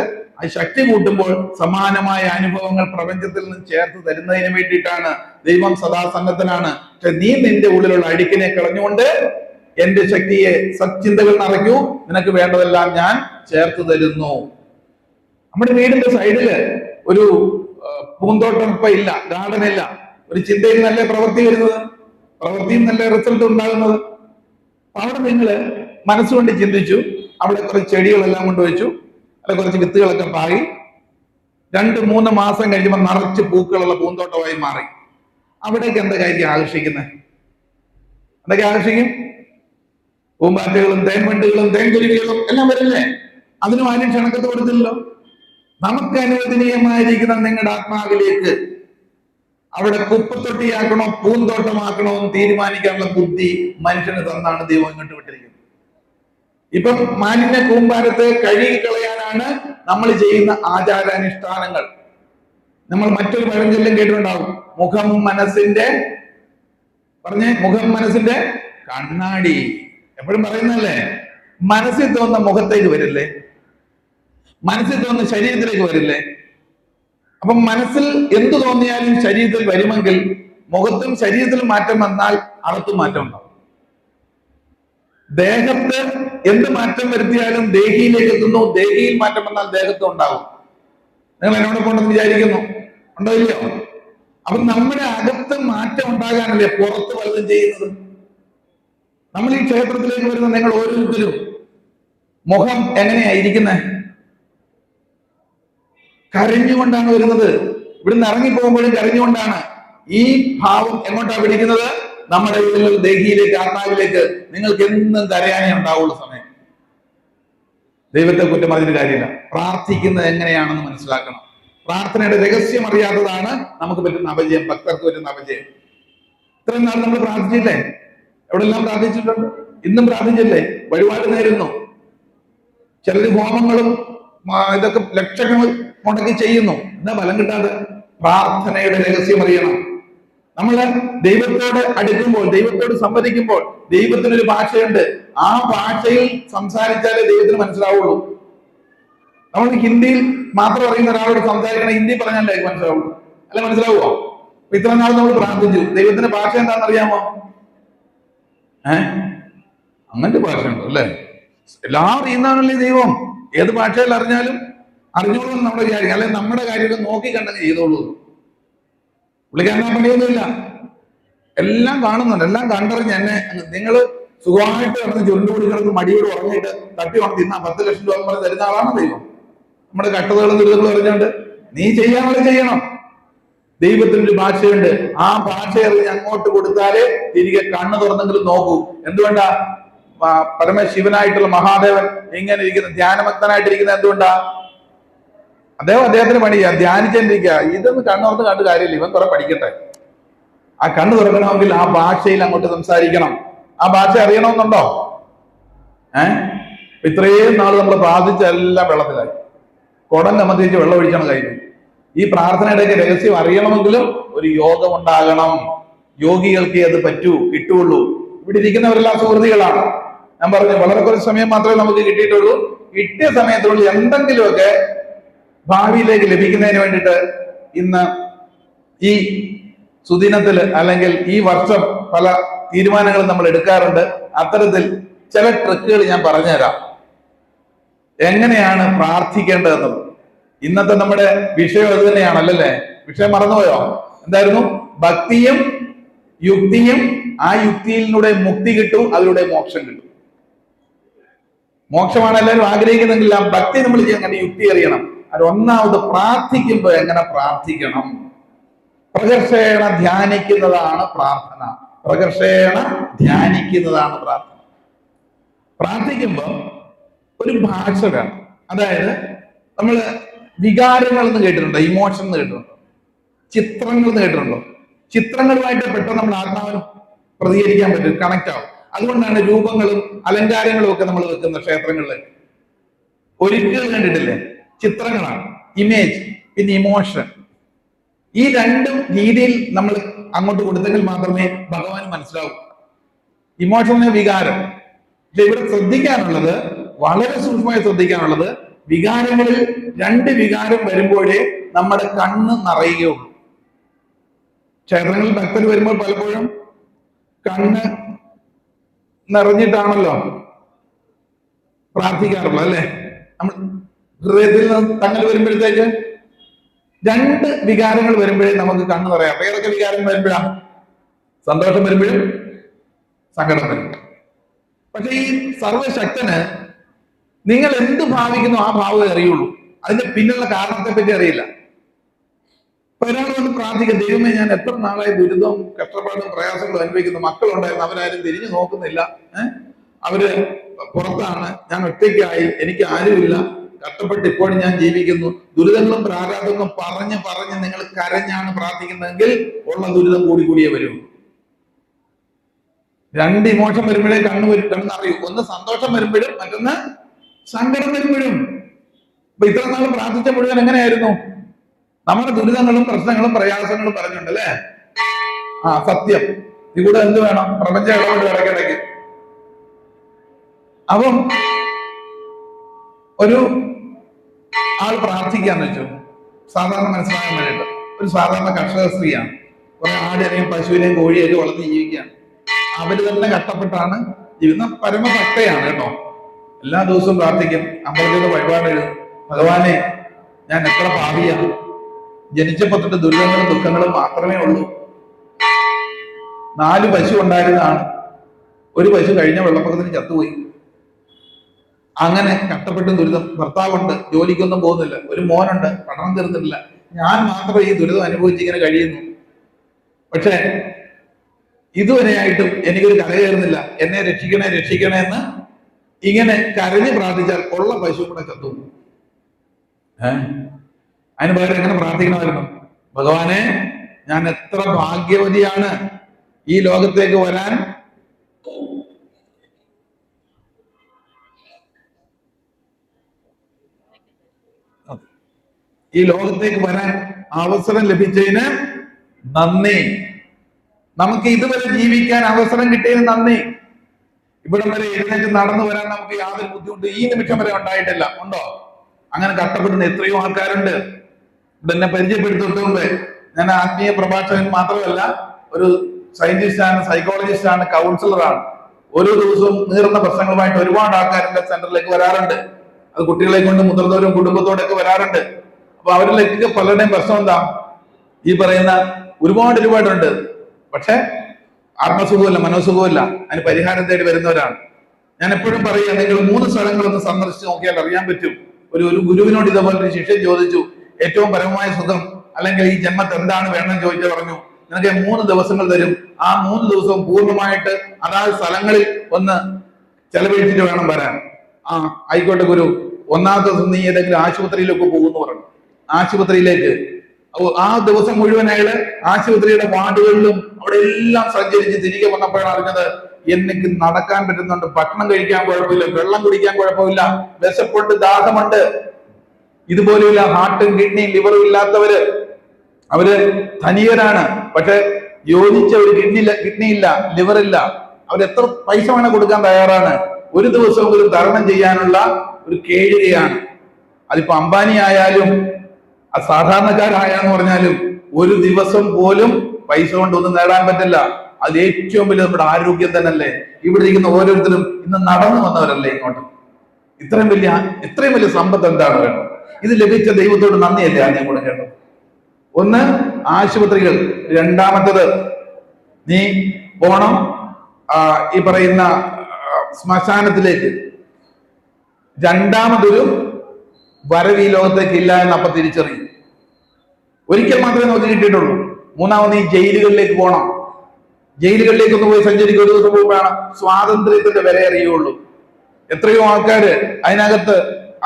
ശക്തി കൂട്ടുമ്പോൾ സമാനമായ അനുഭവങ്ങൾ പ്രപഞ്ചത്തിൽ നിന്ന് ചേർത്ത് തരുന്നതിന് വേണ്ടിയിട്ടാണ്. ദൈവം സദാസന്നദ്ധനാണ്. പക്ഷെ നീ നിന്റെ ഉള്ളിലുള്ള അഴുക്കിനെ കളഞ്ഞുകൊണ്ട് എന്റെ ശക്തിയെ സച്ചിന്തകൾ നിറയ്ക്കൂ, നിനക്ക് വേണ്ടതെല്ലാം ഞാൻ ചേർത്ത് തരുന്നു. നമ്മുടെ വീടിന്റെ സൈഡില് ഒരു പൂന്തോട്ടം ഇപ്പൊ ഇല്ല, ഗാർഡൻ ഇല്ല. ഒരു ചിന്തയിൽ നല്ല പ്രവൃത്തി വരുന്നത്, പ്രവൃത്തിയും നല്ല റിസൾട്ട് ഉണ്ടാകുന്നത്. അവിടെ നിങ്ങള് മനസ്സുകൊണ്ട് ചിന്തിച്ചു, അവിടെ കുറച്ച് ചെടികളെല്ലാം കൊണ്ടുവച്ചു, അല്ല കുറച്ച് വിത്തുകളൊക്കെ പാകി, 2-3 മാസം കഴിയുമ്പോൾ നിറച്ച് പൂക്കളുള്ള പൂന്തോട്ടമായി മാറി. അവിടേക്ക് എന്തൊക്കെയായിരിക്കും ആകർഷിക്കുന്നത്? എന്തൊക്കെ ആകർഷിക്കും? പൂമ്പാറ്റകളും തേൻവണ്ടുകളും തേൻകുരുവികളും എല്ലാം വരില്ലേ? അതിനും ആരും ക്ഷണക്കത്ത് കൊടുത്തില്ലല്ലോ. നമുക്ക് അനുവദനീയമായിരിക്കുന്ന നിങ്ങളുടെ ആത്മാവിലേക്ക് അവിടെ കുപ്പത്തൊട്ടിയാക്കണോ പൂന്തോട്ടമാക്കണോ എന്ന് തീരുമാനിക്കാനുള്ള ബുദ്ധി മനുഷ്യന് തന്നാണ് ദൈവം ഇങ്ങോട്ട് വിട്ടിരിക്കുന്നത്. ഇപ്പം മാലിന്യ കൂമ്പാരത്തെ കഴുകിക്കളയാനാണ് നമ്മൾ ചെയ്യുന്ന ആചാരാനുഷ്ഠാനങ്ങൾ. നമ്മൾ മറ്റൊരു പഴഞ്ചൊല്ലും കേട്ടിട്ടുണ്ടാവും, മുഖം മനസ്സിന്റെ കണ്ണാടി. എപ്പോഴും പറയുന്നല്ലേ, മനസ്സിൽ തോന്നുന്ന മുഖത്തേക്ക് വരില്ലേ, മനസ്സിൽ തോന്നുന്ന ശരീരത്തിലേക്ക് വരില്ലേ. അപ്പം മനസ്സിൽ എന്തു തോന്നിയാലും ശരീരത്തിൽ വരുമെങ്കിൽ മുഖത്തും ശരീരത്തിലും മാറ്റം വന്നാൽ അകത്തും മാറ്റം ഉണ്ടാവും. ദേഹത്ത് എന്ത് മാറ്റം വരുത്തിയാലും ദേഹിയിലേക്ക് എത്തുന്നു, ദേഹിയിൽ മാറ്റം വന്നാൽ ദേഹത്തും ഉണ്ടാവും. നിങ്ങൾ എന്നോട് പോകണമെന്ന് വിചാരിക്കുന്നു, ഉണ്ടോ ഇല്ലയോ? അപ്പൊ നമ്മുടെ അകത്ത് മാറ്റം ഉണ്ടാകാനല്ലേ പുറത്ത് പലതും ചെയ്യുന്നത്. നമ്മൾ ഈ ക്ഷേത്രത്തിലേക്ക് വരുന്ന നിങ്ങൾ ഓരോരുത്തരും മുഖം എങ്ങനെയായിരിക്കുന്നത്? കരഞ്ഞുകൊണ്ടാണ് വരുന്നത്. ഇവിടുന്ന് ഇറങ്ങിപ്പോകുമ്പോഴും കരഞ്ഞുകൊണ്ടാണ്. ഈ ഭാവം എങ്ങോട്ടാണ് പിടിക്കുന്നത്? നമ്മുടെ ഉള്ളിൽ ദേഹിയിലേക്ക്, ആത്മാവിലേക്ക്. നിങ്ങൾക്ക് എന്നും കരയാനേ ഉണ്ടാവുള്ളൂ സമയം. ദൈവത്തെ കുറ്റം പറഞ്ഞിട്ട് കാര്യമില്ല. പ്രാർത്ഥിക്കുന്നത് എങ്ങനെയാണെന്ന് മനസ്സിലാക്കണം. പ്രാർത്ഥനയുടെ രഹസ്യം അറിയാത്തതാണ് നമുക്ക് പറ്റുന്ന അപജയം, ഭക്തർക്ക് പറ്റുന്ന അപജയം. ഇത്രയും നാൾ നമ്മൾ പ്രാർത്ഥിച്ചില്ലേ? എവിടെല്ലാം പ്രാർത്ഥിച്ചിട്ടുണ്ട്? ഇന്നും പ്രാർത്ഥിച്ചില്ലേ? വഴിപാട് നേരുന്നു. ചിലർ ഹോമങ്ങളും ഇതൊക്കെ ലക്ഷങ്ങൾ മുടക്കി ചെയ്യുന്നു. എന്താ ഫലം കിട്ടാതെ? പ്രാർത്ഥനയുടെ രഹസ്യം അറിയണം. നമ്മള് ദൈവത്തോട് അടുക്കുമ്പോൾ, ദൈവത്തോട് സംവദിക്കുമ്പോൾ ദൈവത്തിനൊരു ഭാഷയുണ്ട്. ആ ഭാഷയിൽ സംസാരിച്ചാലേ ദൈവത്തിന് മനസ്സിലാവുള്ളൂ. നമ്മൾ ഹിന്ദിയിൽ മാത്രം അറിയുന്ന ഒരാളോട് സംസാരിക്കണം, ഹിന്ദി പറഞ്ഞാലേ മനസ്സിലാവുള്ളൂ. അല്ല, മനസ്സിലാവുമോ? ഇത്ര നാൾ നമ്മൾ പ്രാർത്ഥിച്ചു. ദൈവത്തിന്റെ ഭാഷ എന്താണെന്ന് അറിയാമോ? അങ്ങനത്തെ ഭാഷയുണ്ടോ? അല്ലെ? എല്ലാം അറിയുന്നതാണല്ലേ ദൈവം. ഏത് ഭാഷയിൽ അറിഞ്ഞാലും അറിഞ്ഞോളൂ നമ്മുടെ കാര്യം. അല്ലെങ്കിൽ നമ്മുടെ കാര്യമൊക്കെ നോക്കി കണ്ടെങ്കിൽ ചെയ്തോളൂ. പുള്ളിക്കാരനാ പണിയൊന്നുമില്ല, എല്ലാം കാണുന്നുണ്ട്. എല്ലാം കണ്ടറിഞ്ഞ് എന്നെ നിങ്ങൾ സുഖമായിട്ട് കിടന്ന് ചുരുണ്ടുകൂടി കിടന്ന് മടിയോട് ഉറങ്ങിയിട്ട് തട്ടി ഉണർത്തി തിന്നാ 10 ലക്ഷം രൂപ പറഞ്ഞ് തരുന്ന ആളാണ് ദൈവം. നമ്മുടെ കട്ടതകളും ദുരിതങ്ങളും അറിഞ്ഞുകൊണ്ട് നീ ചെയ്യാനുള്ളത് ചെയ്യണം. ദൈവത്തിനൊരു ഭാഷയുണ്ട്. ആ ഭാഷ അറിഞ്ഞ് അങ്ങോട്ട് കൊടുത്താലേ തിരികെ കണ്ണ് തുറന്നെങ്കിലും നോക്കൂ. എന്തുകൊണ്ടാ പരമശിവനായിട്ടുള്ള മഹാദേവൻ ഇങ്ങനെ ഇരിക്കുന്ന ധ്യാനമക്തനായിട്ടിരിക്കുന്നത്? എന്തുകൊണ്ടാ? അദ്ദേഹത്തിന് പണിയാ, ധ്യാനിച്ചിരിക്കുക. ഇതൊന്നും കണ്ണു തുറന്ന് കണ്ട് കാര്യമില്ല, ഇവൻ കുറെ പഠിക്കട്ടെ. ആ കണ്ണ് തുറക്കണമെങ്കിൽ ആ ഭാഷയിൽ അങ്ങോട്ട് സംസാരിക്കണം. ആ ഭാഷ അറിയണമെന്നുണ്ടോ? ഇത്രയും നാൾ നമ്മൾ പ്രാർത്ഥിച്ച എല്ലാം വെള്ളത്തിലായി. കുടം കമത്തിച്ച് വെള്ളം ഒഴിക്കണം കയ്യിൽ. ഈ പ്രാർത്ഥനയുടെയൊക്കെ രഹസ്യം അറിയണമെങ്കിലും ഒരു യോഗം ഉണ്ടാകണം. യോഗികൾക്ക് അത് പറ്റൂ, കിട്ടുള്ളൂ. ഇവിടെ ഇരിക്കുന്നവരെല്ലാം സുഹൃത്തുക്കളാണ്. ഞാൻ പറഞ്ഞു, വളരെ കുറച്ച് സമയം മാത്രമേ നമുക്ക് കിട്ടിയിട്ടുള്ളൂ. കിട്ടിയ സമയത്തുള്ളിൽ എന്തെങ്കിലുമൊക്കെ ഭാവിയിലേക്ക് ലഭിക്കുന്നതിന് വേണ്ടിയിട്ട് ഇന്ന് ഈ സുദിനത്തില് അല്ലെങ്കിൽ ഈ വർഷം പല തീരുമാനങ്ങളും നമ്മൾ എടുക്കാറുണ്ട്. അത്തരത്തിൽ ചില ട്രിക്കുകൾ ഞാൻ പറഞ്ഞുതരാം, എങ്ങനെയാണ് പ്രാർത്ഥിക്കേണ്ടതെന്നുള്ളത്. ഇന്നത്തെ നമ്മുടെ വിഷയം അത് തന്നെയാണല്ലേ? വിഷയം മറന്നുപോയോ? എന്തായിരുന്നു? ഭക്തിയും യുക്തിയും. ആ യുക്തിയിലൂടെ മുക്തി കിട്ടും, അതിലൂടെ മോക്ഷം കിട്ടും. മോക്ഷമാണ് എല്ലാവരും ആഗ്രഹിക്കുന്നെങ്കിൽ ആ ഭക്തി നമ്മൾ ചെയ്യാൻ കണ്ട് യുക്തി അറിയണം. അത് ഒന്നാമത് പ്രാർത്ഥിക്കുമ്പോൾ എങ്ങനെ പ്രാർത്ഥിക്കണം? പ്രകർഷേണ ധ്യാനിക്കുന്നതാണ് പ്രാർത്ഥന. പ്രകർഷേണ ധ്യാനിക്കുന്നതാണ് പ്രാർത്ഥന. പ്രാർത്ഥിക്കുമ്പോൾ ഒരു ഭാഷ വേണം. അതായത് നമ്മൾ വികാരങ്ങൾ എന്ന് കേട്ടിട്ടുണ്ടോ? ഇമോഷൻ എന്ന് കേട്ടിട്ടുണ്ടോ? ചിത്രങ്ങൾ എന്ന് കേട്ടിട്ടുണ്ടോ? ചിത്രങ്ങളുമായിട്ട് പെട്ടെന്ന് നമ്മൾ ആത്മാവിന് പ്രതികരിക്കാൻ പറ്റും, കണക്ട് ആവും. അതുകൊണ്ടാണ് രൂപങ്ങളും അലങ്കാരങ്ങളും ഒക്കെ നമ്മൾ വെക്കുന്ന ക്ഷേത്രങ്ങളിൽ. ഒരിക്കലും കണ്ടിട്ടില്ലേ? ചിത്രങ്ങളാണ്. ഇമേജ് പിന്നെ ഇമോഷൻ. ഈ രണ്ടും രീതിയിൽ നമ്മൾ അങ്ങോട്ട് കൊടുത്തെങ്കിൽ മാത്രമേ ഭഗവാൻ മനസ്സിലാവൂ. ഇമോഷനെ വികാരം. പക്ഷെ ഇവിടെ ശ്രദ്ധിക്കാനുള്ളത്, വളരെ സൂക്ഷ്മമായി ശ്രദ്ധിക്കാനുള്ളത്, വികാരങ്ങളിൽ 2 വികാരം വരുമ്പോഴേ നമ്മുടെ കണ്ണ് നിറയുകയുള്ളൂ. ക്ഷേത്രങ്ങളിൽ ഭക്തർ വരുമ്പോൾ പലപ്പോഴും കണ്ണ് നിറഞ്ഞിട്ടാണല്ലോ പ്രാർത്ഥിക്കാറുള്ളത്, അല്ലെ? നമ്മൾ ഹൃദയത്തിൽ നിന്ന് തങ്ങൽ വരുമ്പോഴത്തേക്ക് 2 വികാരങ്ങൾ വരുമ്പോഴേ നമുക്ക് കണ്ണ് നിറയാം. ഏതൊക്കെ വികാരം വരുമ്പോഴാ? സന്തോഷം വരുമ്പോഴും സങ്കടം വരും. പക്ഷെ ഈ സർവശക്തന് നിങ്ങൾ എന്ത് ഭാവിക്കുന്നു ആ ഭാവമേ അറിയുള്ളൂ. അതിന്റെ പിന്നിലുള്ള കാരണത്തെ പറ്റി അറിയില്ല. ഒരാൾ വന്ന് പ്രാർത്ഥിക്കുക, ദൈവമേ, ഞാൻ എത്ര നാളായി ദുരിതവും കഷ്ടപ്പാടും പ്രയാസങ്ങളും അനുഭവിക്കുന്നു. മക്കളുണ്ടായിരുന്നു, അവരാരും തിരിഞ്ഞു നോക്കുന്നില്ല. അവര് പുറത്താണ്, ഞാൻ ഒറ്റയ്ക്കായി, എനിക്ക് ആരുമില്ല, കഷ്ടപ്പെട്ട് ഇപ്പോഴും ഞാൻ ജീവിക്കുന്നു. ദുരിതങ്ങളും പ്രാരാബ്ദങ്ങളും പറഞ്ഞ് പറഞ്ഞ് നിങ്ങൾ കരഞ്ഞാണ് പ്രാർത്ഥിക്കുന്നതെങ്കിൽ ഉള്ള ദുരിതം കൂടിയേ വരും. 2 ഇമോഷൻ വരുമ്പോഴേ കണ്ണറിയൂ. ഒന്ന് സന്തോഷം വരുമ്പോഴും, മറ്റൊന്ന് സങ്കടം വരുമ്പോഴും. അപ്പൊ ഇത്ര നാൾ പ്രാർത്ഥിച്ച മുഴുവൻ എങ്ങനെയായിരുന്നു? നമ്മുടെ ദുരിതങ്ങളും പ്രശ്നങ്ങളും പ്രയാസങ്ങളും പറഞ്ഞുണ്ടല്ലേ? സത്യം. ഇവിടെ എന്ത് വേണം? പ്രപഞ്ച ഇടപെട്ട് ഇടയ്ക്കിടയ്ക്ക്. അപ്പം ഒരു ആൾ പ്രാർത്ഥിക്കാന്ന് വെച്ചു, സാധാരണ മനസ്സിലാകാൻ വേണ്ടിയിട്ട്. ഒരു സാധാരണ കർഷക സ്ത്രീയാണ്. കുറെ ആടിനെയും പശുവിനെയും കോഴിയൊക്കെ വളർത്തി ജീവിക്കുകയാണ്. അവര് തന്നെ കഷ്ടപ്പെട്ടാണ് ജീവിക്കുന്ന പരമഭക്തയാണ് കേട്ടോ. എല്ലാ ദിവസവും പ്രാർത്ഥിക്കും, അമ്പലത്തിൽ വഴിപാട് എഴുതും. ഭഗവാനെ, ഞാൻ എത്ര പാപിയാണ്, ജനിച്ചപ്പോ തൊട്ട് ദുരിതങ്ങളും ദുഃഖങ്ങളും മാത്രമേ ഉള്ളൂ. 4 പശു ഉണ്ടായിരുന്നതാണ്, ഒരു പശു കഴിഞ്ഞ വെള്ളപ്പൊക്കത്തിന് ചത്തുപോയി. അങ്ങനെ കഷ്ടപ്പെട്ടും ദുരിതം. ഭർത്താവുണ്ട്, ജോലിക്കൊന്നും പോകുന്നില്ല. ഒരു മോനുണ്ട്, പഠനം തീർന്നിട്ടില്ല. ഞാൻ മാത്രം ഈ ദുരിതം അനുഭവിച്ചിങ്ങനെ കഴിയുന്നു. പക്ഷെ ഇതുവരെയായിട്ടും എനിക്കൊരു കരകയറുന്നില്ല. എന്നെ രക്ഷിക്കണേ രക്ഷിക്കണേ എന്ന് ഇങ്ങനെ കരഞ്ഞ് പ്രാർത്ഥിച്ചാൽ ഉള്ള പശു കൂടെ ചത്തു. അതിന് പകരം എങ്ങനെ പ്രാർത്ഥിക്കണമായിരുന്നു? ഭഗവാനെ, ഞാൻ എത്ര ഭാഗ്യവതിയാണ് ഈ ലോകത്തേക്ക് വരാൻ അവസരം ലഭിച്ചതിന് നന്ദി. നമുക്ക് ഇതുവരെ ജീവിക്കാൻ അവസരം കിട്ടിയതിന് നന്ദി. ഇവിടം വരെ എഴുന്നേറ്റ് നടന്നു വരാൻ നമുക്ക് യാതൊരു ബുദ്ധിമുട്ട് ഈ നിമിഷം വരെ ഉണ്ടായിട്ടില്ല. ഉണ്ടോ? അങ്ങനെ കഷ്ടപ്പെടുന്ന എത്രയോ ആൾക്കാരുണ്ട്. ഇവിടെ എന്നെ പരിചയപ്പെടുത്തിട്ടുണ്ട്. ഞാൻ ആത്മീയ പ്രഭാഷകൻ മാത്രമല്ല, ഒരു സയന്റിസ്റ്റാണ്, സൈക്കോളജിസ്റ്റാണ്, കൗൺസിലറാണ്. ഓരോ ദിവസവും നീറുന്ന പ്രശ്നങ്ങളുമായിട്ട് ഒരുപാട് ആൾക്കാർ എന്റെ സെന്ററിലേക്ക് വരാറുണ്ട്. അത് കുട്ടികളെ കൊണ്ട് മുതിർന്നവരും കുടുംബത്തോടൊക്കെ വരാറുണ്ട്. അപ്പൊ അവരിലേക്ക് പലരുടെയും പ്രശ്നം എന്താ? ഈ പറയുന്ന ഒരുപാടുണ്ട്. പക്ഷെ ആത്മസുഖമില്ല, മനോസുഖമില്ല. അതിന് പരിഹാരം തേടി വരുന്നവരാണ്. ഞാൻ എപ്പോഴും പറയുക, നിങ്ങൾ 3 സ്ഥലങ്ങളൊന്ന് സന്ദർശിച്ച് നോക്കിയാൽ അറിയാൻ പറ്റും. ഒരു ഗുരുവിനോട് ഇതേപോലെ ഒരു ശിഷ്യൻ ചോദിച്ചു, ഏറ്റവും പരമമായ സുഖം അല്ലെങ്കിൽ ഈ ജന്മത്ത് എന്താണ് വേണം ചോദിച്ചു. പറഞ്ഞു, നിനക്ക് 3 ദിവസങ്ങൾ തരും. ആ 3 ദിവസവും പൂർണ്ണമായിട്ട് അതായത് സ്ഥലങ്ങളിൽ ഒന്ന് ചെലവഴിച്ചിട്ട് വേണം വരാൻ. ആയിക്കോട്ടെ ഗുരു. 1-ാമത്തെ ദിവസം നീ ഏതെങ്കിലും ആശുപത്രിയിലൊക്കെ പോകുന്നു പറഞ്ഞു. ആശുപത്രിയിലേക്ക് ആ ദിവസം മുഴുവൻ അയാള് ആശുപത്രിയുടെ വാർഡുകളിലും അവിടെ എല്ലാം സഞ്ചരിച്ച് തിരികെ വന്നപ്പോഴാണ് അറിഞ്ഞത്, എനിക്ക് നടക്കാൻ പറ്റുന്നുണ്ട്, ഭക്ഷണം കഴിക്കാൻ കുഴപ്പമില്ല, വെള്ളം കുടിക്കാൻ കുഴപ്പമില്ല, വിശപ്പുണ്ട്, ദാഹമുണ്ട്. ഇതുപോലെയുള്ള ഹാർട്ടും കിഡ്നിയും ലിവറും ഇല്ലാത്തവര്, അവര് ധനികരാണ്, പക്ഷെ യോജിച്ച ഒരു കിഡ്നി ഇല്ല, ലിവർ ഇല്ല. അവരെത്ര പൈസ വേണം കൊടുക്കാൻ തയ്യാറാണ്. ഒരു ദിവസം ഒരു തരണം ചെയ്യാനുള്ള ഒരു കേഴുകയാണ്. അതിപ്പോ അംബാനി ആയാലും സാധാരണക്കാരായാന്ന് പറഞ്ഞാലും ഒരു ദിവസം പോലും പൈസ കൊണ്ട് ഒന്നും നേടാൻ പറ്റില്ല. അത് ഏറ്റവും വലിയ നമ്മുടെ ആരോഗ്യം തന്നെയല്ലേ. ഇവിടെ ഇരിക്കുന്ന ഓരോരുത്തരും ഇന്ന് നടന്നു വന്നവരല്ലേ ഇങ്ങോട്ട്. ഇത്രയും വലിയ സമ്പത്ത് എന്താണ് വേണം? ഇത് ലഭിച്ച ദൈവത്തോട് നന്ദിയല്ലേ ആദ്യം കൊടുക്കേണ്ടത്? ഒന്ന് ആശുപത്രികൾ, രണ്ടാമത്തത് നീ പോണം ഈ പറയുന്ന ശ്മശാനത്തിലേക്ക്, രണ്ടാമതൊരു വരവ് ഈ ലോകത്തേക്ക് ഇല്ല എന്ന് അപ്പൊ തിരിച്ചറിയും. ഒരിക്കൽ മാത്രമേ നമുക്ക് കിട്ടിയിട്ടുള്ളൂ. മൂന്നാമത് ഈ ജയിലുകളിലേക്ക് പോകണം. ജയിലുകളിലേക്ക് ഒന്ന് പോയി സഞ്ചരിക്കുക. ഒരു ദിവസം പോകുമ്പോഴാണ് സ്വാതന്ത്ര്യത്തിന്റെ വില അറിയുള്ളൂ. എത്രയോ ആൾക്കാര് അതിനകത്ത്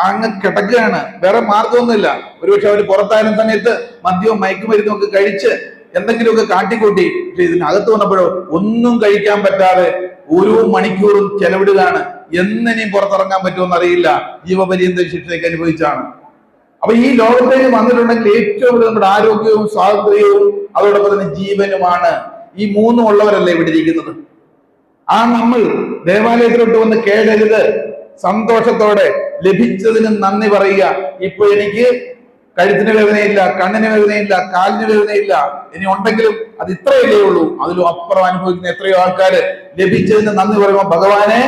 അങ്ങ് കിടക്കുകയാണ്, വേറെ മാർഗമൊന്നുമില്ല. ഒരുപക്ഷെ അവർ പുറത്തായിരുന്ന സമയത്ത് മദ്യവും മയക്കുമരുന്നും ഒക്കെ കഴിച്ച് എന്തെങ്കിലുമൊക്കെ കാട്ടിക്കൂട്ടി. പക്ഷെ ഇതിനകത്ത് വന്നപ്പോഴോ ഒന്നും കഴിക്കാൻ പറ്റാതെ ഓരോ മണിക്കൂറും ചെലവിടുകയാണ്. എന്നിനെയും പുറത്തിറങ്ങാൻ പറ്റുമെന്ന് അറിയില്ല. ജീവപര്യന്ത ശിക്ഷയൊക്കെ അനുഭവിച്ചാണ്. അപ്പൊ ഈ ലോകത്തേക്ക് വന്നിട്ടുണ്ടെങ്കിൽ ഏറ്റവും കൂടുതൽ നമ്മുടെ ആരോഗ്യവും സ്വാതന്ത്ര്യവും അതോടൊപ്പം തന്നെ ജീവനുമാണ്. ഈ 3 ഉള്ളവരല്ലേ ഇവിടെ ഇരിക്കുന്നത്. നമ്മൾ ദേവാലയത്തിലോട്ട് വന്ന് കേടരുത്, സന്തോഷത്തോടെ ലഭിച്ചതിന് നന്ദി പറയുക. ഇപ്പൊ എനിക്ക് കഴുത്തിന് വേദനയില്ല, കണ്ണിന് വേദനയില്ല, കാലിന് വേദനയില്ല. ഇനി ഉണ്ടെങ്കിലും അത് ഇത്രയല്ലേ ഉള്ളൂ. അതിലും അപ്പുറം അനുഭവിക്കുന്ന എത്രയോ ആൾക്കാര് ലഭിച്ചതിന് നന്ദി പറയുമ്പോൾ ഭഗവാനെ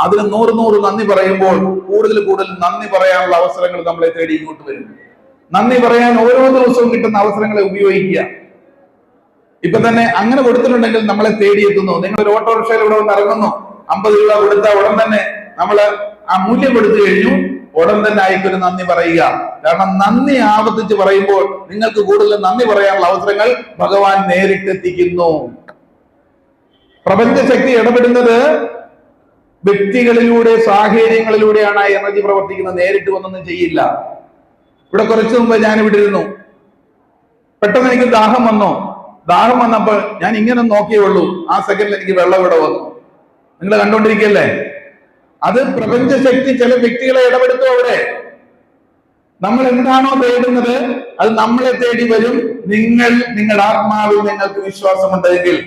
അതിന് 100 നന്ദി പറയുമ്പോൾ കൂടുതൽ നന്ദി പറയാനുള്ള അവസരങ്ങൾ നമ്മളെ തേടി ഇങ്ങോട്ട് വരും. നന്ദി പറയാൻ ഓരോ ദിവസവും കിട്ടുന്ന അവസരങ്ങളെ ഉപയോഗിക്കുക. ഇപ്പൊ തന്നെ അങ്ങനെ കൊടുത്തിട്ടുണ്ടെങ്കിൽ നമ്മളെ തേടിയെത്തുന്നു. നിങ്ങൾ ഒരു ഓട്ടോറിക്ഷയിൽ ഇവിടെ വന്ന് ഇറങ്ങുന്നു, 50 രൂപ കൊടുത്താൽ ഉടൻ തന്നെ നമ്മള് ആ മൂല്യം കൊടുത്തു കഴിഞ്ഞു, ഉടൻ തന്നെ അയക്കൊരു നന്ദി പറയുക. കാരണം നന്ദി ആവർത്തിച്ച് പറയുമ്പോൾ നിങ്ങൾക്ക് കൂടുതൽ നന്ദി പറയാനുള്ള അവസരങ്ങൾ ഭഗവാൻ നേരിട്ടെത്തിക്കുന്നു. പ്രപഞ്ചശക്തി ഇടപെടുന്നത് വ്യക്തികളിലൂടെ, സാഹചര്യങ്ങളിലൂടെയാണ് ആ എനർജി പ്രവർത്തിക്കുന്നത്. നേരിട്ട് വന്നൊന്നും ചെയ്യില്ല. ഇവിടെ കുറച്ചു മുമ്പ് ഞാൻ ഇവിടെ ഇരുന്നു, പെട്ടെന്ന് എനിക്ക് ദാഹം വന്നപ്പോൾ ഞാൻ ഇങ്ങനെ നോക്കിയേ ഉള്ളൂ. ആ സെക്കൻഡിൽ എനിക്ക് വെള്ളം ഇവിടെ വന്നു. നിങ്ങൾ കണ്ടോണ്ടിരിക്കല്ലേ? അത് പ്രപഞ്ചശക്തി ചില വ്യക്തികളെ ഇടപെടുത്തും. അവിടെ നമ്മൾ എന്താണോ തേടുന്നത് അത് നമ്മളെ തേടി വരും. നിങ്ങളുടെ ആത്മാവിൽ നിങ്ങൾക്ക് വിശ്വാസമുണ്ടെങ്കിൽ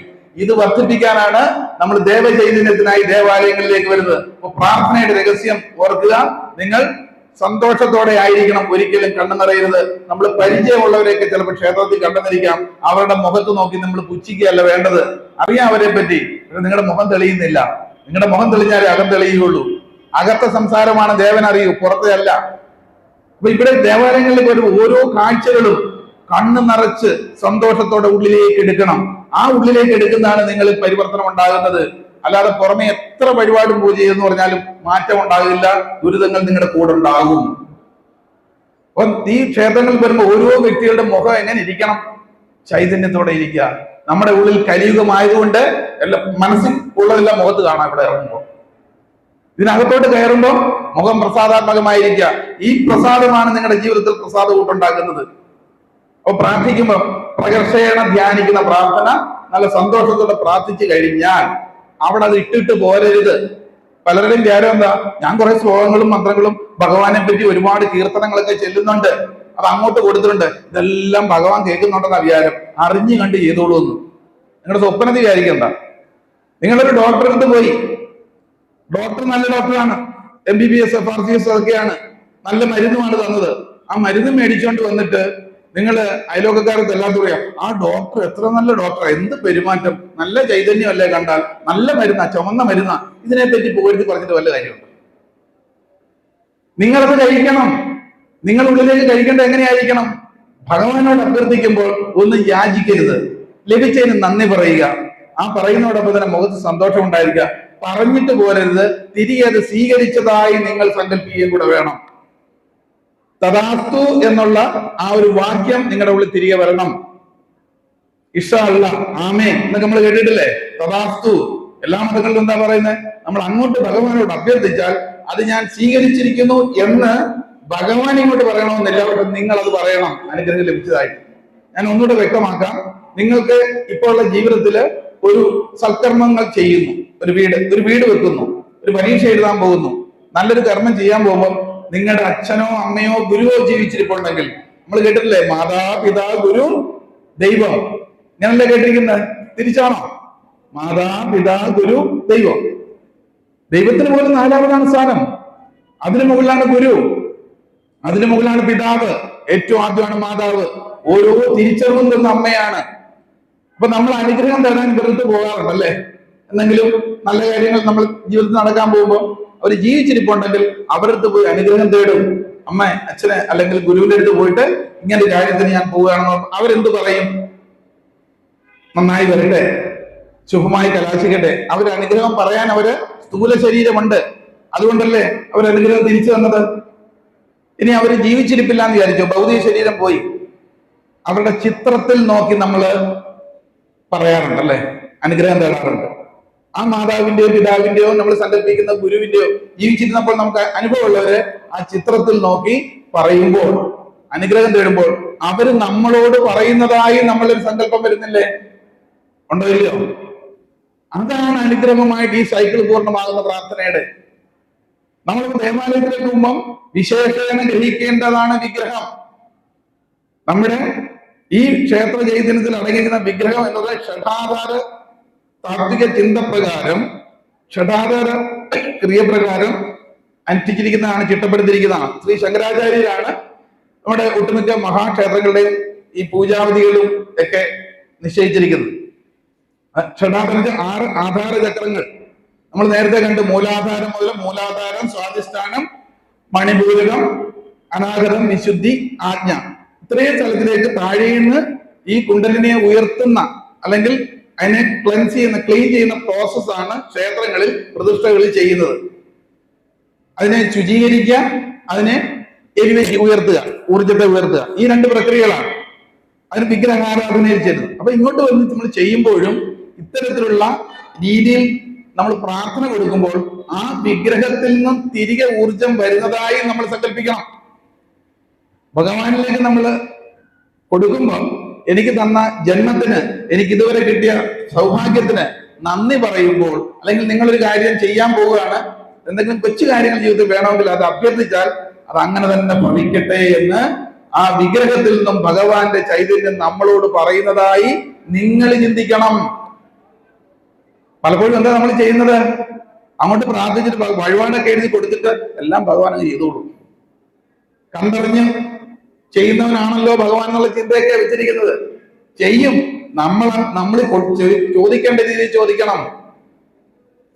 ഇത് വർദ്ധിപ്പിക്കാനാണ് നമ്മൾ ദേവചൈതന്യത്തിനായി ദേവാലയങ്ങളിലേക്ക് വരുന്നത്. അപ്പൊ പ്രാർത്ഥനയുടെ രഹസ്യം ഓർക്കുക. നിങ്ങൾ സന്തോഷത്തോടെ ആയിരിക്കണം, ഒരിക്കലും കണ്ണു നിറയരുത്. നമ്മൾ പരിചയമുള്ളവരെയൊക്കെ ചിലപ്പോൾ ക്ഷേത്രത്തിൽ കണ്ടെന്നിരിക്കാം. അവരുടെ മുഖത്ത് നോക്കി നമ്മൾ പുച്ഛിക്കുകയല്ല വേണ്ടത്. അറിയാം അവരെ പറ്റി, നിങ്ങളുടെ മുഖം തെളിയുന്നില്ല. നിങ്ങളുടെ മുഖം തെളിഞ്ഞാലേ അകം തെളിയുകയുള്ളൂ. അകത്തെ സംസാരമാണ് ദേവൻ അറിയൂ, പുറത്തെ അല്ല. അപ്പൊ ഇവിടെ ദേവാലയങ്ങളിൽ വരുമ്പോൾ ഓരോ കാഴ്ചകളും കണ്ണ് നിറച്ച് സന്തോഷത്തോടെ ഉള്ളിലേക്ക് എടുക്കണം. ആ ഉള്ളിലേക്ക് എടുക്കുന്നതാണ് നിങ്ങളിൽ പരിവർത്തനം ഉണ്ടാകുന്നത്. അല്ലാതെ പുറമെ എത്ര വഴിപാടും പൂജ എന്ന് പറഞ്ഞാലും മാറ്റം ഉണ്ടാകില്ല. ദുരിതങ്ങൾ നിങ്ങളുടെ കൂടെ ഉണ്ടാകും. അപ്പൊ ഈ ക്ഷേത്രങ്ങളിൽ വരുമ്പോൾ ഓരോ വ്യക്തികളുടെ മുഖം എങ്ങനെ ഇരിക്കണം? ചൈതന്യത്തോടെ ഇരിക്കുക. നമ്മുടെ ഉള്ളിൽ കലിയുഗമായതുകൊണ്ട് എല്ലാം മനസ്സിൽ ഉള്ളതെല്ലാം മുഖത്ത് കാണാം. ഇവിടെ ഇറങ്ങുമ്പോൾ ഇതിനകത്തോട്ട് കയറുമ്പോൾ മുഖം പ്രസാദാത്മകമായിരിക്കുക. ഈ പ്രസാദമാണ് നിങ്ങളുടെ ജീവിതത്തിൽ പ്രസാദ കൂട്ടുണ്ടാക്കുന്നത്. അപ്പൊ പ്രാർത്ഥിക്കുമ്പോൾ പ്രകർഷേണ ധ്യാനിക്കുന്ന പ്രാർത്ഥന നല്ല സന്തോഷത്തോടെ പ്രാർത്ഥിച്ചു കഴിഞ്ഞാൽ അവിടെ അത് ഇട്ടിട്ട് പോരരുത്. പലരുടെയും വ്യാരം എന്താ, ഞാൻ കുറെ ശ്ലോകങ്ങളും മന്ത്രങ്ങളും ഭഗവാനെ പറ്റി ഒരുപാട് കീർത്തനങ്ങളൊക്കെ ചെല്ലുന്നുണ്ട്, അത് അങ്ങോട്ട് കൊടുത്തിട്ടുണ്ട്, ഇതെല്ലാം ഭഗവാൻ കേൾക്കുന്നുണ്ടെന്ന വിചാരം, അറിഞ്ഞു കണ്ട് ചെയ്തോളൂ എന്ന്. നിങ്ങളുടെ സ്വപ്നത്തിൽ വിചാരിക്കണ്ട. നിങ്ങളൊരു ഡോക്ടറെ അടുത്ത് പോയി, ഡോക്ടർ നല്ല ഡോക്ടറാണ്, MBBS FRCS ഒക്കെയാണ്, നല്ല മരുന്നുമാണ് തന്നത്. ആ മരുന്ന് മേടിച്ചുകൊണ്ട് വന്നിട്ട് നിങ്ങള് അയലോക്കക്കാർക്ക് എല്ലാവർക്കും പറയാം, ആ ഡോക്ടർ എത്ര നല്ല ഡോക്ടറാ, എന്ത് പെരുമാറ്റം, നല്ല ചൈതന്യമല്ലേ കണ്ടാൽ, നല്ല മരുന്നാ, ചുമന്ന മരുന്നാ, ഇതിനെപ്പറ്റി പോയിട്ട് പറഞ്ഞിട്ട് വല്ല കാര്യമുണ്ട്? നിങ്ങളത് കഴിക്കണം. നിങ്ങൾ ഉള്ളിലേക്ക് കഴിക്കേണ്ട എങ്ങനെയായിരിക്കണം? ഭഗവാനോട് അഭ്യർത്ഥിക്കുമ്പോൾ ഒന്നും യാചിക്കരുത്, ലഭിച്ചതിന് നന്ദി പറയുക. ആ പറയുന്നതോടൊപ്പം തന്നെ മുഖത്ത് സന്തോഷം ഉണ്ടായിരിക്കുക. പറഞ്ഞിട്ട് പോരരുത്, തിരികെ അത് സ്വീകരിച്ചതായി നിങ്ങൾ സങ്കല്പിക്കുകയും കൂടെ വേണം. തദാസ്തു എന്നുള്ള ആ ഒരു വാക്യം നിങ്ങളുടെ ഉള്ളിൽ തിരികെ വരണം. ഇൻഷാ അല്ലാഹ്, ആമേൻ എന്നൊക്കെ നമ്മൾ കേട്ടിട്ടില്ലേ? തദാസ്തു എല്ലാ മതങ്ങളിലും എന്താ പറയുന്നത്? നമ്മൾ അങ്ങോട്ട് ഭഗവാനോട് അഭ്യർത്ഥിച്ചാൽ അത് ഞാൻ സ്വീകരിച്ചിരിക്കുന്നു എന്ന് ഭഗവാൻ ഇങ്ങോട്ട് പറയണമെന്നില്ല, പക്ഷെ നിങ്ങൾ അത് പറയണം അനുഗ്രഹം ലഭിച്ചതായിട്ട്. ഞാൻ ഒന്നുകൂടെ വ്യക്തമാക്കാം. നിങ്ങൾക്ക് ഇപ്പോൾ ഉള്ള ജീവിതത്തില് ഒരു സൽക്കർമ്മങ്ങൾ ചെയ്യുന്നു, ഒരു വീട് വെക്കുന്നു, ഒരു പരീക്ഷ എഴുതാൻ പോകുന്നു, നല്ലൊരു കർമ്മം ചെയ്യാൻ പോകുമ്പോൾ നിങ്ങളുടെ അച്ഛനോ അമ്മയോ ഗുരുവോ ജീവിച്ചിരിപ്പുണ്ടെങ്കിൽ, നമ്മൾ കേട്ടിട്ടില്ലേ, മാതാപിതാ ഗുരു ദൈവം, ഞാനല്ലേ കേട്ടിരിക്കുന്നത്? തിരിച്ചാണോ? മാതാപിതാ ഗുരു ദൈവം. ദൈവത്തിന് പോലും 4ാമതാണ് സ്ഥാനം. അതിനു മുകളിലാണ് ഗുരു, അതിനു മുകളിലാണ് പിതാവ്, ഏറ്റവും ആദ്യമാണ് മാതാവ്, ഓരോ തിരിച്ചറിവും തന്ന അമ്മയാണ്. അപ്പൊ നമ്മൾ അനുഗ്രഹം തരാൻ വെറുതെ പോകാറുണ്ടല്ലേ? എന്തെങ്കിലും നല്ല കാര്യങ്ങൾ നമ്മൾ ജീവിതത്തിൽ നടക്കാൻ പോകുമ്പോൾ അവർ ജീവിച്ചിരിപ്പുണ്ടെങ്കിൽ അവരടുത്ത് പോയി അനുഗ്രഹം തേടും. അമ്മ, അച്ഛനെ അല്ലെങ്കിൽ ഗുരുവിന്റെ അടുത്ത് പോയിട്ട് ഇങ്ങനെ കാര്യത്തിന് ഞാൻ പോവുകയാണെന്ന് അവരെന്ത് പറയും? നന്നായി വരട്ടെ, ശുഭമായി കലാശിക്കട്ടെ. അവർ അനുഗ്രഹം പറയാൻ അവര് സ്ഥൂല ശരീരമുണ്ട്, അതുകൊണ്ടല്ലേ അവർ അനുഗ്രഹം തിരിച്ചു തന്നത്. ഇനി അവര് ജീവിച്ചിരിപ്പില്ല എന്ന് വിചാരിച്ചു, ഭൗതിക ശരീരം പോയി, അവരുടെ ചിത്രത്തിൽ നോക്കി നമ്മള് പറയാറുണ്ടല്ലേ, അനുഗ്രഹം തേടാറുണ്ട്. ആ മാതാവിന്റെയോ പിതാവിന്റെയോ നമ്മൾ സങ്കല്പിക്കുന്ന ഗുരുവിന്റെയോ ജീവിച്ചിരുന്നപ്പോൾ നമുക്ക് അനുഭവമുള്ളവരെ ആ ചിത്രത്തിൽ നോക്കി പറയുമ്പോൾ, അനുഗ്രഹം തേടുമ്പോൾ അവര് നമ്മളോട് പറയുന്നതായി നമ്മളൊരു സങ്കല്പം വരുന്നില്ലേ? ഉണ്ടോ ഇല്ലയോ? അതാണ് അനുഗ്രഹമായിട്ട് ഈ സൈക്കിൾ പൂർണ്ണമാകുന്ന പ്രാർത്ഥനയുടെ. നമ്മൾ ദേവാലയത്തിലേക്ക് പോകുമ്പം വിശേഷേണ ഗ്രഹിക്കേണ്ടതാണ് വിഗ്രഹം. നമ്മുടെ ഈ ക്ഷേത്ര ചൈതന്യത്തിൽ അടങ്ങിയിരിക്കുന്ന വിഗ്രഹം എന്നത് ഷഡാധാര താത്വിക ചിന്തപ്രകാരം, ഷഡാധാര ക്രിയപ്രകാരം അനുഷ്ഠിച്ചിരിക്കുന്നതാണ്, ചിട്ടപ്പെടുത്തിയിരിക്കുന്നതാണ്. ശ്രീ ശങ്കരാചാര്യരാണ് നമ്മുടെ ഒട്ടുമിക്ക മഹാക്ഷേത്രങ്ങളുടെയും ഈ പൂജാവിധികളും ഒക്കെ നിശ്ചയിച്ചിരിക്കുന്നത്. ഷഡാധാര 6 ആധാര ചക്രങ്ങൾ നമ്മൾ നേരത്തെ കണ്ട്, മൂലാധാരം മുതൽ മൂലാധാരം, സ്വാധിഷ്ഠാനം, മണിപൂരകം, അനാഗതം, വിശുദ്ധി, ആജ്ഞ, ഇത്രയും സ്ഥലത്തിലേക്ക് താഴെന്ന് ഈ കുണ്ടലിനെ ഉയർത്തുന്ന അല്ലെങ്കിൽ അതിനെ ക്ലീൻ ചെയ്യുന്ന പ്രോസസ്സാണ് ക്ഷേത്രങ്ങളിൽ പ്രതിഷ്ഠകളിൽ ചെയ്യുന്നത്. അതിനെ ശുചീകരിക്കുക, അതിനെ ഉയർത്തുക, ഊർജത്തെ ഉയർത്തുക, ഈ 2 പ്രക്രിയകളാണ് അതിന് വിഗ്രഹാരാധനയിൽ ചെയ്യുന്നത്. അപ്പൊ ഇങ്ങോട്ട് വന്ന് നമ്മൾ ചെയ്യുമ്പോഴും ഇത്തരത്തിലുള്ള രീതിയിൽ നമ്മൾ പ്രാർത്ഥന കൊടുക്കുമ്പോൾ ആ വിഗ്രഹത്തിൽ നിന്നും തിരികെ ഊർജം വരുന്നതായി നമ്മൾ സങ്കല്പിക്കണം. ഭഗവാനിലേക്ക് നമ്മൾ കൊടുക്കുമ്പോൾ എനിക്ക് തന്ന ജന്മത്തിന്, എനിക്ക് ഇതുവരെ കിട്ടിയ സൗഭാഗ്യത്തിന് നന്ദി പറയുമ്പോൾ, അല്ലെങ്കിൽ നിങ്ങളൊരു കാര്യം ചെയ്യാൻ പോവുകയാണ്, എന്തെങ്കിലും കൊച്ചു കാര്യങ്ങൾ ജീവിതത്തിൽ വേണമെങ്കിൽ അത് അഭ്യർത്ഥിച്ചാൽ അത് അങ്ങനെ തന്നെ ഭവിക്കട്ടെ എന്ന് ആ വിഗ്രഹത്തിൽ നിന്നും ഭഗവാന്റെ ചൈതന്യം നമ്മളോട് പറയുന്നതായി നിങ്ങൾ ചിന്തിക്കണം. പലപ്പോഴും എന്താ നമ്മൾ ചെയ്യുന്നത്? അങ്ങോട്ട് പ്രാർത്ഥിച്ചിട്ട് വഴിപാടൊക്കെ എഴുതി കൊടുത്തിട്ട് എല്ലാം ഭഗവാൻ അങ്ങ് ചെയ്തോളൂ. കണ്ടറിഞ്ഞ് ചെയ്യുന്നവനാണല്ലോ ഭഗവാൻ എന്നുള്ള ചിന്തയൊക്കെ വെച്ചിരിക്കുന്നത്. ചെയ്യും. നമ്മൾ ചോദിക്കേണ്ട രീതിയിൽ ചോദിക്കണം.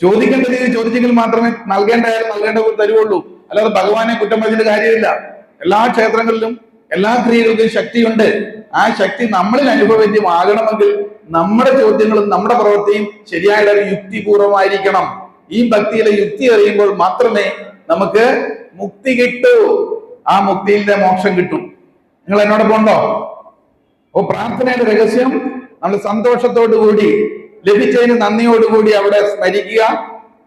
ചോദിക്കേണ്ട രീതിയിൽ ചോദിച്ചെങ്കിൽ മാത്രമേ നൽകേണ്ട തരുവുള്ളൂ. അല്ലാതെ ഭഗവാനെ കുറ്റം പറഞ്ഞിട്ട് കാര്യമില്ല. എല്ലാ ക്ഷേത്രങ്ങളിലും എല്ലാ ക്രിയകൾക്കും ശക്തിയുണ്ട്. ആ ശക്തി നമ്മളിൽ അനുഭവവേദ്യമാകണമെങ്കിൽ നമ്മുടെ ചോദ്യങ്ങളും നമ്മുടെ പ്രവൃത്തിയും ശരിയായ യുക്തിപൂർവമായിരിക്കണം. ഈ ഭക്തിയിലെ യുക്തി അറിയുമ്പോൾ മാത്രമേ നമുക്ക് മുക്തി കിട്ടൂ. ആ മുക്തിയിലെ മോക്ഷം കിട്ടും. നിങ്ങൾ എന്നോടൊപ്പം ഉണ്ടോ? ഓ, പ്രാർത്ഥനയുടെ രഹസ്യം നമ്മൾ സന്തോഷത്തോടു കൂടി, ലഭിച്ചതിന് നന്ദിയോടുകൂടി അവിടെ സ്മരിക്കുക.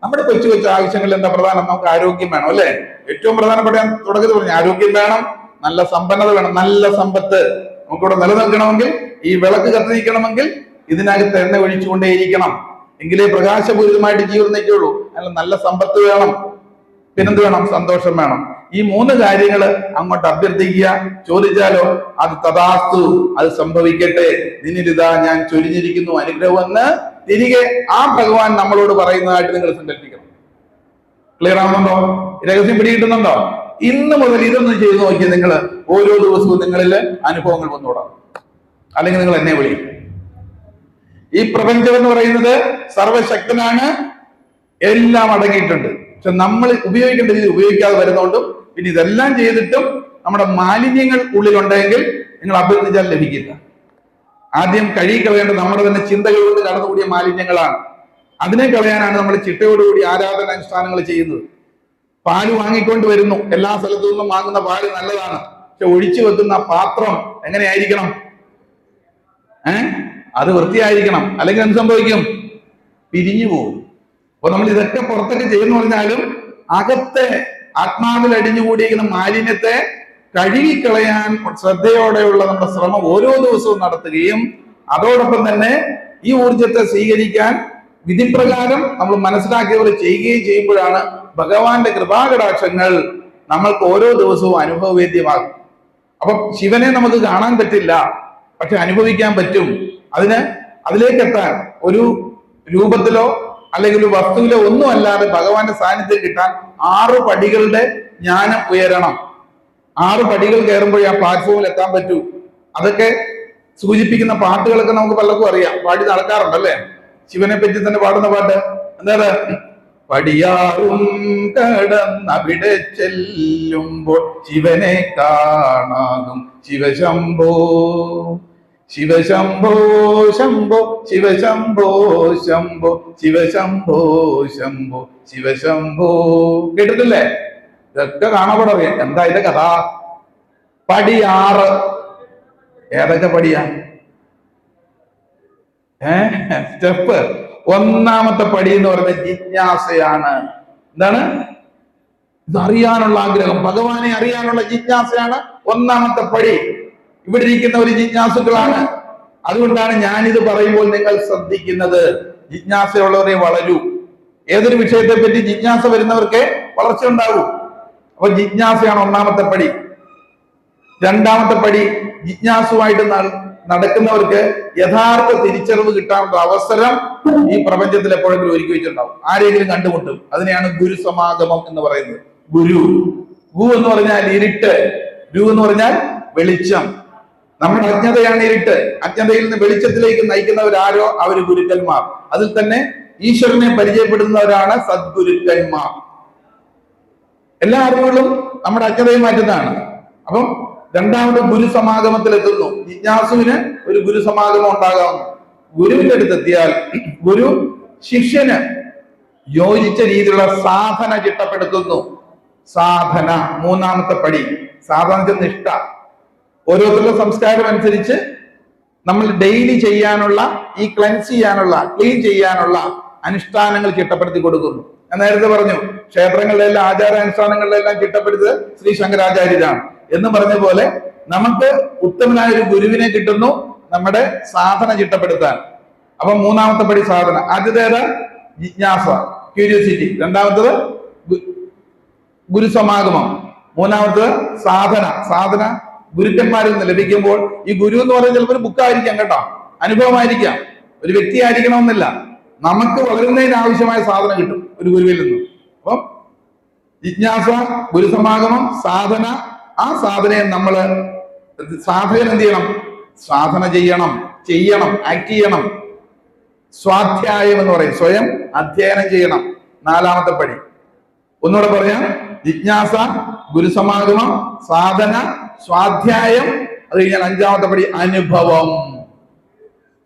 നമ്മുടെ കൊച്ചു കൊച്ചു ആവശ്യങ്ങളിൽ എന്താ പ്രധാനം? നമുക്ക് ആരോഗ്യം വേണം, അല്ലെ? ഏറ്റവും പ്രധാനപ്പെട്ട ഞാൻ തുടക്കത്തിൽ പറഞ്ഞു, ആരോഗ്യം വേണം, നല്ല സമ്പന്നത വേണം. നല്ല സമ്പത്ത് നമുക്കിവിടെ നിലനിൽക്കണമെങ്കിൽ, ഈ വിളക്ക് കത്തിരിക്കണമെങ്കിൽ ഇതിനകത്ത് എണ്ണ ഒഴിച്ചുകൊണ്ടേയിരിക്കണം, എങ്കിലേ പ്രകാശപൂരിതമായിട്ട് ജീവിതം നയിക്കുള്ളൂ. അതിന് നല്ല സമ്പത്ത് വേണം, പിന്നെന്ത് വേണം? സന്തോഷം വേണം. ഈ 3 കാര്യങ്ങൾ അങ്ങോട്ട് അഭ്യർത്ഥിക്കുക. ചോദിച്ചാലോ അത് തഥാസ്തു, അത് സംഭവിക്കട്ടെ, നിന്നിലിതാ ഞാൻ ചൊരിഞ്ഞിരിക്കുന്നു അനുഗ്രഹം എന്ന് തിരികെ ആ ഭഗവാൻ നമ്മളോട് പറയുന്നതായിട്ട് നിങ്ങൾ സങ്കല്പിക്കണം. ക്ലിയർ ആവുന്നുണ്ടോ? രഹസ്യം പിടികിട്ടുന്നുണ്ടോ? ഇന്ന് മുതൽ ഇതൊന്നും ചെയ്തു നോക്കി നിങ്ങൾ. ഓരോ ദിവസവും നിങ്ങളിൽ അനുഭവങ്ങൾ വന്നുകൂടാം. അല്ലെങ്കിൽ നിങ്ങൾ എന്നെ വിളിക്കും. ഈ പ്രപഞ്ചം എന്ന് പറയുന്നത് സർവശക്തനാണ്, എല്ലാം അടങ്ങിയിട്ടുണ്ട്. പക്ഷെ നമ്മൾ ഉപയോഗിക്കേണ്ട രീതി ഉപയോഗിക്കാതെ വരുന്നതുകൊണ്ടും, പിന്നെ ഇതെല്ലാം ചെയ്തിട്ടും നമ്മുടെ മാലിന്യങ്ങൾ ഉള്ളിലുണ്ടെങ്കിൽ നിങ്ങൾ അഭ്യർത്ഥിച്ചാൽ ലഭിക്കില്ല. ആദ്യം കഴുകിക്കളയേണ്ടത് നമ്മുടെ തന്നെ ചിന്തകൾ കൊണ്ട് കടന്നുകൂടിയ മാലിന്യങ്ങളാണ്. അതിനെ കളയാനാണ് നമ്മൾ ചിട്ടയോടുകൂടി ആരാധന അനുഷ്ഠാനങ്ങൾ ചെയ്യുന്നത്. പാല് വാങ്ങിക്കൊണ്ട് വരുന്നു, എല്ലാ സ്ഥലത്തു നിന്നും വാങ്ങുന്ന പാല് നല്ലതാണ്. പക്ഷെ ഒഴിച്ചു വെക്കുന്ന പാത്രം എങ്ങനെയായിരിക്കണം? അത് വൃത്തിയായിരിക്കണം, അല്ലെങ്കിൽ എന്ത് സംഭവിക്കും? പിരിഞ്ഞു പോകും. അപ്പൊ നമ്മൾ ഇതൊക്കെ പുറത്തൊക്കെ ചെയ്യുന്ന പറഞ്ഞാലും അകത്തെ ആത്മാവിൽ അടിഞ്ഞുകൂടിയിരിക്കുന്ന മാലിന്യത്തെ കഴുകിക്കളയാൻ ശ്രദ്ധയോടെയുള്ള നമ്മുടെ ശ്രമം ഓരോ ദിവസവും നടത്തുകയും, അതോടൊപ്പം തന്നെ ഈ ഊർജത്തെ സ്വീകരിക്കാൻ വിധിപ്രകാരം നമ്മൾ മനസ്സിലാക്കിയവർ ചെയ്യുകയും ചെയ്യുമ്പോഴാണ് ഭഗവാന്റെ കൃപാകടാക്ഷങ്ങൾ നമ്മൾക്ക് ഓരോ ദിവസവും അനുഭവവേദ്യമാകും. അപ്പം ശിവനെ നമുക്ക് കാണാൻ പറ്റില്ല, പക്ഷെ അനുഭവിക്കാൻ പറ്റും. അതിലേക്കെത്താൻ ഒരു രൂപത്തിലോ അല്ലെങ്കിൽ ഒരു വസ്തുവിലോ ഒന്നും അല്ലാതെ ഭഗവാന്റെ സാന്നിധ്യം കിട്ടാൻ 6 പടികളുടെ ജ്ഞാനം ഉയരണം. 6 പടികൾ കയറുമ്പോഴേ ആ പ്ലാറ്റ്ഫോമിൽ എത്താൻ പറ്റൂ. അതൊക്കെ സൂചിപ്പിക്കുന്ന പാട്ടുകളൊക്കെ നമുക്ക് പലർക്കും അറിയാം, പാടി നടക്കാറുണ്ടല്ലേ? ശിവനെ പറ്റി തന്നെ പാടുന്ന പാട്ട് എന്താണ്? പടിയാറും കടന്നവിടെ ചെല്ലുമ്പോൾ ശിവനെ കാണാകും ശിവശംഭോ ശിവശംഭോ ശംഭോ ശിവശംഭോ ശംഭോ ശിവശംഭോ ശംഭോ ശിവശംഭോ. കേട്ടിട്ടില്ലേ? ഇതൊക്കെ കാണാൻ അറിയാം. എന്താ ഇതിന്റെ കഥ? പടി 6. ഏതൊക്കെ പടിയാ? സ്റ്റെപ്പ്. 1ാമത്തെ പടി എന്ന് പറയുന്നത് ജിജ്ഞാസയാണ്. എന്താണ്? ഇതറിയാനുള്ള ആഗ്രഹം, ഭഗവാനെ അറിയാനുള്ള ജിജ്ഞാസയാണ് 1ാമത്തെ പടി. ഇവിടെ ഇരിക്കുന്ന ഒരു ജിജ്ഞാസുക്കളാണ്. അതുകൊണ്ടാണ് ഞാനിത് പറയുമ്പോൾ നിങ്ങൾ ശ്രദ്ധിക്കുന്നത്. ജിജ്ഞാസയുള്ളവരെ വളരൂ. ഏതൊരു വിഷയത്തെ പറ്റി ജിജ്ഞാസ വരുന്നവർക്ക് വളർച്ച ഉണ്ടാകൂ. അപ്പൊ ജിജ്ഞാസയാണ് 1ാമത്തെ പടി. 2ാമത്തെ പടി, ജിജ്ഞാസുമായിട്ട് നടക്കുന്നവർക്ക് യഥാർത്ഥ തിരിച്ചറിവ് കിട്ടാനുള്ള അവസരം ഈ പ്രപഞ്ചത്തിൽ എപ്പോഴെങ്കിലും ഒരുക്കി വെച്ചിട്ടുണ്ടാവും. ആരെങ്കിലും കണ്ടുമുട്ടും. അതിനെയാണ് ഗുരു സമാഗമം എന്ന് പറയുന്നത്. ഗുരു എന്ന് പറഞ്ഞാൽ ഇരുട്ട്, രു എന്ന് പറഞ്ഞാൽ വെളിച്ചം. നമ്മുടെ അജ്ഞതയാണ് ഇരുട്ട്. അജ്ഞതയിൽ നിന്ന് വെളിച്ചത്തിലേക്ക് നയിക്കുന്നവരാരോ അവര് ഗുരുക്കന്മാർ. അതിൽ തന്നെ ഈശ്വരനെ പരിചയപ്പെടുന്നവരാണ് സദ്ഗുരുക്കന്മാർ. എല്ലാ അറിവുകളും നമ്മുടെ അജ്ഞതയെ മാറ്റുന്നതാണ്. അപ്പം 2ാമത് ഗുരു സമാഗമത്തിൽ എത്തുന്നു. ജിജ്ഞാസുവിന് ഒരു ഗുരു സമാഗമം ഉണ്ടാകാവുന്നു. ഗുരുവിന്റെ അടുത്തെത്തിയാൽ ഗുരു ശിഷ്യന് യോജിച്ച രീതിയിലുള്ള സാധന ചിട്ടപ്പെടുത്തുന്നു. സാധന 3ാമത്തെ പടി. സാധന നിഷ്ഠ. ഓരോരുത്തരുടെ സംസ്കാരം അനുസരിച്ച് നമ്മൾ ഡെയിലി ചെയ്യാനുള്ള, ഈ ക്ലീൻ ചെയ്യാനുള്ള അനുഷ്ഠാനങ്ങൾ ചിട്ടപ്പെടുത്തി കൊടുക്കുന്നു. ഞാൻ നേരത്തെ പറഞ്ഞു, ക്ഷേത്രങ്ങളിലെല്ലാം ആചാരാനുഷ്ഠാനങ്ങളിലെല്ലാം ചിട്ടപ്പെടുത്തിയത് ശ്രീ ശങ്കരാചാര്യരാണ് എന്ന് പറഞ്ഞ പോലെ നമുക്ക് ഉത്തമനായ ഒരു ഗുരുവിനെ കിട്ടുന്നു നമ്മുടെ സാധന ചിട്ടപ്പെടുത്താൻ. അപ്പൊ 3ാമത്തെ പടി സാധന. ആദ്യത്തേത് ജിജ്ഞാസ, ക്യൂരിയോസിറ്റി. 2ാമത്തത് ഗുരുസമാഗമം. 3ാമത്തത് സാധന ഗുരുക്കന്മാരിൽ നിന്ന് ലഭിക്കുമ്പോൾ, ഈ ഗുരു എന്ന് പറയുന്നത് ചിലപ്പോൾ ഒരു ബുക്കായിരിക്കാം കേട്ടോ, അനുഭവമായിരിക്കാം, ഒരു വ്യക്തി ആയിരിക്കണമെന്നില്ല. നമുക്ക് വളരുന്നതിന് ആവശ്യമായ സാധന കിട്ടും ഒരു ഗുരുവിൽ നിന്നും. അപ്പം ജിജ്ഞാസ, ഗുരുസമാഗമം, സാധന. ആ സാധനയെ നമ്മള് സാധകൻ എന്ത് ചെയ്യണം? സാധന ചെയ്യണം, ആക്ട് ചെയ്യണം. സ്വാധ്യായം എന്ന് പറയും, സ്വയം അധ്യയനം ചെയ്യണം. 4ാമത്തെ പടി. ഒന്നുകൂടെ പറയാം: ജിജ്ഞാസ, ഗുരുസമാഗമം, സാധന, സ്വാധ്യായം. അത് കഴിഞ്ഞാൽ 5ാമത്തെ പടി അനുഭവം.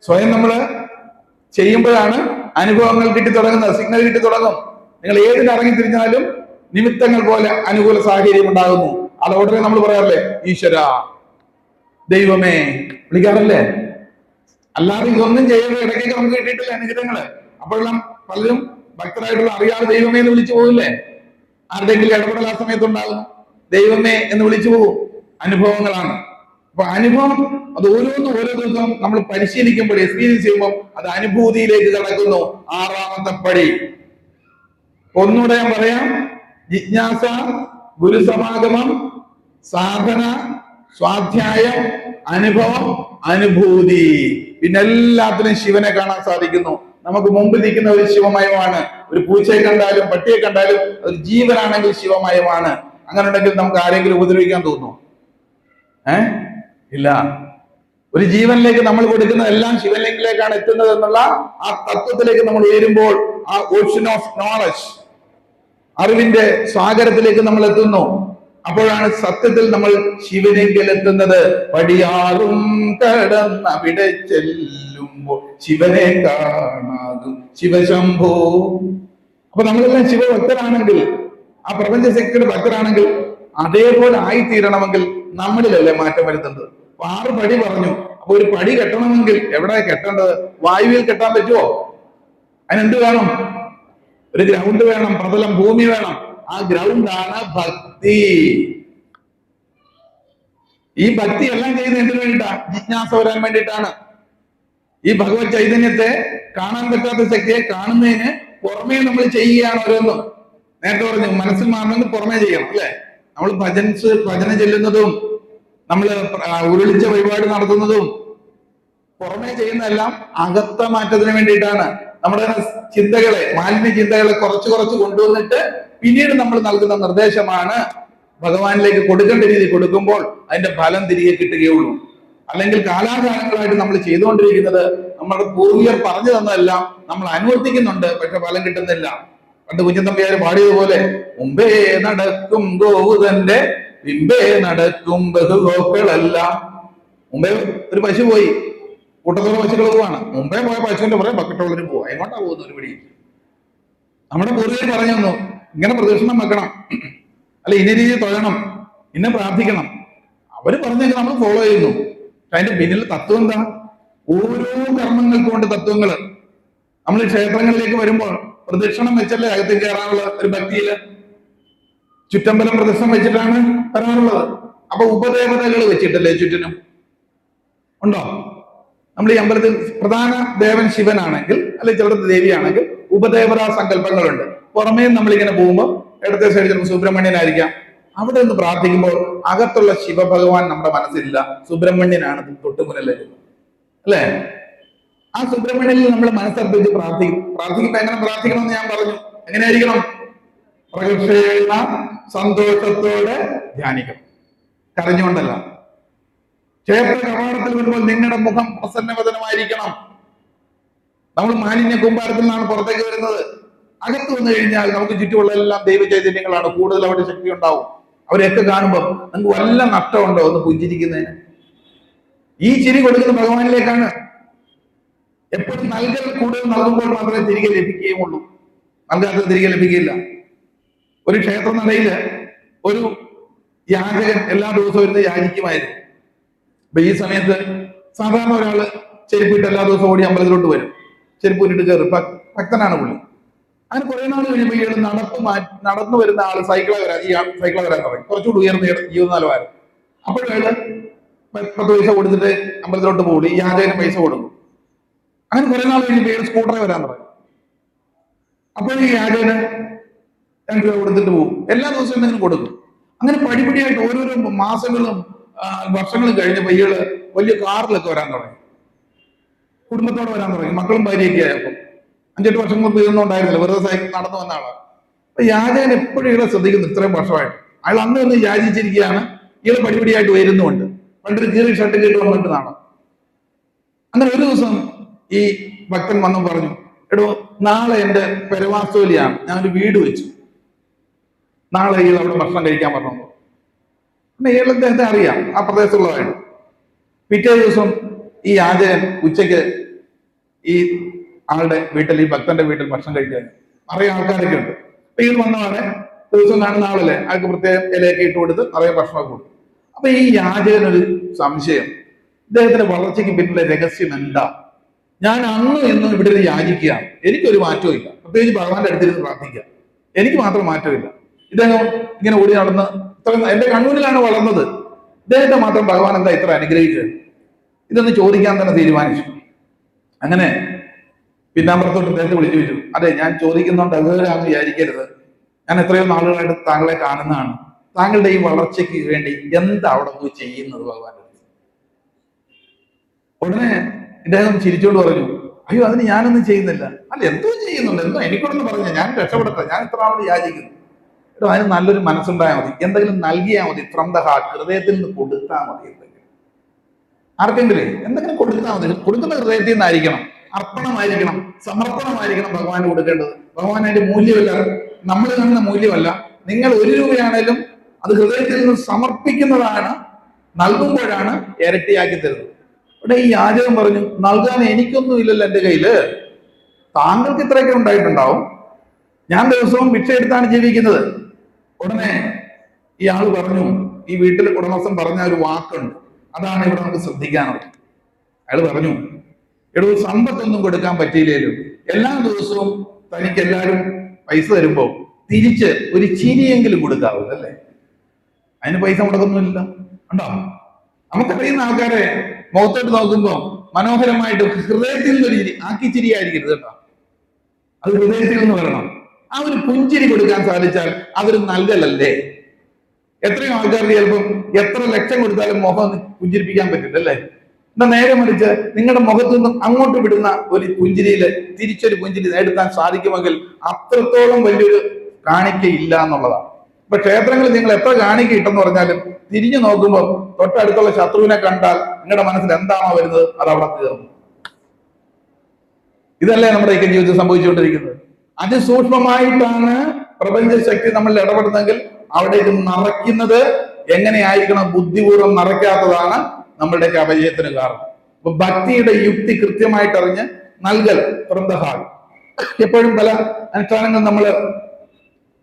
സ്വയം നമ്മള് ചെയ്യുമ്പോഴാണ് അനുഭവങ്ങൾ കിട്ടി തുടങ്ങുന്നത്, സിഗ്നൽ കിട്ടി തുടങ്ങും. നിങ്ങൾ ഏതിൽ ഇറങ്ങി തിരിഞ്ഞാലും നിമിത്തങ്ങൾ പോലെ അനുകൂല സാഹചര്യം ഉണ്ടാകുന്നു. അത് ഉടനെ നമ്മൾ പറയാറില്ലേ, ഈശ്വര, ദൈവമേ വിളിക്കാറില്ലേ? അല്ലാതെ ഇതൊന്നും ചെയ്യുന്ന ഇടയ്ക്കൊക്കെ നമുക്ക് കിട്ടിയിട്ടില്ല അനുഗ്രഹങ്ങള്. അപ്പോഴെല്ലാം പലരും ഭക്തരായിട്ടുള്ള അറിയാതെ ദൈവമേ എന്ന് വിളിച്ചു പോകില്ലേ? ആരുടെയെങ്കിലും ഇടപെടൽ ആ സമയത്തുണ്ടാകും, ദൈവമേ എന്ന് വിളിച്ചു പോകും. അനുഭവങ്ങളാണ്. അപ്പൊ അനുഭവം അത് ഓരോന്നും ഓരോ ദിവസവും നമ്മൾ പരിശീലിക്കുമ്പോൾ, എക്സ്പീരിയൻസ് ചെയ്യുമ്പോൾ അത് അനുഭൂതിയിലേക്ക് കടക്കുന്നു. ആറാമത്തെ പടി ഒന്നുകൂടെ ഞാൻ പറയാം: ജിജ്ഞാസ, ഗുരുസമാഗമം, സാധന, സ്വാധ്യായം, അനുഭവം, അനുഭൂതി. പിന്നെ എല്ലാത്തിനും ശിവനെ കാണാൻ സാധിക്കുന്നു. നമുക്ക് മുമ്പിൽ നിൽക്കുന്ന ഒരു ശിവമയമാണ്. ഒരു പൂച്ചയെ കണ്ടാലും പട്ടിയെ കണ്ടാലും ഒരു ജീവനാണെങ്കിൽ ശിവമയമാണ്. അങ്ങനെ ഉണ്ടെങ്കിൽ നമുക്ക് ആരെങ്കിലും ഉപദ്രവിക്കാൻ തോന്നുന്നു? ഇല്ല. ഒരു ജീവനിലേക്ക് നമ്മൾ കൊടുക്കുന്ന എല്ലാം ശിവനിലേക്കാണ് എത്തുന്നത് എന്നുള്ള ആ തത്വത്തിലേക്ക് നമ്മൾ ഉയരുമ്പോൾ, ആ ഓഷ്യൻ ഓഫ് നോളജ്, അറിവിന്റെ സാഗരത്തിലേക്ക് നമ്മൾ എത്തുന്നു. അപ്പോഴാണ് സത്യത്തിൽ നമ്മൾ ശിവനെങ്കിൽ എത്തുന്നത്. പടിയാറും കടന്ന് അവിടെ ചെല്ലുമ്പോൾ ശിവനെ കാണാകും ശിവശംഭോ. അപ്പൊ നമ്മളെല്ലാം ശിവഭക്തരാണെങ്കിൽ, ആ പ്രപഞ്ച ശക്തിയുടെ ഭക്തരാണെങ്കിൽ അതേപോലെ ആയിത്തീരണമെങ്കിൽ നമ്മളിലല്ലേ മാറ്റം വരുത്തുന്നത്. 6 പടി പറഞ്ഞു. അപ്പൊ ഒരു പടി കെട്ടണമെങ്കിൽ എവിടെ കെട്ടേണ്ടത്? വായുവിൽ കെട്ടാൻ പറ്റുമോ? അതിനെന്ത് വേണം? ഒരു ഗ്രൗണ്ട് വേണം, പ്രതലം ഭൂമി വേണം. ആ ഗ്രൗണ്ടാണ് ഭക്തി. ഈ ഭക്തി എല്ലാം ചെയ്യുന്നത് എന്തിനു വേണ്ടിയിട്ടാ? ജിജ്ഞാസ വരാൻ വേണ്ടിയിട്ടാണ്. ഈ ഭഗവത് ചൈതന്യത്തെ, കാണാൻ പറ്റാത്ത ശക്തിയെ കാണുന്നതിന് പുറമേ നമ്മൾ ചെയ്യുകയാണ് ഓരോന്നും. നേരത്തെ പറഞ്ഞു, മനസ്സിൽ മാറണമെങ്കിൽ പുറമേ ചെയ്യണം, അല്ലെ? നമ്മൾ ഭജന ചെല്ലുന്നതും നമ്മൾ ഉരുളിച്ച വഴിപാട് നടത്തുന്നതും പുറമേ ചെയ്യുന്നതെല്ലാം അകത്ത മാറ്റത്തിന് വേണ്ടിയിട്ടാണ്. നമ്മുടെ ചിന്തകളെ, മാലിന്യ ചിന്തകളെ കുറച്ച് കൊണ്ടുവന്നിട്ട് പിന്നീട് നമ്മൾ നൽകുന്ന നിർദ്ദേശമാണ് ഭഗവാനിലേക്ക് കൊടുക്കേണ്ട രീതി കൊടുക്കുമ്പോൾ അതിന്റെ ഫലം തിരികെ കിട്ടുകയുള്ളൂ. അല്ലെങ്കിൽ കാലാകാലങ്ങളായിട്ട് നമ്മൾ ചെയ്തുകൊണ്ടിരിക്കുന്നത്, നമ്മുടെ പൂർവികർ പറഞ്ഞു തന്നതെല്ലാം നമ്മൾ അനുവർത്തിക്കുന്നുണ്ട്, പക്ഷെ ഫലം കിട്ടുന്നില്ല. പണ്ട് കുഞ്ഞത്തമ്പിയാർ പാടിയതുപോലെ, മുമ്പേ നടക്കും ഗോവുതന്റെ പിമ്പേ നടക്കും ബഹുഗോക്കളെല്ലാം. മുമ്പേ ഒരു പശു പോയി, കൂട്ടത്തോടെ പശുക്കൾ പോവാണ്. മുമ്പേ പോയ പശുവിന്റെ പുറകെ ബക്കറ്റുള്ളവരും പോവാ. എങ്ങോട്ടാ പോകുന്ന ഒരു പിടി? നമ്മുടെ പൂർവികർ പറഞ്ഞു തന്നു, ഇങ്ങനെ പ്രദക്ഷിണം വെക്കണം, അല്ല ഇന്ന രീതിയിൽ തൊഴണം, ഇന്നെ പ്രാർത്ഥിക്കണം. അവര് പറഞ്ഞെങ്കിൽ നമ്മൾ ഫോളോ ചെയ്യുന്നു. അതിന്റെ പിന്നിൽ തത്വം എന്താ? ഓരോ കർമ്മങ്ങൾക്കും കൊണ്ട് തത്വങ്ങള്. നമ്മൾ ക്ഷേത്രങ്ങളിലേക്ക് വരുമ്പോൾ പ്രദക്ഷിണം വെച്ചല്ലേ അകത്ത് കയറാനുള്ള ഒരു ഭക്തിയില്. ചുറ്റമ്പലം പ്രദക്ഷിണം വെച്ചിട്ടാണ് വരാറുള്ളത്. അപ്പൊ ഉപദേവതകൾ വെച്ചിട്ടല്ലേ ചുറ്റിനും? ഉണ്ടോ? നമ്മൾ ഈ അമ്പലത്തിൽ പ്രധാന ദേവൻ ശിവനാണെങ്കിൽ, അല്ലെങ്കിൽ ചിലടത്ത് ദേവിയാണെങ്കിൽ ഉപദേവതാ സങ്കല്പങ്ങളുണ്ട്. പുറമേ നമ്മളിങ്ങനെ പോകുമ്പോൾ ഇടത്തെ സൈഡിൽ ചിലപ്പോൾ സുബ്രഹ്മണ്യനായിരിക്കാം. അവിടെ നിന്ന് പ്രാർത്ഥിക്കുമ്പോൾ അകത്തുള്ള ശിവഭഗവാൻ നമ്മുടെ മനസ്സിലില്ല, സുബ്രഹ്മണ്യനാണ് തൊട്ടുമുന്നിലിരുന്നത്, അല്ലേ? ആ സുബ്രഹ്മണ്യനിൽ നമ്മൾ മനസ്സർപ്പിച്ച് പ്രാർത്ഥിക്കുമ്പോ എങ്ങനെ പ്രാർത്ഥിക്കണമെന്ന് ഞാൻ പറഞ്ഞു. എങ്ങനെയായിരിക്കണം? പ്രകൃഷേണ സന്തോഷത്തോടെ ധ്യാനിക്കണം, കരഞ്ഞുകൊണ്ടല്ല. ക്ഷേത്ര കവാടത്തിൽ വരുമ്പോൾ നിങ്ങളുടെ മുഖം പ്രസന്നവദനമായിരിക്കണം. നമ്മൾ മാലിന്യ കൂമ്പാരത്തിൽ നിന്നാണ് പുറത്തേക്ക് വരുന്നത്. അകത്ത് വന്നു കഴിഞ്ഞാൽ നമുക്ക് ചുറ്റുമുള്ള എല്ലാം ദൈവ ചൈതന്യങ്ങളാണ്. കൂടുതൽ അവിടെ ശക്തി ഉണ്ടാവും. അവരെയൊക്കെ കാണുമ്പോൾ നമുക്ക് വല്ല നഷ്ടമുണ്ടോ ഒന്ന് പുഞ്ചിരിക്കുന്നതിന്? ഈ ചിരി കൊടുക്കുന്ന ഭഗവാനിലേക്കാണ്. എപ്പോഴും നൽകൽ കൂടുതൽ നൽകുമ്പോൾ മാത്രമേ തിരികെ ലഭിക്കുകയുള്ളൂ. നൽകാത്തത് തിരികെ ലഭിക്കില്ല. ഒരു ക്ഷേത്ര നടയില് ഒരു യാചകൻ എല്ലാ ദിവസവും ഇരുന്ന് യാചിക്കുമായിരുന്നു. അപ്പൊ ഈ സമയത്ത് സാധാരണ ഒരാള് ചെരുപ്പിട്ട് എല്ലാ ദിവസവും ഓടി അമ്പലത്തിലോട്ട് വരും. ചെരുപ്പ് ഇട്ടിട്ട് കയറും. ഭക്തനാണ് പുള്ളി. അങ്ങനെ കുറെ നാൾ കഴിയുമ്പോൾ ഇയാൾ നടന്നു വരുന്ന ആള് സൈക്കിളെ വരാൻ തുടങ്ങി. കുറച്ചുകൂടി ഉയർന്ന ജീവിതനിലവാരം. അപ്പോഴയാള് 10 പൈസ കൊടുത്തിട്ട് അമ്പലത്തിലോട്ട് പോകും. ഈ യാചകന് പൈസ കൊടുക്കും. അങ്ങനെ കുറെ നാൾ കഴിഞ്ഞപ്പോൾ ഇയാൾ സ്കൂട്ടറെ വരാൻ തുടങ്ങി. അപ്പോൾ ഈ യാചകന് 2 രൂപ കൊടുത്തിട്ട് പോകും. എല്ലാ ദിവസവും എന്തെങ്കിലും കൊടുക്കും. അങ്ങനെ പടിപടിയായിട്ട് ഓരോരോ മാസങ്ങളും വർഷങ്ങളും കഴിഞ്ഞപ്പോൾ ഇയാള് വലിയ കാറിലൊക്കെ വരാൻ തുടങ്ങി. കുടുംബത്തോടെ വരാൻ തുടങ്ങി. മക്കളും ഭാര്യയൊക്കെ ആയപ്പോൾ 5-8 വർഷം മുമ്പ് ഇതൊന്നും ഉണ്ടായിരുന്നില്ല. വെറുതെ സൈക്കിൾ നടന്നു വന്ന ആളാണ്. അപ്പൊ യാചകൻ എപ്പോഴും ഇയാളെ ശ്രദ്ധിക്കുന്നു. ഇത്രയും വർഷമായിട്ട് അയാൾ അന്ന് തന്നെ യാചിച്ചിരിക്കുകയാണ്. ഇയാൾ പടിപടിയായിട്ട് വരുന്നുമുണ്ട്. പണ്ടൊരു കീറി ഷർട്ട് കേട്ട് വന്നിട്ട് നാളെ. അങ്ങനെ ഒരു ദിവസം ഈ ഭക്തൻ വന്നു പറഞ്ഞു, എടോ നാളെ എന്റെ പെരവാസ്തോലിയാണ്, ഞാനൊരു വീട് വെച്ചു, നാളെ ഇയാൾ അവിടെ ഭക്ഷണം കഴിക്കാൻ പറഞ്ഞു. പിന്നെ ഇയാൾ അദ്ദേഹത്തെ അറിയാം, ആ പ്രദേശത്തുള്ളതായിട്ട്. പിറ്റേ ദിവസം ഈ യാചകൻ ഉച്ചയ്ക്ക് ഈ ആളുടെ വീട്ടിൽ, ഈ ഭക്തന്റെ വീട്ടിൽ ഭക്ഷണം കഴിക്കാൻ നിറയെ ആൾക്കാരൊക്കെ ഉണ്ട്. അപ്പൊ ഇയാൾ വന്നവാണ് ദിവസം കാണുന്ന ആളല്ലേ, അയാൾക്ക് പ്രത്യേകം ഇലയൊക്കെ ഇട്ട് കൊടുത്ത് നിറയെ ഭക്ഷണമൊക്കെ കൊടുത്തു. അപ്പൊ ഈ യാചകനൊരു സംശയം, ഇദ്ദേഹത്തിന്റെ വളർച്ചയ്ക്ക് പിന്നിലെ രഹസ്യം എന്താ? ഞാൻ അന്നും എന്നും ഇവിടെ നിന്ന് യാചിക്കുകയാണ്, എനിക്കൊരു മാറ്റവും ഇല്ല. പ്രത്യേകിച്ച് ഭഗവാന്റെ അടുത്തിരുന്ന് പ്രാർത്ഥിക്കുക, എനിക്ക് മാത്രം മാറ്റമില്ല. ഇദ്ദേഹം ഇങ്ങനെ ഓടി നടന്ന് എന്റെ കണ്ണൂരിലാണ് വളർന്നത്, ഇദ്ദേഹത്തെ മാത്രം ഭഗവാൻ എന്താ ഇത്ര അനുഗ്രഹിച്ചത്? ഇതൊന്ന് ചോദിക്കാൻ തന്നെ തീരുമാനിച്ചു. അങ്ങനെ പിന്നാമ്പുറത്തോട്ട് ഇദ്ദേഹത്തെ വിളിച്ചു വെച്ചു. അതെ, ഞാൻ ചോദിക്കുന്നുണ്ട് അതൊരാന്ന് വിചാരിക്കരുത്, ഞാൻ എത്രയോ നാളുകളായിട്ട് താങ്കളെ കാണുന്നതാണ്. താങ്കളുടെ ഈ വളർച്ചയ്ക്ക് വേണ്ടി എന്താ അവിടെ പോയി ചെയ്യുന്നത് ഭഗവാൻ? ഉടനെ ഇദ്ദേഹം ചിരിച്ചോണ്ട് പറഞ്ഞു, അയ്യോ അതിന് ഞാനൊന്നും ചെയ്യുന്നില്ല. അല്ല, എന്തോ ചെയ്യുന്നുണ്ട്, എന്തോ എനിക്കൊന്ന് പറഞ്ഞ, ഞാൻ രക്ഷപ്പെടട്ടെ, ഞാൻ ഇത്ര ആളോട് യാചിക്കുന്നു. കേട്ടോ, അതിന് നല്ലൊരു മനസ്സുണ്ടായാൽ മതി, എന്തെങ്കിലും നൽകിയാൽ മതി, ഫ്രം ദ ഹാർട്ട്, ഹൃദയത്തിൽ നിന്ന് കൊടുത്താൽ മതി. എന്തെങ്കിലും ആർക്കെങ്കിലും എന്തെങ്കിലും കൊടുത്താൽ മതി. കൊടുക്കുന്ന ഹൃദയത്തിൽ നിന്നായിരിക്കണം, അർപ്പണമായിരിക്കണം, സമർപ്പണമായിരിക്കണം ഭഗവാന് കൊടുക്കേണ്ടത്. ഭഗവാൻ അതിന്റെ മൂല്യമല്ല, നമ്മൾ കാണുന്ന മൂല്യമല്ല. നിങ്ങൾ 1 രൂപയാണേലും അത് ഹൃദയത്തിൽ നിന്ന് സമർപ്പിക്കുന്നതാണ്, നൽകുമ്പോഴാണ് ഇരട്ടിയാക്കി തരുന്നത്. ഇവിടെ ഈ യാചകൻ പറഞ്ഞു, നൽകാൻ എനിക്കൊന്നും ഇല്ലല്ലോ എൻ്റെ കയ്യില്, താങ്കൾക്ക് ഇത്രയൊക്കെ ഉണ്ടായിട്ടുണ്ടാവും, ഞാൻ ദിവസവും ഭിക്ഷ എടുത്താണ് ജീവിക്കുന്നത്. ഉടനെ ഈ ആള് പറഞ്ഞു, ഈ വീട്ടിൽ ഉടമസ്ഥൻ പറഞ്ഞ ഒരു വാക്കുണ്ട്, അതാണ് ഇവിടെ നമുക്ക് ശ്രദ്ധിക്കാനുള്ളത്. അയാൾ പറഞ്ഞു, എടോ, സമ്പത്തൊന്നും കൊടുക്കാൻ പറ്റിയില്ലേലും എല്ലാ ദിവസവും തനിക്ക് എല്ലാവരും പൈസ തരുമ്പോ തിരിച്ച് ഒരു ചിരിയെങ്കിലും കൊടുക്കാവൂ അല്ലേ? അതിന് പൈസ മുടക്കൊന്നുമില്ല. ഉണ്ടോ? നമുക്കറിയുന്ന ആൾക്കാരെ മുഖത്തോട്ട് നോക്കുമ്പോൾ മനോഹരമായിട്ട് ഹൃദയത്തിൽ നിന്നൊരു ചിരി, ആക്കി ചിരിയായിരിക്കരുത് കേട്ടോ, അത് ഹൃദയത്തിൽ നിന്ന് വരണം. ആ ഒരു പുഞ്ചിരി കൊടുക്കാൻ സാധിച്ചാൽ അതൊരു നൽകലല്ലേ? എത്രയോ ആൾക്കാർക്ക് ചിലപ്പം എത്ര ലക്ഷം കൊടുത്താലും മുഖം പുഞ്ചിരിപ്പിക്കാൻ പറ്റില്ല അല്ലേ? എന്നാ നേരെ മറിച്ച് നിങ്ങളുടെ മുഖത്തു നിന്നും അങ്ങോട്ട് വിടുന്ന ഒരു പുഞ്ചിരിയിൽ തിരിച്ചൊരു പുഞ്ചിരി നേടുത്താൻ സാധിക്കുമെങ്കിൽ അത്രത്തോളം വലിയൊരു കാണിക്കയില്ല എന്നുള്ളതാണ്. ഇപ്പൊ ക്ഷേത്രങ്ങളിൽ നിങ്ങൾ എത്ര കാണിക്ക കിട്ടെന്ന് പറഞ്ഞാലും തിരിഞ്ഞു നോക്കുമ്പോൾ തൊട്ടടുത്തുള്ള ശത്രുവിനെ കണ്ടാൽ നിങ്ങളുടെ മനസ്സിൽ എന്താണോ വരുന്നത് അത് അവിടെ തീർന്നു. ഇതല്ലേ നമ്മുടെ ഈ ജീവിതത്തിൽ സംഭവിച്ചുകൊണ്ടിരിക്കുന്നത്. അതിസൂക്ഷ്മമായിട്ടാണ് പ്രപഞ്ച ശക്തി നമ്മൾ ഇടപെടുന്നെങ്കിൽ അവിടേക്ക് നിറയ്ക്കുന്നത് എങ്ങനെയായിരിക്കണം? ബുദ്ധിപൂർവ്വം നിറയ്ക്കാത്തതാണ് നമ്മളുടെയൊക്കെ അപജയത്തിന് കാരണം. അപ്പൊ ഭക്തിയുടെ യുക്തി കൃത്യമായിട്ട് അറിഞ്ഞ് നൽകൽ ഫ്രം ദ ഹാർട്ട്. എപ്പോഴും പല അനുഷ്ഠാനങ്ങൾ നമ്മൾ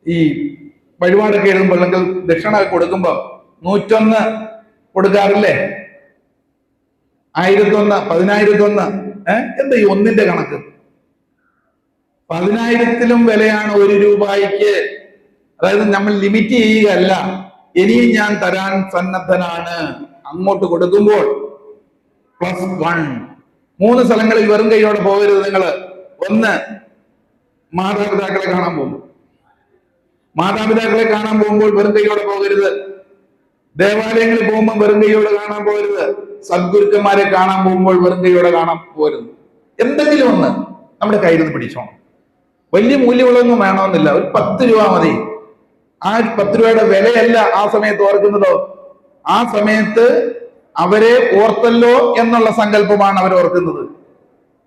ഈ വഴിപാടൊക്കെ എഴുതുമ്പോൾ അല്ലെങ്കിൽ ദക്ഷിണ കൊടുക്കുമ്പോൾ 101 കൊടുക്കാറില്ലേ? 1001, 10,001. എന്താ ഈ ഒന്നിന്റെ കണക്ക്? 10,000-ത്തിലും വിലയാണ് 1 രൂപയ്ക്ക്. അതായത് നമ്മൾ ലിമിറ്റ് ചെയ്യുകയല്ല, ഇനിയും ഞാൻ തരാൻ സന്നദ്ധനാണ്. അങ്ങോട്ട് കൊടുക്കുമ്പോൾ +1. 3 സ്ഥലങ്ങളിൽ വെറും കൈയോടെ പോകരുത് നിങ്ങൾ. 1, മാതാപിതാക്കളെ കാണാൻ പോകുമ്പോൾ വെറും കൈയോടെ പോകരുത്. ദേവാലയങ്ങളിൽ പോകുമ്പോൾ വെറും കൈയോടെ കാണാൻ പോകരുത്. സദ്ഗുരുക്കന്മാരെ കാണാൻ പോകുമ്പോൾ വെറും കൈയോടെ കാണാൻ പോകരുത്. എന്തെങ്കിലും ഒന്ന് നമ്മുടെ കയ്യിൽ നിന്ന് പിടിച്ചോണം. വലിയ മൂല്യമുള്ളതൊന്നും വേണമെന്നില്ല, ഒരു 10 രൂപ മതി. ആ 10 രൂപയുടെ വിലയല്ല ആ സമയത്ത് ഓർക്കുന്നതോ, ആ സമയത്ത് അവരെ ഓർത്തല്ലോ എന്നുള്ള സങ്കല്പമാണ് അവർ ഓർക്കുന്നത്.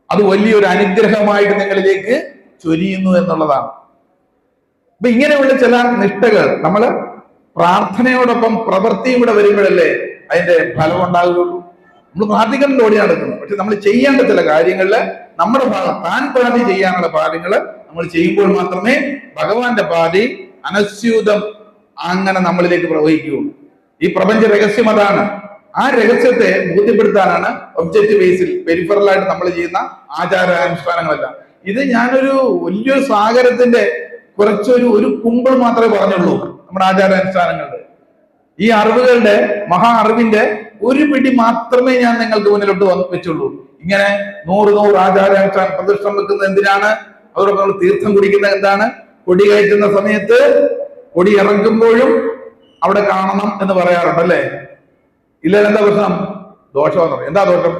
അത് വലിയൊരു അനുഗ്രഹമായിട്ട് നിങ്ങളിലേക്ക് ചൊരിയുന്നു എന്നുള്ളതാണ്. അപ്പൊ ഇങ്ങനെയുള്ള ചില നിഷ്ഠകൾ നമ്മള് പ്രാർത്ഥനയോടൊപ്പം പ്രവൃത്തിയും കൂടെ വരുമ്പോഴല്ലേ അതിന്റെ ഫലം ഉണ്ടാകുകയുള്ളൂ. നമ്മൾ പ്രാർത്ഥിക്കേണ്ട ഓടി നടക്കുന്നു, പക്ഷെ നമ്മൾ ചെയ്യേണ്ട ചില കാര്യങ്ങളില് നമ്മുടെ ഭാഗം താൻ പാതി ചെയ്യാനുള്ള കാര്യങ്ങള് നമ്മൾ ചെയ്യുമ്പോൾ മാത്രമേ ഭഗവാന്റെ പാതി അനസ്യൂതം അങ്ങനെ നമ്മളിലേക്ക് പ്രവഹിക്കുകയുള്ളൂ. ഈ പ്രപഞ്ച രഹസ്യം അതാണ്. ആ രഹസ്യത്തെ ബോധ്യപ്പെടുത്താനാണ് ഒബ്ജക്റ്റീവ് ബേസിൽ പെരിഫറലായിട്ട് നമ്മൾ ചെയ്യുന്ന ആചാരാനുഷ്ഠാനങ്ങളല്ല. ഇത് ഞാനൊരു വലിയൊരു സാഗരത്തിന്റെ ഒരു കുമ്പിൾ മാത്രമേ പറഞ്ഞുള്ളൂ നമ്മുടെ ആചാരാനുഷ്ഠാനങ്ങളുടെ. ഈ അറിവുകളുടെ മഹാ അറിവിന്റെ ഒരു പിടി മാത്രമേ ഞാൻ നിങ്ങൾക്ക് മുന്നിലോട്ട് വെച്ചുള്ളൂ. ഇങ്ങനെ 100 ആചാരാനുഷ്ഠാന പ്രതിഷ്ഠം വെക്കുന്നത് എന്തിനാണ്? അതോടൊപ്പം നമ്മൾ തീർത്ഥം കുടിക്കുന്നത് എന്താണ്? കൊടി കയറ്റുന്ന സമയത്ത് കൊടി ഇറങ്ങുമ്പോഴും അവിടെ കാണണം എന്ന് പറയാറുണ്ട് അല്ലേ? ഇല്ല, എന്താ പ്രശ്നം? ദോഷമെന്ന് പറയും. എന്താ ദോഷം?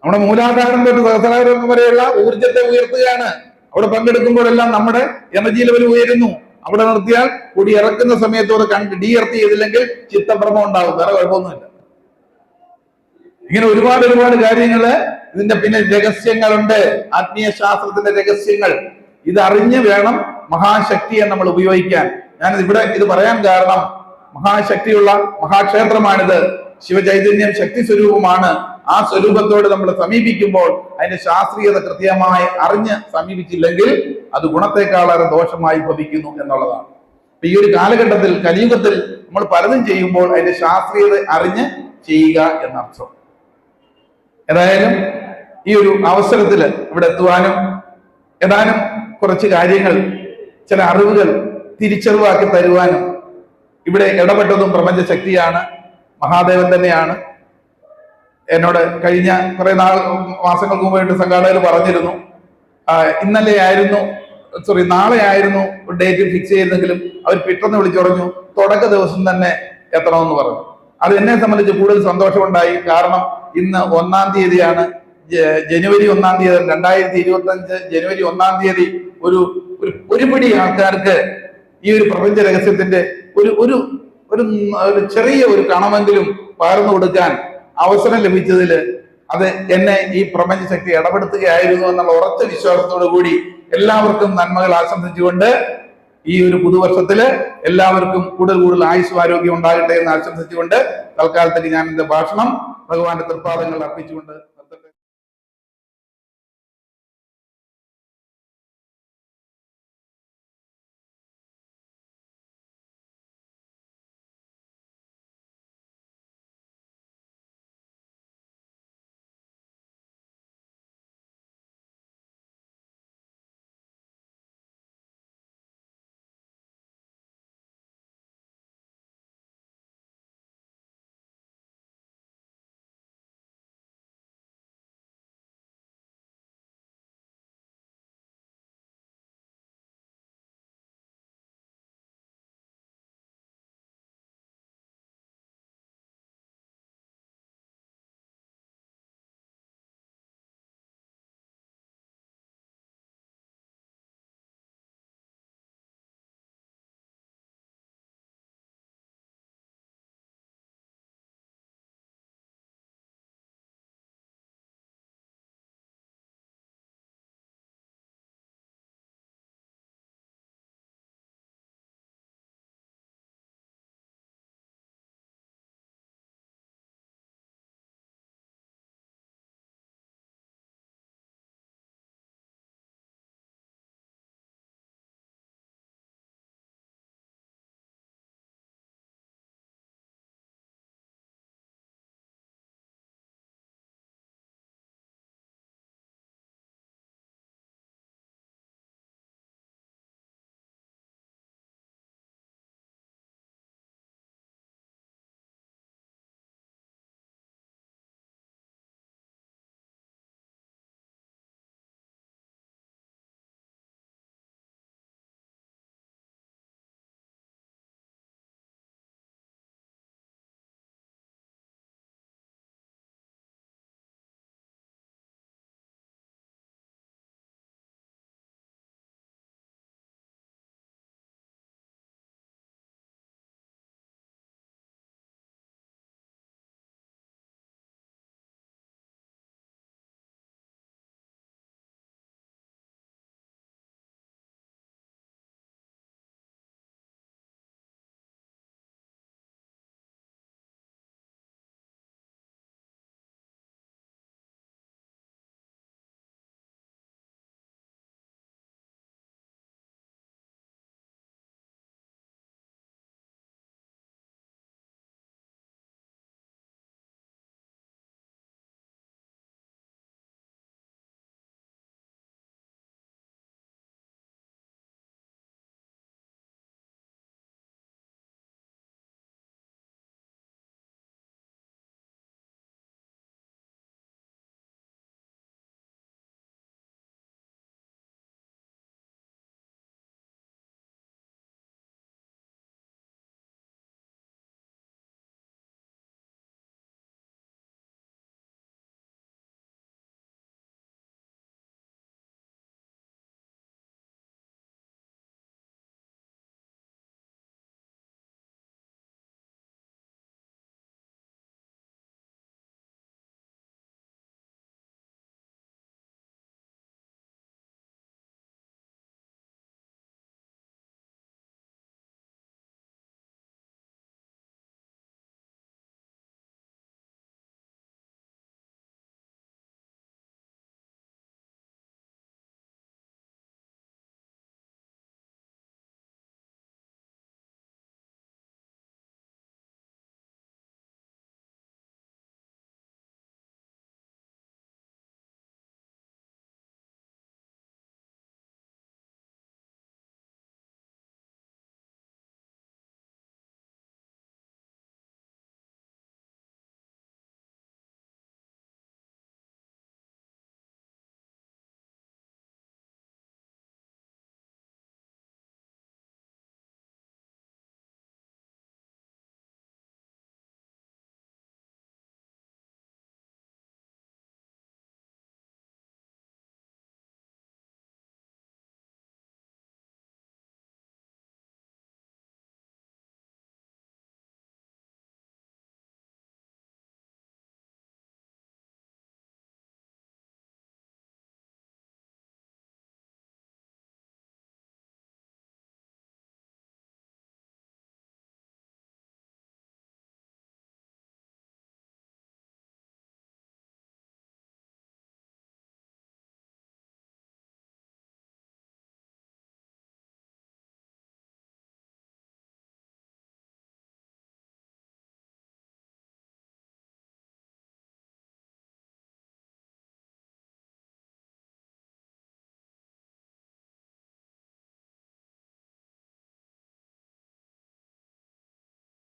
നമ്മുടെ മൂലാധാരം തൊട്ട് സഹസ്രാരം വരെയുള്ള ഊർജത്തെ ഉയർത്തുകയാണ്. അവിടെ പങ്കെടുക്കുമ്പോഴെല്ലാം നമ്മുടെ എനർജി ലെവൽ ഉയരുന്നു. അവിടെ നിർത്തിയാൽ കൊടി ഇറക്കുന്ന സമയത്തോടെ ഡീഎർത്തി ചെയ്തില്ലെങ്കിൽ ചിത്തഭ്രമം ഉണ്ടാകും, വേറെ കുഴപ്പമൊന്നുമില്ല. ഇങ്ങനെ ഒരുപാട് കാര്യങ്ങള് ഇതിന്റെ പിന്നെ രഹസ്യങ്ങളുണ്ട്, ആത്മീയ ശാസ്ത്രത്തിന്റെ രഹസ്യങ്ങൾ. ഇതറിഞ്ഞ് വേണം മഹാശക്തിയെ നമ്മൾ ഉപയോഗിക്കാൻ. ഞാൻ ഇവിടെ ഇത് പറയാൻ കാരണം, മഹാശക്തിയുള്ള മഹാക്ഷേത്രമാണിത്. ശിവചൈതന്യം ശക്തി സ്വരൂപമാണ്. ആ സ്വരൂപത്തോട് നമ്മൾ സമീപിക്കുമ്പോൾ അതിന്റെ ശാസ്ത്രീയത കൃത്യമായി അറിഞ്ഞ് സമീപിച്ചില്ലെങ്കിൽ അത് ഗുണത്തെക്കാളേറെ ദോഷമായി ഭവിക്കുന്നു എന്നുള്ളതാണ്. ഈ ഒരു കാലഘട്ടത്തിൽ, കലിയുഗത്തിൽ നമ്മൾ പലതും ചെയ്യുമ്പോൾ അതിന്റെ ശാസ്ത്രീയത അറിഞ്ഞ് ചെയ്യുക എന്നർത്ഥം. ഏതായാലും ഈ ഒരു അവസരത്തിൽ ഇവിടെ എത്തുവാനും ഏതാനും കുറച്ച് കാര്യങ്ങൾ, ചില അറിവുകൾ തിരിച്ചറിവാക്കി തരുവാനും ഇവിടെ ഇടപെട്ടതും പ്രപഞ്ച ശക്തിയാണ്, മഹാദേവൻ തന്നെയാണ്. എന്നോട് കഴിഞ്ഞ കുറെ മാസങ്ങൾക്ക് മുമ്പായിട്ട് സംഘാടകർ പറഞ്ഞിരുന്നു, നാളെ ആയിരുന്നു ഡേറ്റ് ഫിക്സ് ചെയ്തെങ്കിലും അവർ പെട്ടെന്ന് വിളിച്ചു പറഞ്ഞു തുടക്ക ദിവസം തന്നെ എത്തണമെന്ന് പറഞ്ഞു. അത് എന്നെ സംബന്ധിച്ച് കൂടുതൽ സന്തോഷമുണ്ടായി. കാരണം ഇന്ന് 1-ാം തീയതിയാണ്, ജനുവരി 1-ാം തീയതി 2025 ജനുവരി 1-ാം തീയതി ഒരു പിടി ആൾക്കാർക്ക് ഈ ഒരു പ്രപഞ്ച രഹസ്യത്തിന്റെ ഒരു ചെറിയ ഒരു കണമെങ്കിലും പകർന്നു കൊടുക്കാൻ അവസരം ലഭിച്ചതിൽ അത് എന്നെ ഈ പ്രപഞ്ച ശക്തി ഇടപെടുത്തുകയായിരുന്നു എന്നുള്ള ഉറച്ച വിശ്വാസത്തോടു കൂടി എല്ലാവർക്കും നന്മകൾ ആശംസിച്ചുകൊണ്ട് ഈ ഒരു പുതുവർഷത്തില് എല്ലാവർക്കും കൂടുതൽ ആയുസ്സും ആരോഗ്യം ഉണ്ടാകട്ടെ എന്ന് ആശംസിച്ചുകൊണ്ട് തൽക്കാലത്തേക്ക് ഞാൻ എന്റെ ഭാഷണം ഭഗവാന്റെ തൃപ്പാദങ്ങൾ അർപ്പിച്ചുകൊണ്ട്